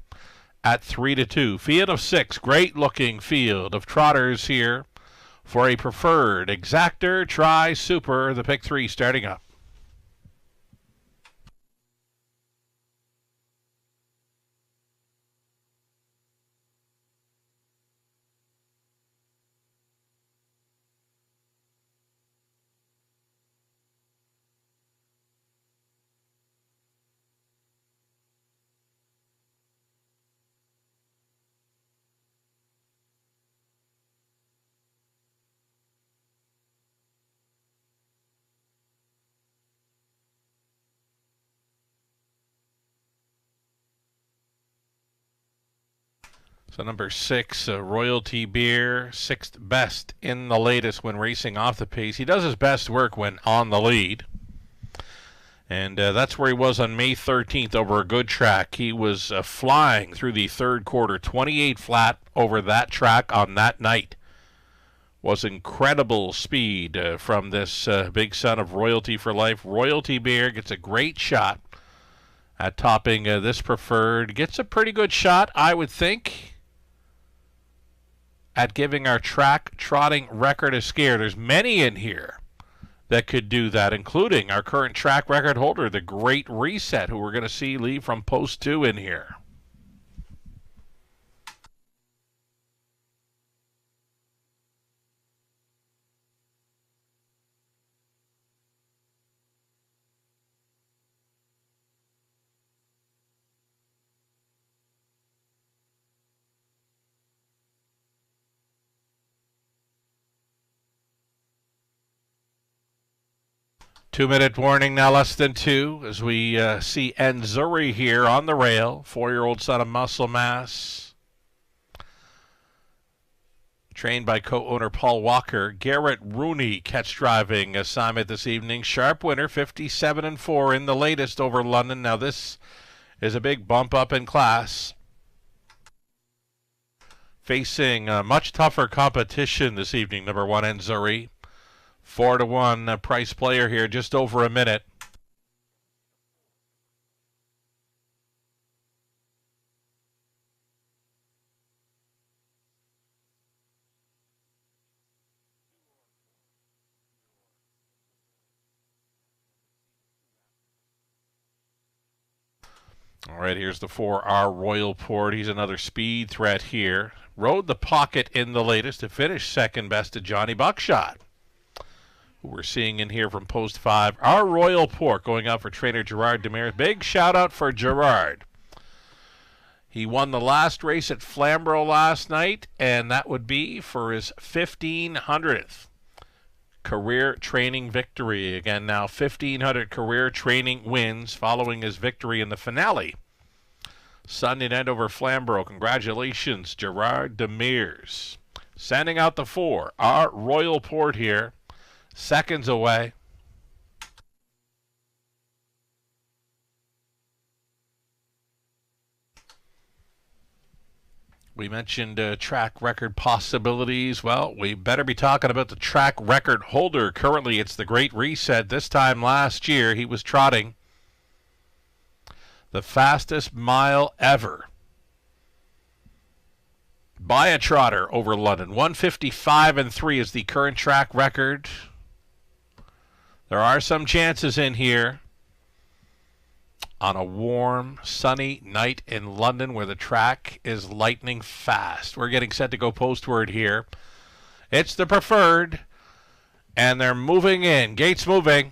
at 3-2. Field of 6, great looking field of trotters here for a preferred Exactor Try Super, the pick 3 starting up. So number 6, Royalty Beer, 6th best in the latest when racing off the pace. He does his best work when on the lead. And that's where he was on May 13th over a good track. He was flying through the third quarter, 28 flat over that track on that night. Was incredible speed from this big son of Royalty for Life. Royalty Beer gets a great shot at topping this preferred. Gets a pretty good shot, I would think, at giving our track trotting record a scare. There's many in here that could do that, including our current track record holder, the Great Reset, who we're going to see leave from post 2 in here. Two-minute warning, now less than 2, as we see Enzuri here on the rail, 4-year-old son of Muscle Mass. Trained by co-owner Paul Walker. Garrett Rooney catch driving assignment this evening. Sharp winner, 57-4 in the latest over London. Now this is a big bump up in class. Facing much tougher competition this evening, number 1 Enzuri. 4-1 price player here, just over a minute. All right, here's the 4R Royal Port. He's another speed threat here. Rode the pocket in the latest to finish second best to Johnny Buckshot, who we're seeing in here from post 5. Our Royal Port going out for trainer Gerard Demir. Big shout out for Gerard. He won the last race at Flamborough last night, and that would be for his 1,500th career training victory. Again, now 1,500 career training wins following his victory in the finale Sunday night over Flamborough. Congratulations, Gerard Demirs. Sending out the 4. Our Royal Port here. Seconds away. We mentioned track record possibilities. Well, we better be talking about the track record holder. Currently, it's the Great Reset. This time last year, he was trotting the fastest mile ever by a trotter over London. 155-3 is the current track record. There are some chances in here on a warm, sunny night in London where the track is lightning fast. We're getting set to go postward here. It's the preferred, and they're moving in. Gates moving.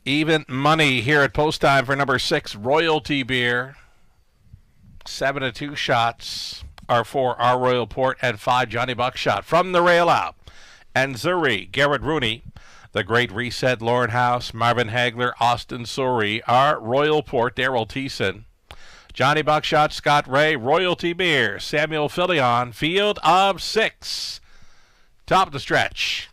Even money here at post time for number 6, Royalty Beer. 7-2 shots are for our Royal Port and 5 Johnny Buckshot. From the rail out, and Zuri, Garrett Rooney, the Great Reset, Lauren House, Marvin Hagler, Austin Suri, our Royal Port, Daryl Thiessen, Johnny Buckshot, Scott Ray, Royalty Beer, Samuel Filion, field of 6. Top of the stretch.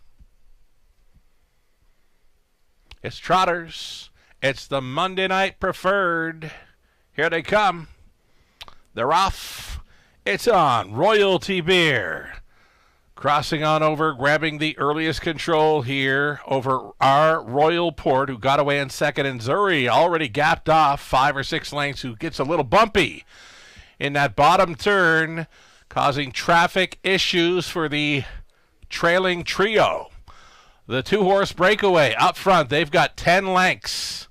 It's Trotters. It's the Monday night preferred. Here they come. They're off. It's on. Royalty Beer. Crossing on over, grabbing the earliest control here over our Royal Port, who got away in second. And Zuri already gapped off 5 or 6 lengths, who gets a little bumpy in that bottom turn, causing traffic issues for the trailing trio. The 2-horse breakaway up front. They've got 10 lengths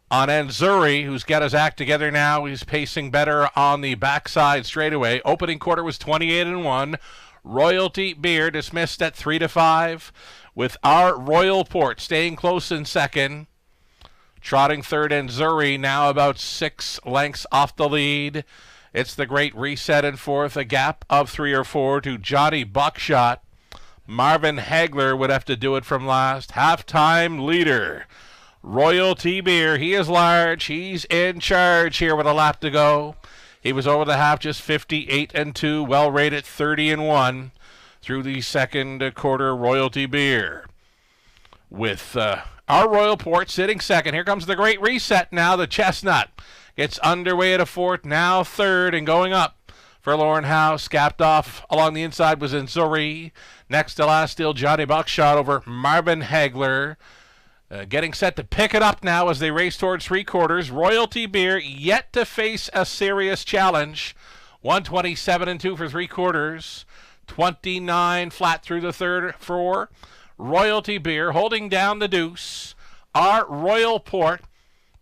on Enzuri, who's got his act together now. He's pacing better on the backside straightaway. Opening quarter was 28-1. Royalty Beer dismissed at 3-5, with our Royal Port staying close in second. Trotting third, Enzuri now about 6 lengths off the lead. It's the Great Reset in fourth, a gap of 3 or 4 to Johnny Buckshot. Marvin Hagler would have to do it from last. Halftime leader, Royalty Beer. He is large. He's in charge here with a lap to go. He was over the half, just 58-2, well rated 30-1 through the second quarter. Royalty Beer with our Royal Port sitting second. Here comes the Great Reset now. The Chestnut gets underway at a fourth, now third, and going up for Lauren House. Capped off along the inside was Enzuri. Next to last, still Johnny Buckshot over Marvin Hagler. Getting set to pick it up now as they race towards 3 quarters. Royalty Beer yet to face a serious challenge. 127-2 for 3 quarters. 29 flat through the third for Royalty Beer, holding down the deuce. Our Royal Port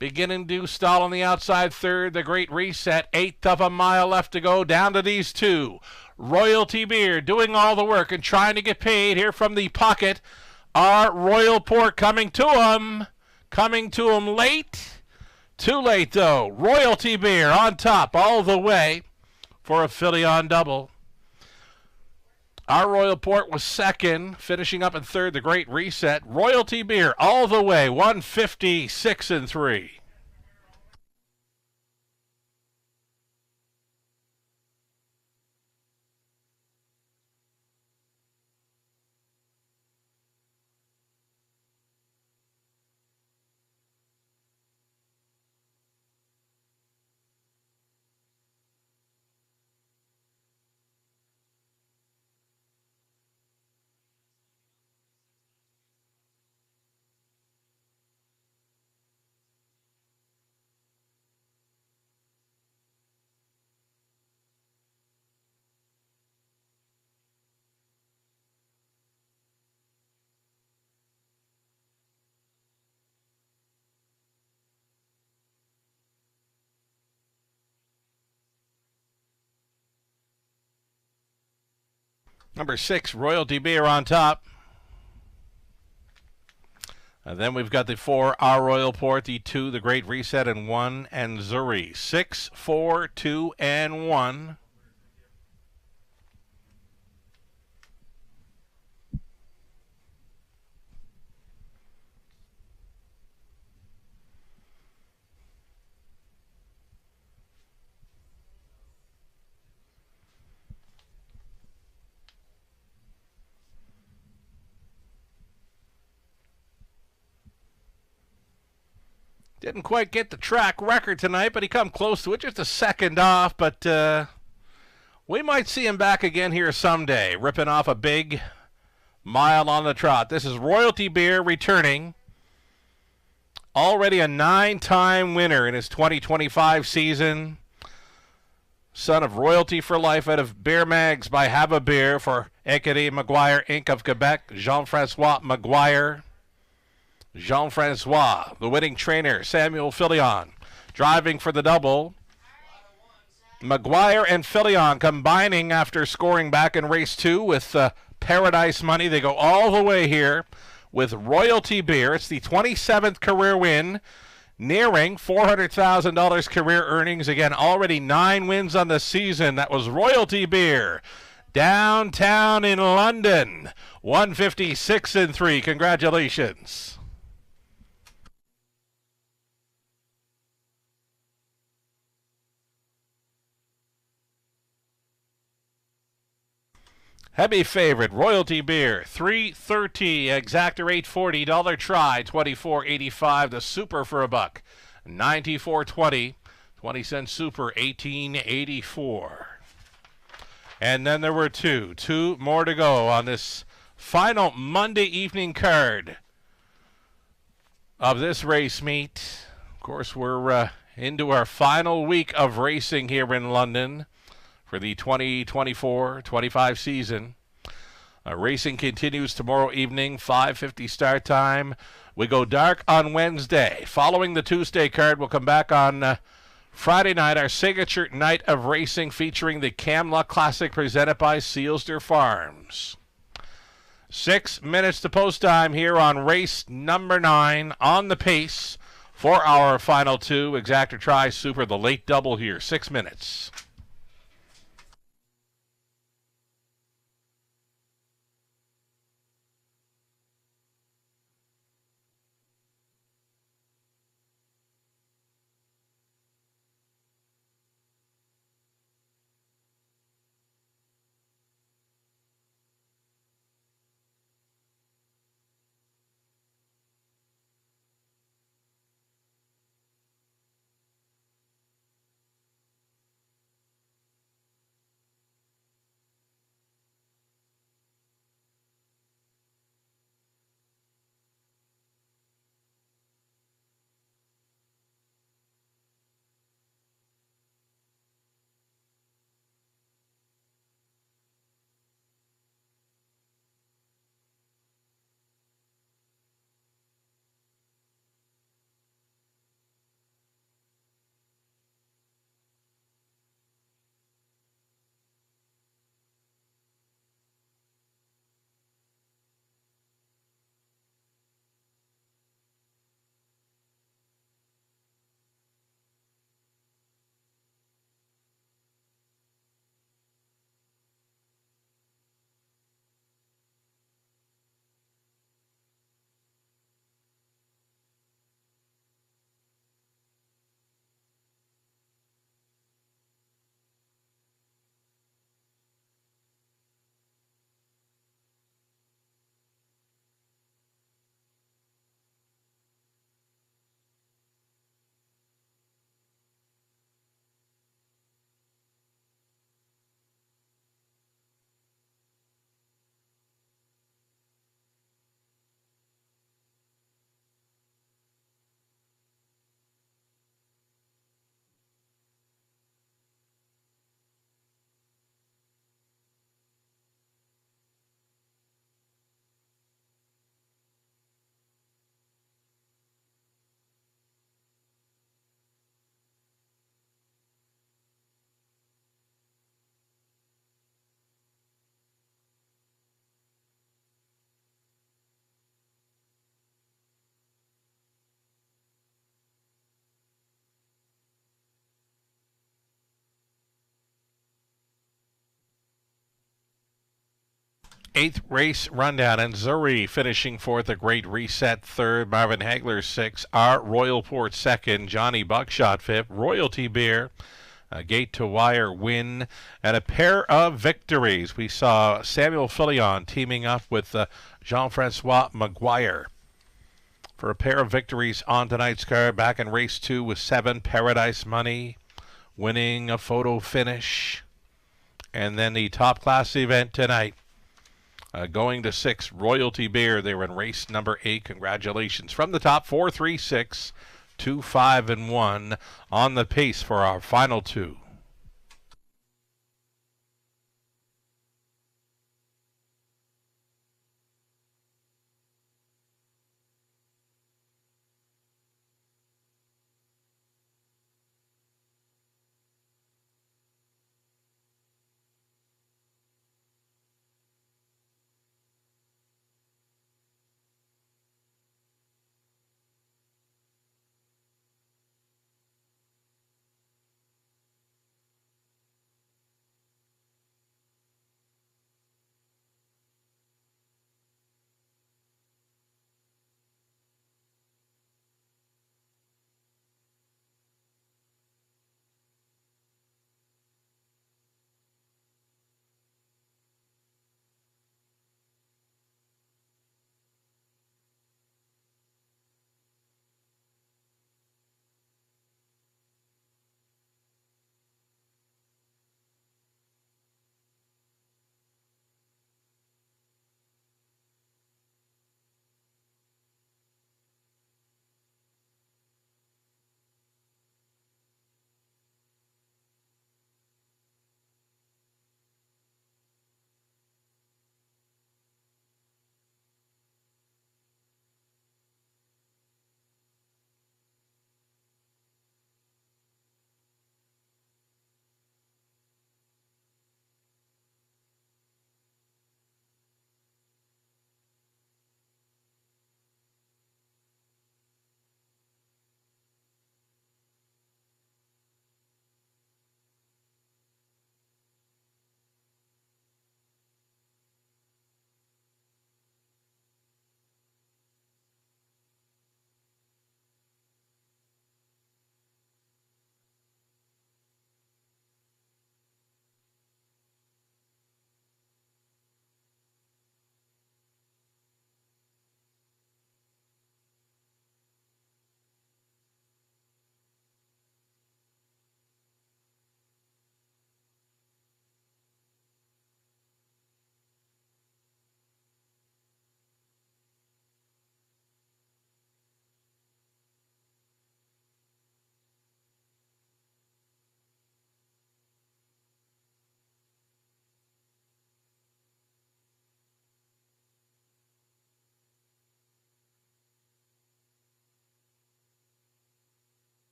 beginning to stall on the outside third. The Great Reset, 1/8 of a mile left to go. Down to these 2. Royalty Beer doing all the work and trying to get paid here from the pocket. Our Royal Port coming to him late. Too late, though. Royalty Beer on top all the way for a Filion double. Our Royal Port was second, finishing up in third, the Great Reset. Royalty Beer all the way, 156-3. Number 6, Royalty Beer on top. And then we've got the 4, Our Royal Port, the 2, the Great Reset, and 1, Enzuri. 6, 4, 2, and 1. Didn't quite get the track record tonight, but he come close to it, just a second off. But we might see him back again here someday, ripping off a big mile on the trot. This is Royalty Beer returning. Already a 9-time winner in his 2025 season. Son of Royalty for Life out of Beer Mags by Have a Beer for Ekeri Maguire Inc. of Quebec. Jean-Francois Maguire. Jean-Francois, the winning trainer, Samuel Filion, driving for the double. Maguire and Filion combining after scoring back in race 2 with Paradise Money. They go all the way here with Royalty Beer. It's the 27th career win, nearing $400,000 career earnings. Again, already 9 wins on the season. That was Royalty Beer. Downtown in London, 156-3. Congratulations. Heavy favorite, Royalty Beer, $3.30, Exactor $8.40, dollar try, $24.85, the Super for $1, $94.20, 20-cent Super, $18.84. And then there were two more to go on this final Monday evening card of this race meet. Of course, we're into our final week of racing here in London for the 2024-25 season. Racing continues tomorrow evening, 5:50 start time. We go dark on Wednesday. Following the Tuesday card, we'll come back on Friday night, our signature night of racing featuring the Camlock Classic presented by Sealster Farms. 6 minutes to post time here on race number 9 on the pace for our final 2. Exactor Tri Super, the late double here, 6 minutes. Eighth race rundown, and Zuri finishing fourth, a Great Reset third, Marvin Hagler sixth, Art Royalport second, Johnny Buckshot fifth, Royalty Beer, a Gate to Wire win, and a pair of victories. We saw Samuel Filion teaming up with Jean-Francois Maguire for a pair of victories on tonight's card. Back in race 2 with 7, Paradise Money, winning a photo finish. And then the top class event tonight, going to 6, Royalty Beer. They were in race number 8. Congratulations. From the top, 4, 3, 6, 2, 5, and 1 on the pace for our final 2.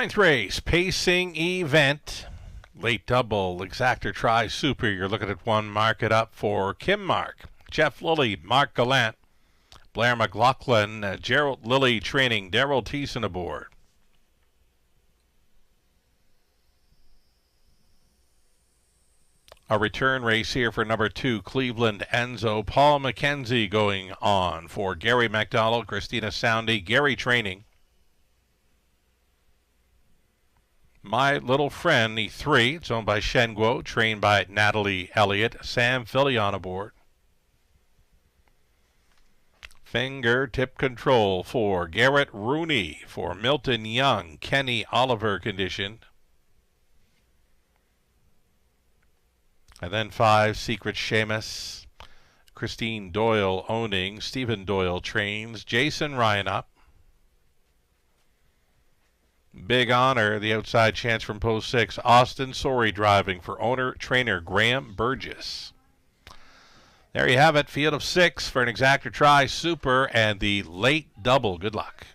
Ninth race, pacing event. Late double, exactor try super. You're looking at one. Mark it up for Kim Mark, Jeff Lilly, Mark Gallant, Blair McLaughlin, Gerald Lilly training, Daryl Thiessen aboard. A return race here for number 2, Cleveland Enzo. Paul McKenzie going on for Gary MacDonald, Christina Soundy, Gary training. My Little Friend, the 3. It's owned by Shen Guo, trained by Natalie Elliott. Sam Fillion aboard. Fingertip Control for Garrett Rooney, for Milton Young, Kenny Oliver conditioned. And then 5, Secret Seamus, Christine Doyle owning, Stephen Doyle trains, Jason Ryan up. Big Honor, the outside chance from post 6, Austin Sorey driving for owner-trainer Graham Burgess. There you have it, field of 6 for an exactor try, super, and the late double. Good luck.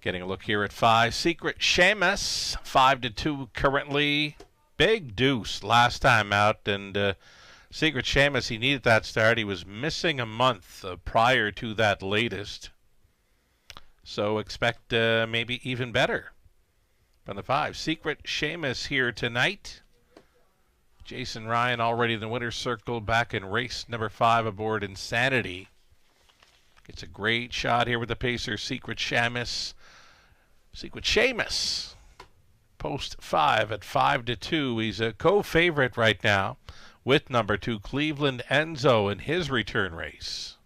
Getting a look here at 5. Secret Seamus, 5-2 currently. Big deuce last time out, and Secret Seamus, he needed that start. He was missing a month prior to that latest. So expect maybe even better from the 5. Secret Seamus here tonight. Jason Ryan already in the winner's circle, back in race number 5 aboard Insanity. It's a great shot here with the pacer, Secret Seamus. Secret Seamus, post 5 at 5-2. He's a co-favorite right now with number 2, Cleveland Enzo, in his return race.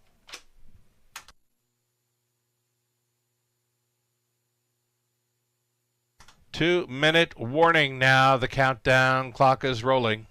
Two-minute warning now. The countdown clock is rolling.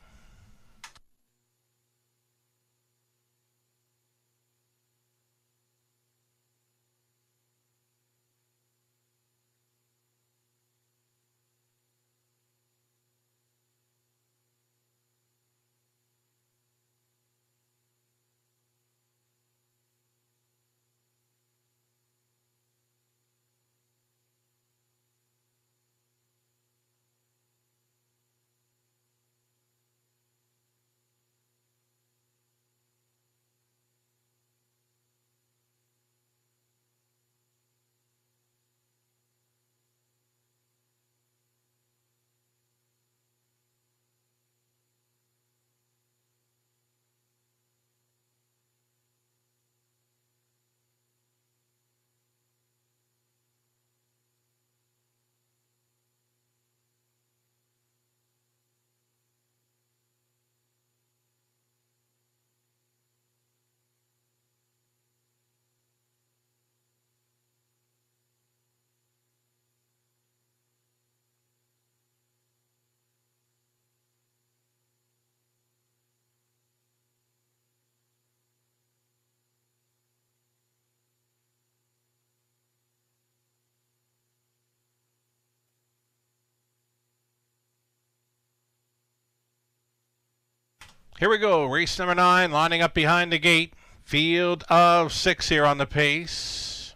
Here we go. Race number 9 lining up behind the gate. Field of 6 here on the pace.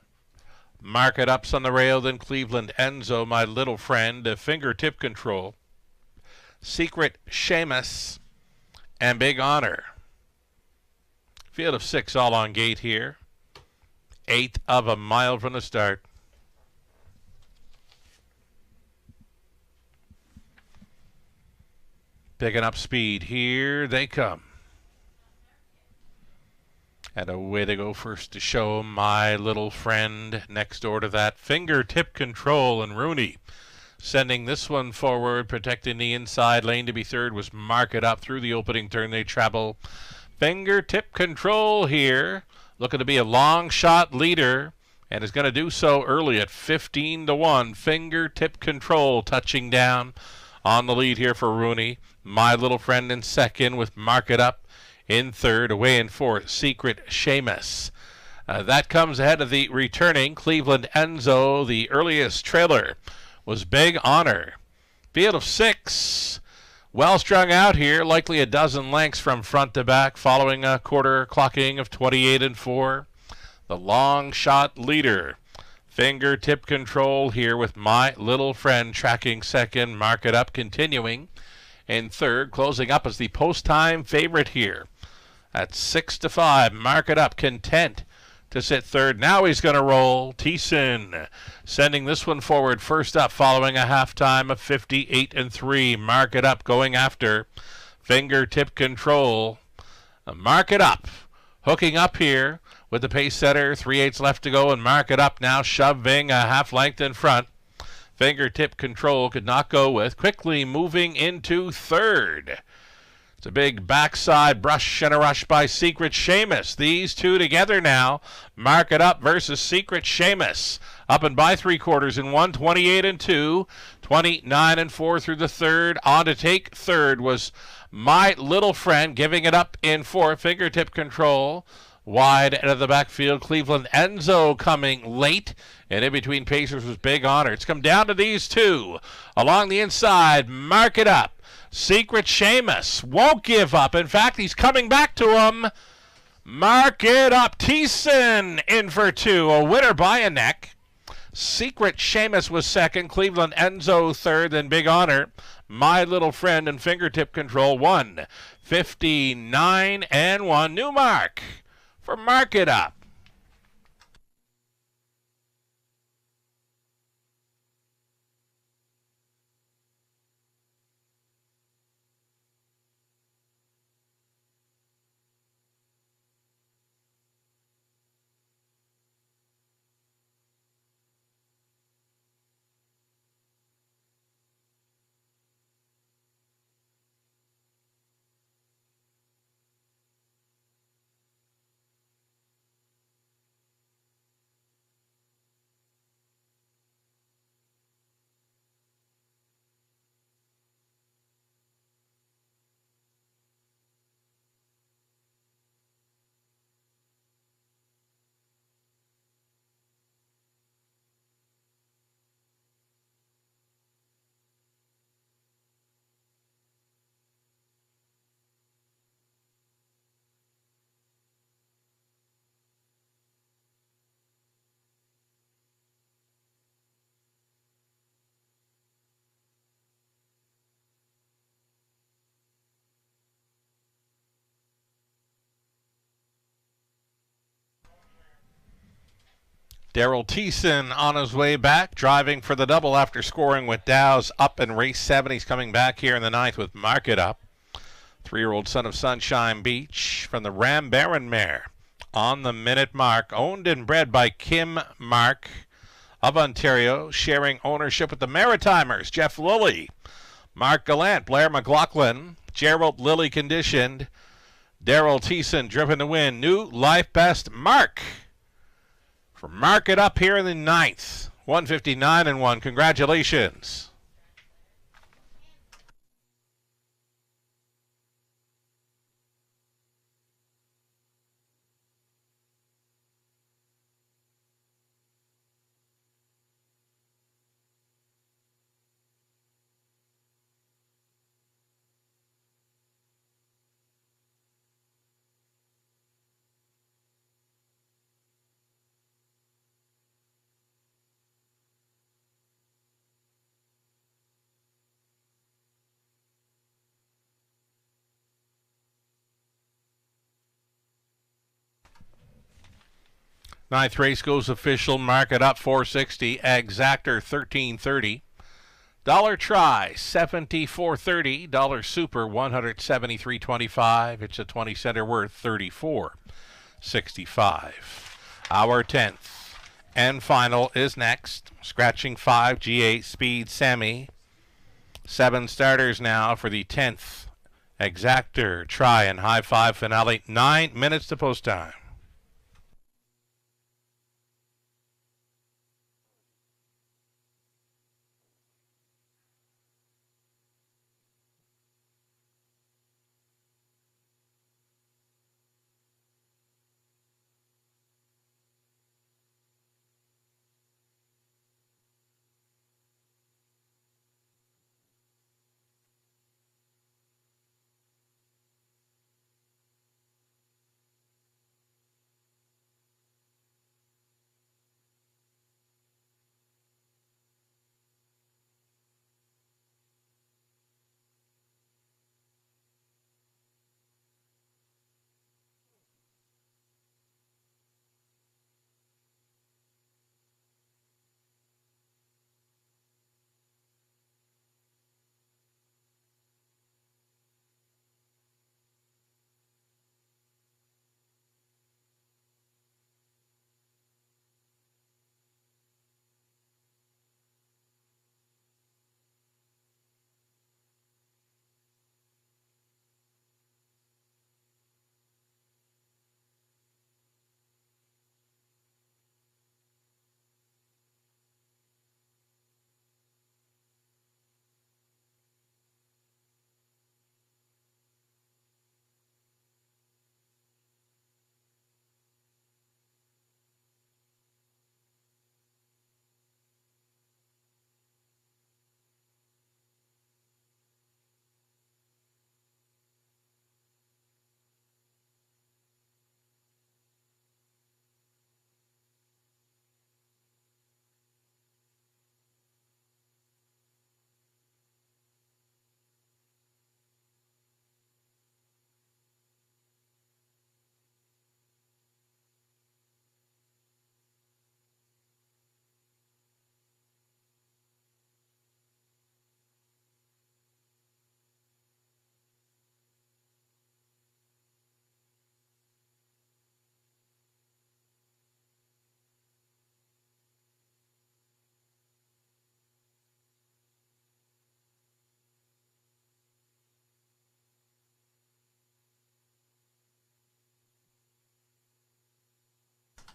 Market Up's on the rail, then Cleveland Enzo, my little friend, Fingertip Control, Secret Seamus, and Big Honor. Field of 6 all on gate here. 1/8 of a mile from the start. Picking up speed. Here they come. And away they go first to show my little friend. Next door to that, Fingertip Control, and Rooney sending this one forward, protecting the inside lane. To be third was Market Up. Through the opening turn they travel. Fingertip Control here, looking to be a long shot leader, and is going to do so early at 15-1. Fingertip Control touching down on the lead here for Rooney. My little friend in second with Market Up in third. Away in fourth, Secret Seamus. That comes ahead of the returning Cleveland Enzo. The earliest trailer was Big Honor. Field of 6. Well strung out here, likely a dozen lengths from front to back, following a quarter clocking of 28-4. The long shot leader, Fingertip Control here with my little friend tracking second. Market Up continuing in third, closing up as the post-time favorite here at 6-5. Market Up content to sit third. Now he's going to roll. Thiessen sending this one forward first up, following a half-time of 58-3. Market Up going after Fingertip Control. Market Up hooking up here with the pace setter. 3/8 left to go, and Market Up now shoving a half length in front. Fingertip Control could not go with. Quickly moving into third. It's a big backside brush and a rush by Secret Seamus. These two together now. Market Up versus Secret Seamus. Up and by 3/4 in 1, 28-2, 29-4 through the third. On to take third was my little friend, giving it up in fourth. Fingertip Control. Wide out of the backfield, Cleveland Enzo coming late. And in between pacers was Big Honor. It's come down to these two. Along the inside, Market Up. Secret Seamus won't give up. In fact, he's coming back to him. Market Up. Thiessen in for 2. A winner by a neck. Secret Seamus was second. Cleveland Enzo third. Then Big Honor, my little friend, and Fingertip Control 1. 59-1. New mark for Market Up. Daryl Thiessen on his way back, driving for the double after scoring with Dow's up in race 7. He's coming back here in the 9th with Market Up. 3-year-old son of Sunshine Beach from the Ram Baron mare on the minute mark. Owned and bred by Kim Mark of Ontario, sharing ownership with the Maritimers, Jeff Lilly, Mark Gallant, Blair McLaughlin, Gerald Lilly conditioned. Daryl Thiessen driven to win. New life best mark for Market Up here in the 9th. 159-1. Congratulations. Ninth race goes official. Mark it up 460. Exactor 1330. Dollar Try 74.30. Dollar Super 173.25. It's a 20 center worth 34.65. Our 10th and final is next. Scratching 5 G8 Speed Semi. 7 starters now for the 10th Exactor Try and High Five finale. 9 minutes to post time.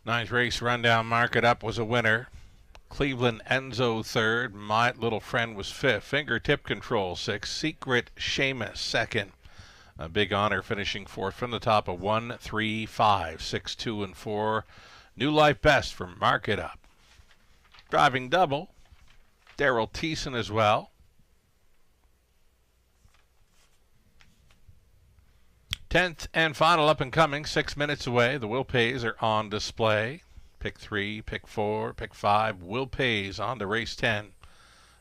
Ninth race rundown. Mark it up was a winner. Cleveland Enzo third. My Little Friend was fifth. Fingertip Control sixth. Secret Seamus second. A Big Honor finishing fourth from the top of 1, 3, 5, 6, 2, and 4. New Life Best for Mark It Up. Driving double. Daryl Thiessen as well. 10th and final up and coming, 6 minutes away. The Will Pays are on display. Pick 3, pick 4, pick 5. Will Pays on to race 10.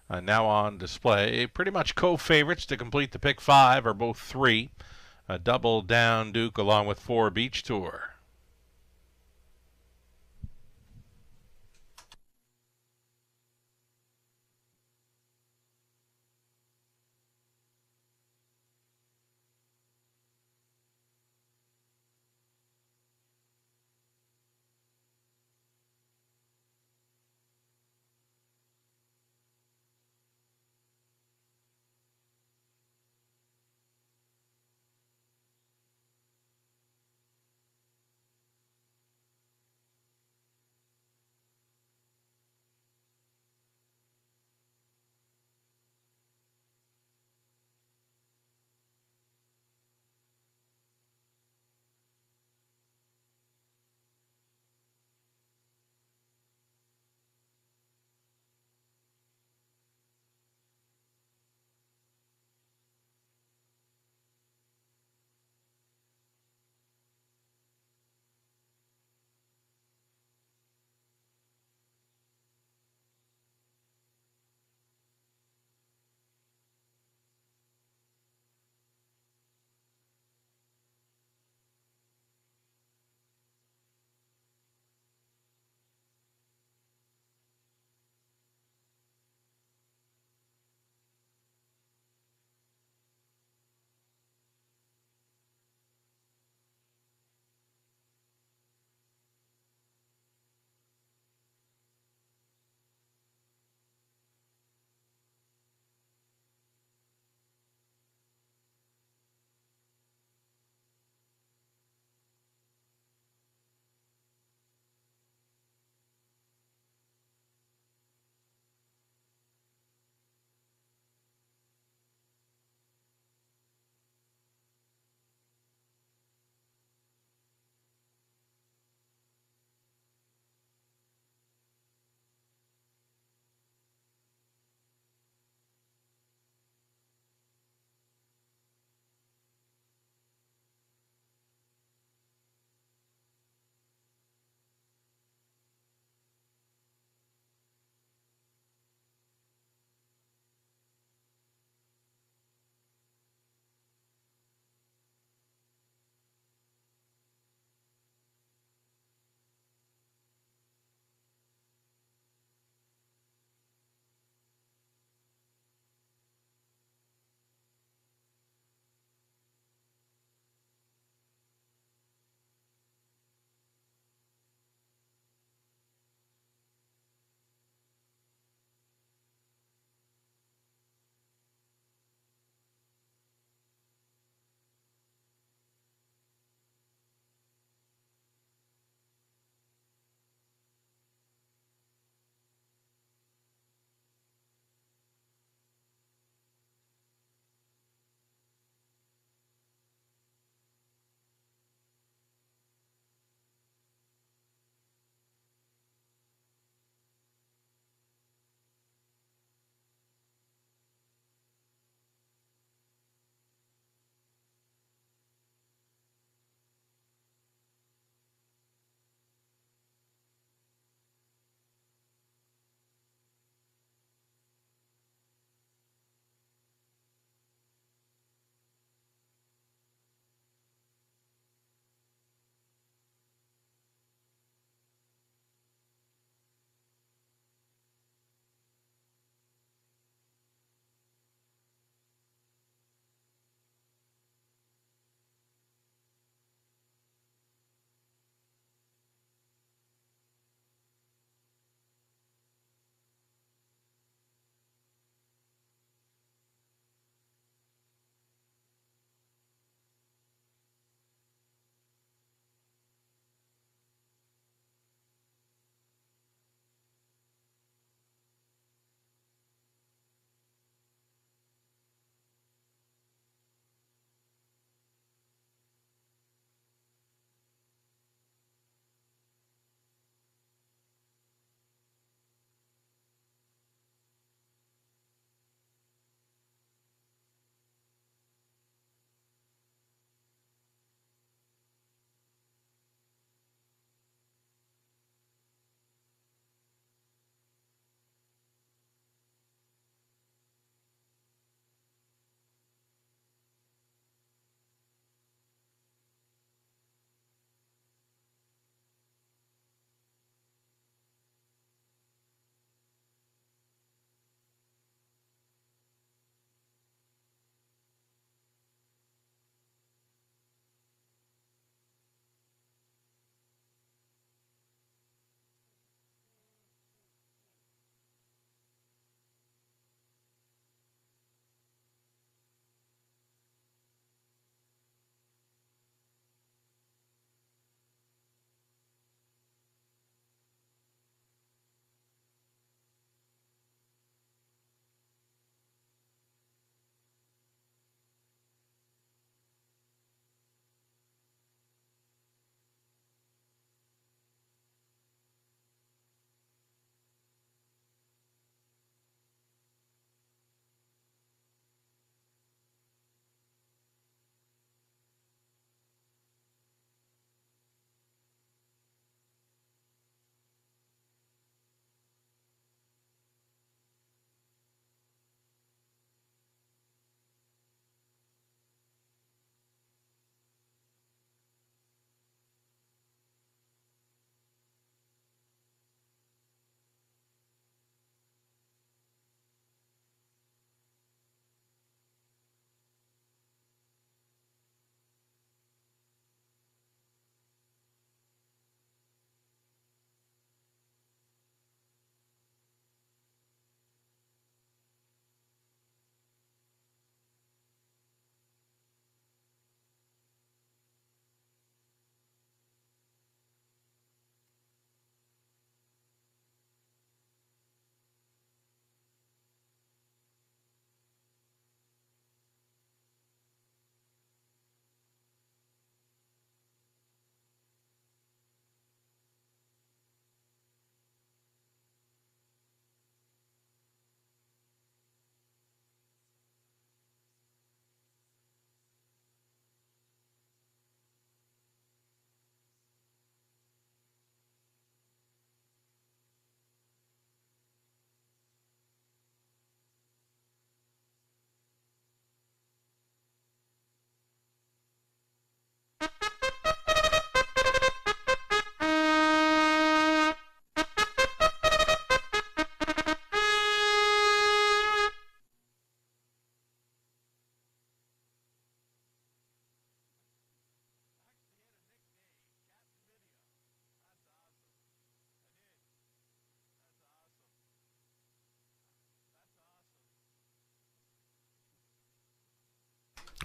Now on display. Pretty much co-favorites to complete the pick 5 are both 3. Double Down Duke along with 4 Beach Tour.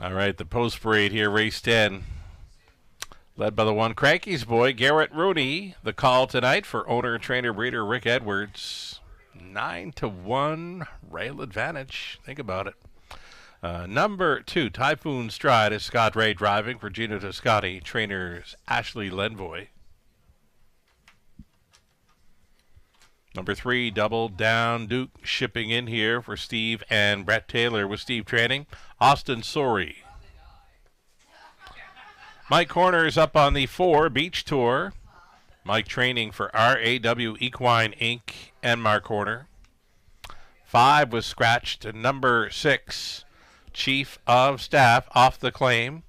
All right, the post parade here, race 10. Led by the one Cranky's boy, Garrett Rooney. The call tonight for owner, trainer, breeder Rick Edwards. 9-1 rail advantage. Think about it. Number 2, Typhoon Stride is Scott Ray driving for Gino Toscani. Trainers Ashley Lenvoy. Number 3, Double Down Duke shipping in here for Steve and Brett Taylor with Steve training. Austin Sori. Mike Corners up on the 4, Beach Tour. Mike training for RAW Equine Inc. and Mark Corner. 5 was scratched. Number 6, Chief of Staff off the claim.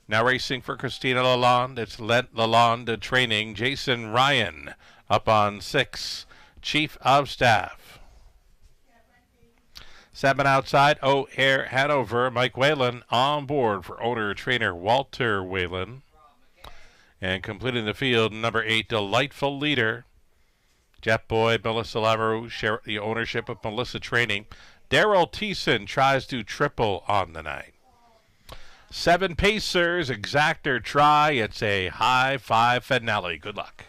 Now racing for Christina Lalonde. It's Lalonde training. Jason Ryan up on 6, Chief of Staff. 7 outside, O'Hare Hanover. Mike Whalen on board for owner-trainer Walter Whalen. And completing the field, number 8, Delightful Leader. Jeff Boyd, Melissa Lamoureux share the ownership of Melissa Training. Daryl Thiessen tries to triple on the night. 7 Pacers, Exactor try. It's a high 5 finale. Good luck.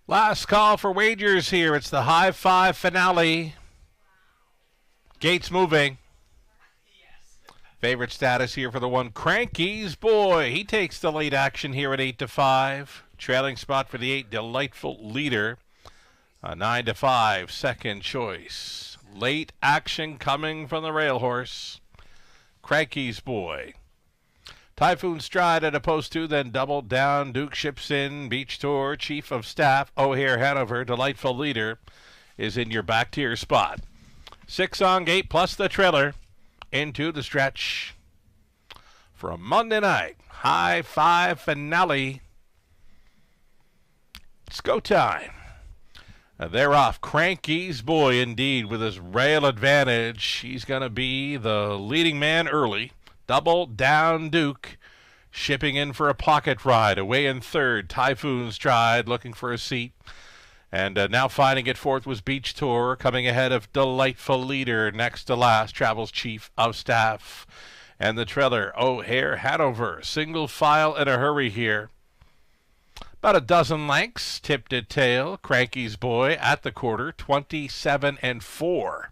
Last call for wagers here. It's the high five finale. Gates moving. Favorite status here for the one. Cranky's Boy. He takes the late action here at 8-5. Trailing spot for the 8. Delightful Leader. 9-5. Second choice. Late action coming from the rail horse. Cranky's Boy. Typhoon Stride at a post 2, then Double Down. Duke ships in. Beach Tour. Chief of Staff. O'Hare Hanover. Delightful Leader is in your back tier spot. 6 on gate plus the trailer into the stretch for a Monday night high five finale. It's go time. They're off. Cranky's Boy, indeed, with his rail advantage. He's going to be the leading man early. Double Down Duke shipping in for a pocket ride. Away in third. Typhoon Stride looking for a seat. And now finding it fourth was Beach Tour, coming ahead of Delightful Leader. Next to last, Travels Chief of Staff. And the trailer, O'Hare Hanover. Single file in a hurry here. About a dozen lengths, tipped at tail. Cranky's Boy at the quarter, 27-4.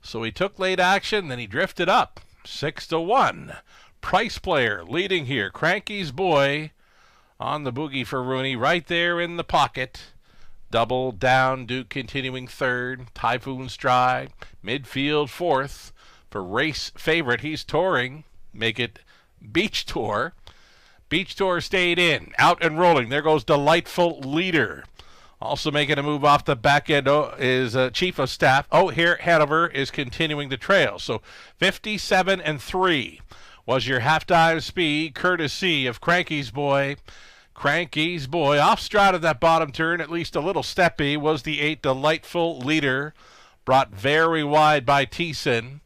So he took late action, then he drifted up, 6-1. Price Player leading here. Cranky's Boy on the boogie for Rooney, right there in the pocket. Double Down Duke continuing third. Typhoon Stride midfield fourth. For race favorite, he's touring. Make it Beach Tour. Beach Tour stayed in. Out and rolling. There goes Delightful Leader. Also making a move off the back end is Chief of Staff. O'Hare Hanover is continuing the trail. So 57-3 was your half-dive speed, courtesy of Cranky's Boy. Cranky's Boy off stride of that bottom turn, at least a little steppy, was the 8 Delightful Leader, brought very wide by Thiessen.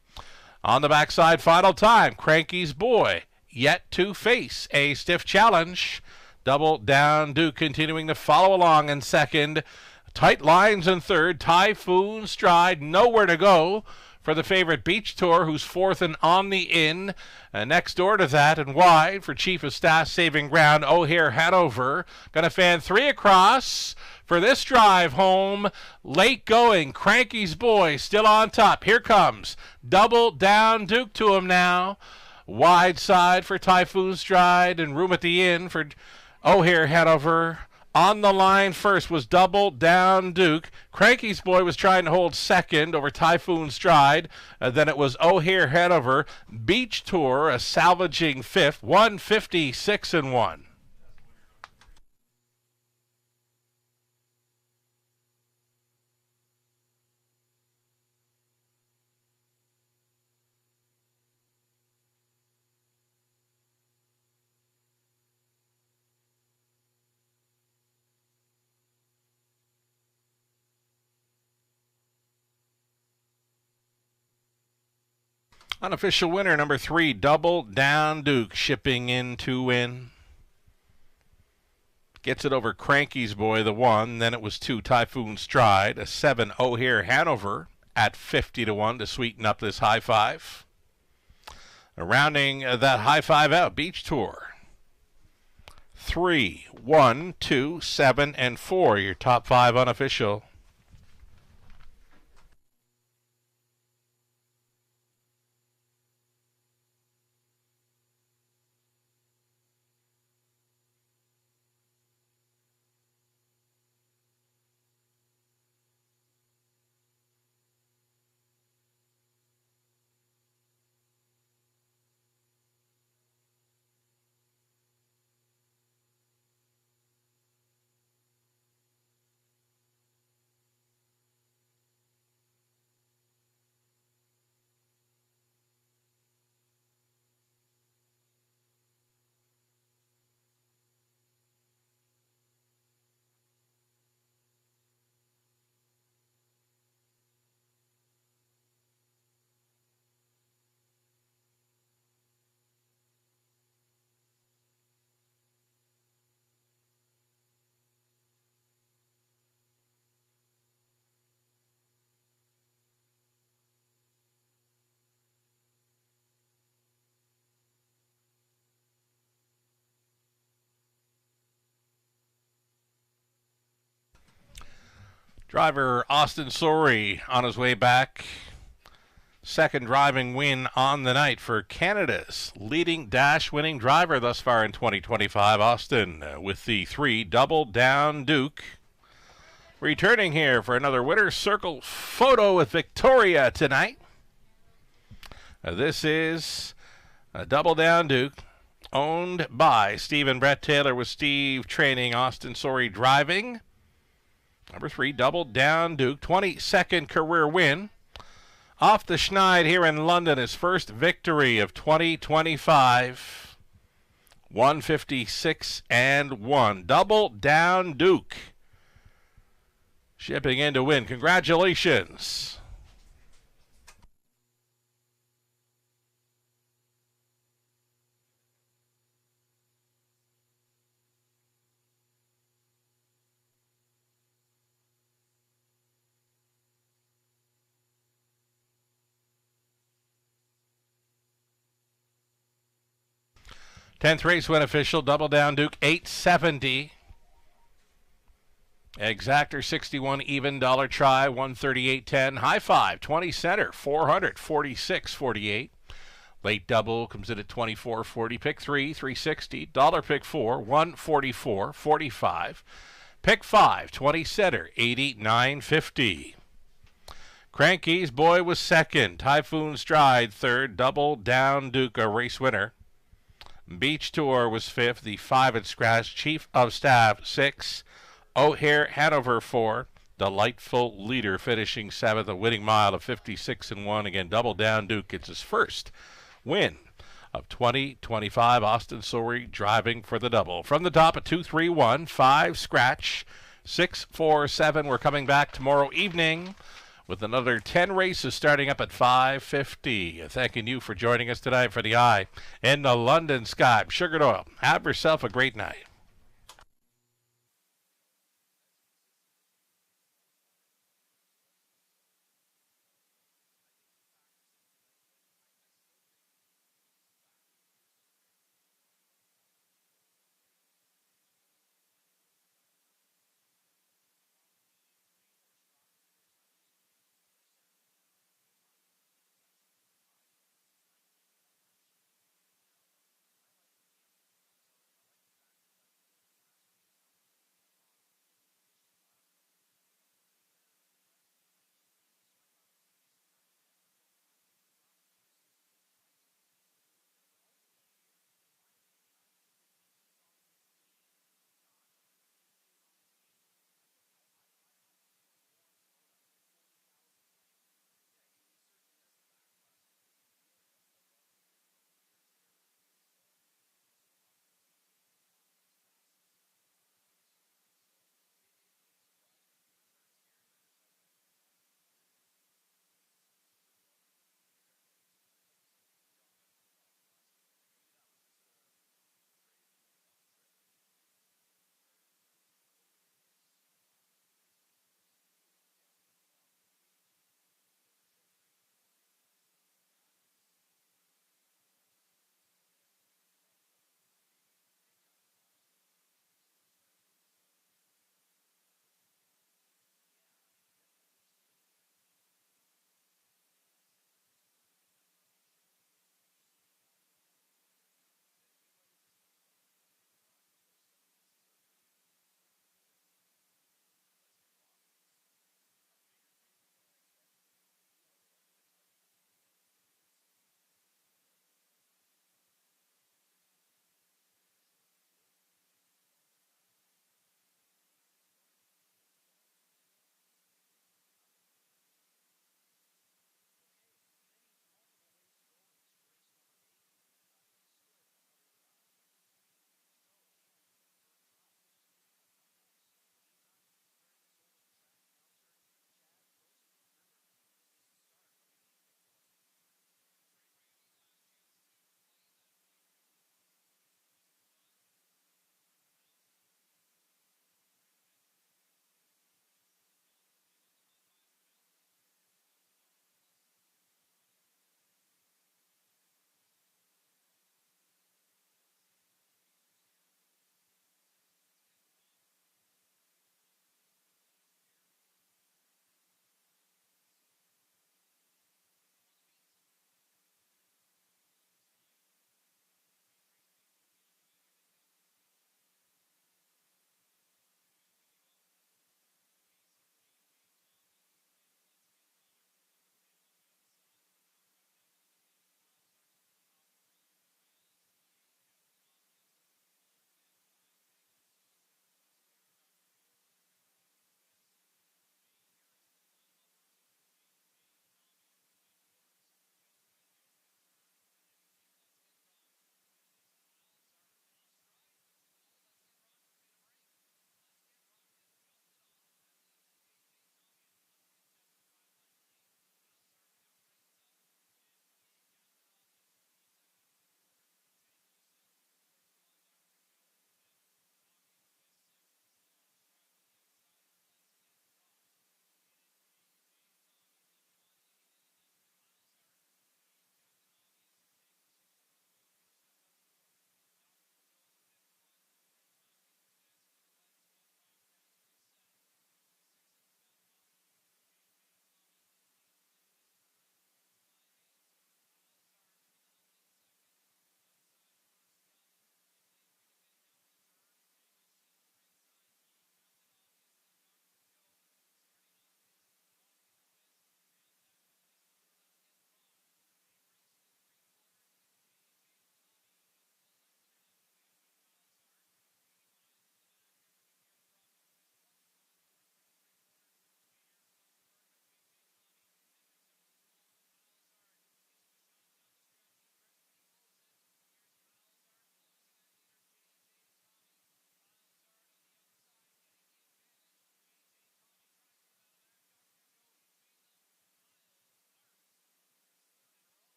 On the backside, final time, Cranky's Boy yet to face a stiff challenge. Double Down Duke continuing to follow along in second. Tight lines in third. Typhoon Stride nowhere to go for the favorite Beach Tour, who's fourth and on the in. Next door to that and wide for Chief of Staff saving ground, O'Hare Hanover. Going to fan 3 across for this drive home. Late going. Cranky's Boy still on top. Here comes Double Down Duke to him now. Wide side for Typhoon Stride and room at the inn for O'Hare Hanover. On the line first was Double Down Duke. Cranky's Boy was trying to hold second over Typhoon Stride. Then it was O'Hare Hanover. Beach Tour salvaging fifth, 156-1. Unofficial winner, number 3, Double Down Duke, shipping in to win. Gets it over Cranky's Boy, the 1. Then it was 2, Typhoon Stride. A 7, O'Hare Hanover at 50-1 to sweeten up this high five. Rounding that high five out, Beach Tour. 3, 1, 2, 7, and 4, your top 5 unofficial. Driver Austin Sorey on his way back. Second driving win on the night for Canada's leading dash-winning driver thus far in 2025. Austin with the 3 Double Down Duke. Returning here for another Winner's Circle photo with Victoria tonight. This is a Double Down Duke owned by Steve and Brett Taylor, with Steve training, Austin Sorey driving. Number 3 Double Down Duke, 22nd career win. Off the Schneid here in London, his first victory of 2025. 156-1. Double Down Duke. Shipping in to win. Congratulations. Tenth race win official, Double Down Duke, 870. Exactor 61, even dollar try, 138.10. High five, 20 center, 446.48. Late double comes in at 24.40. Pick 3, 360. Dollar pick 4, 144.45. Pick 5, 20 center, 89.50. Cranky's Boy was second. Typhoon Stride third. Double Down Duke a race winner. Beach Tour was fifth. The 5 and Scratch Chief of Staff 6. O'Hare Hanover 4. Delightful Leader finishing 7th. A winning mile of 56-1. Again, Double Down Duke gets his first win of 2025. Austin Sorey driving for the double. From the top at 2-3-1. 5 Scratch. 6-4-7. We're coming back tomorrow evening with another 10 races starting up at 5:50. Thanking you for joining us tonight for the Eye in the London Sky. Sugar Oil. Have yourself a great night.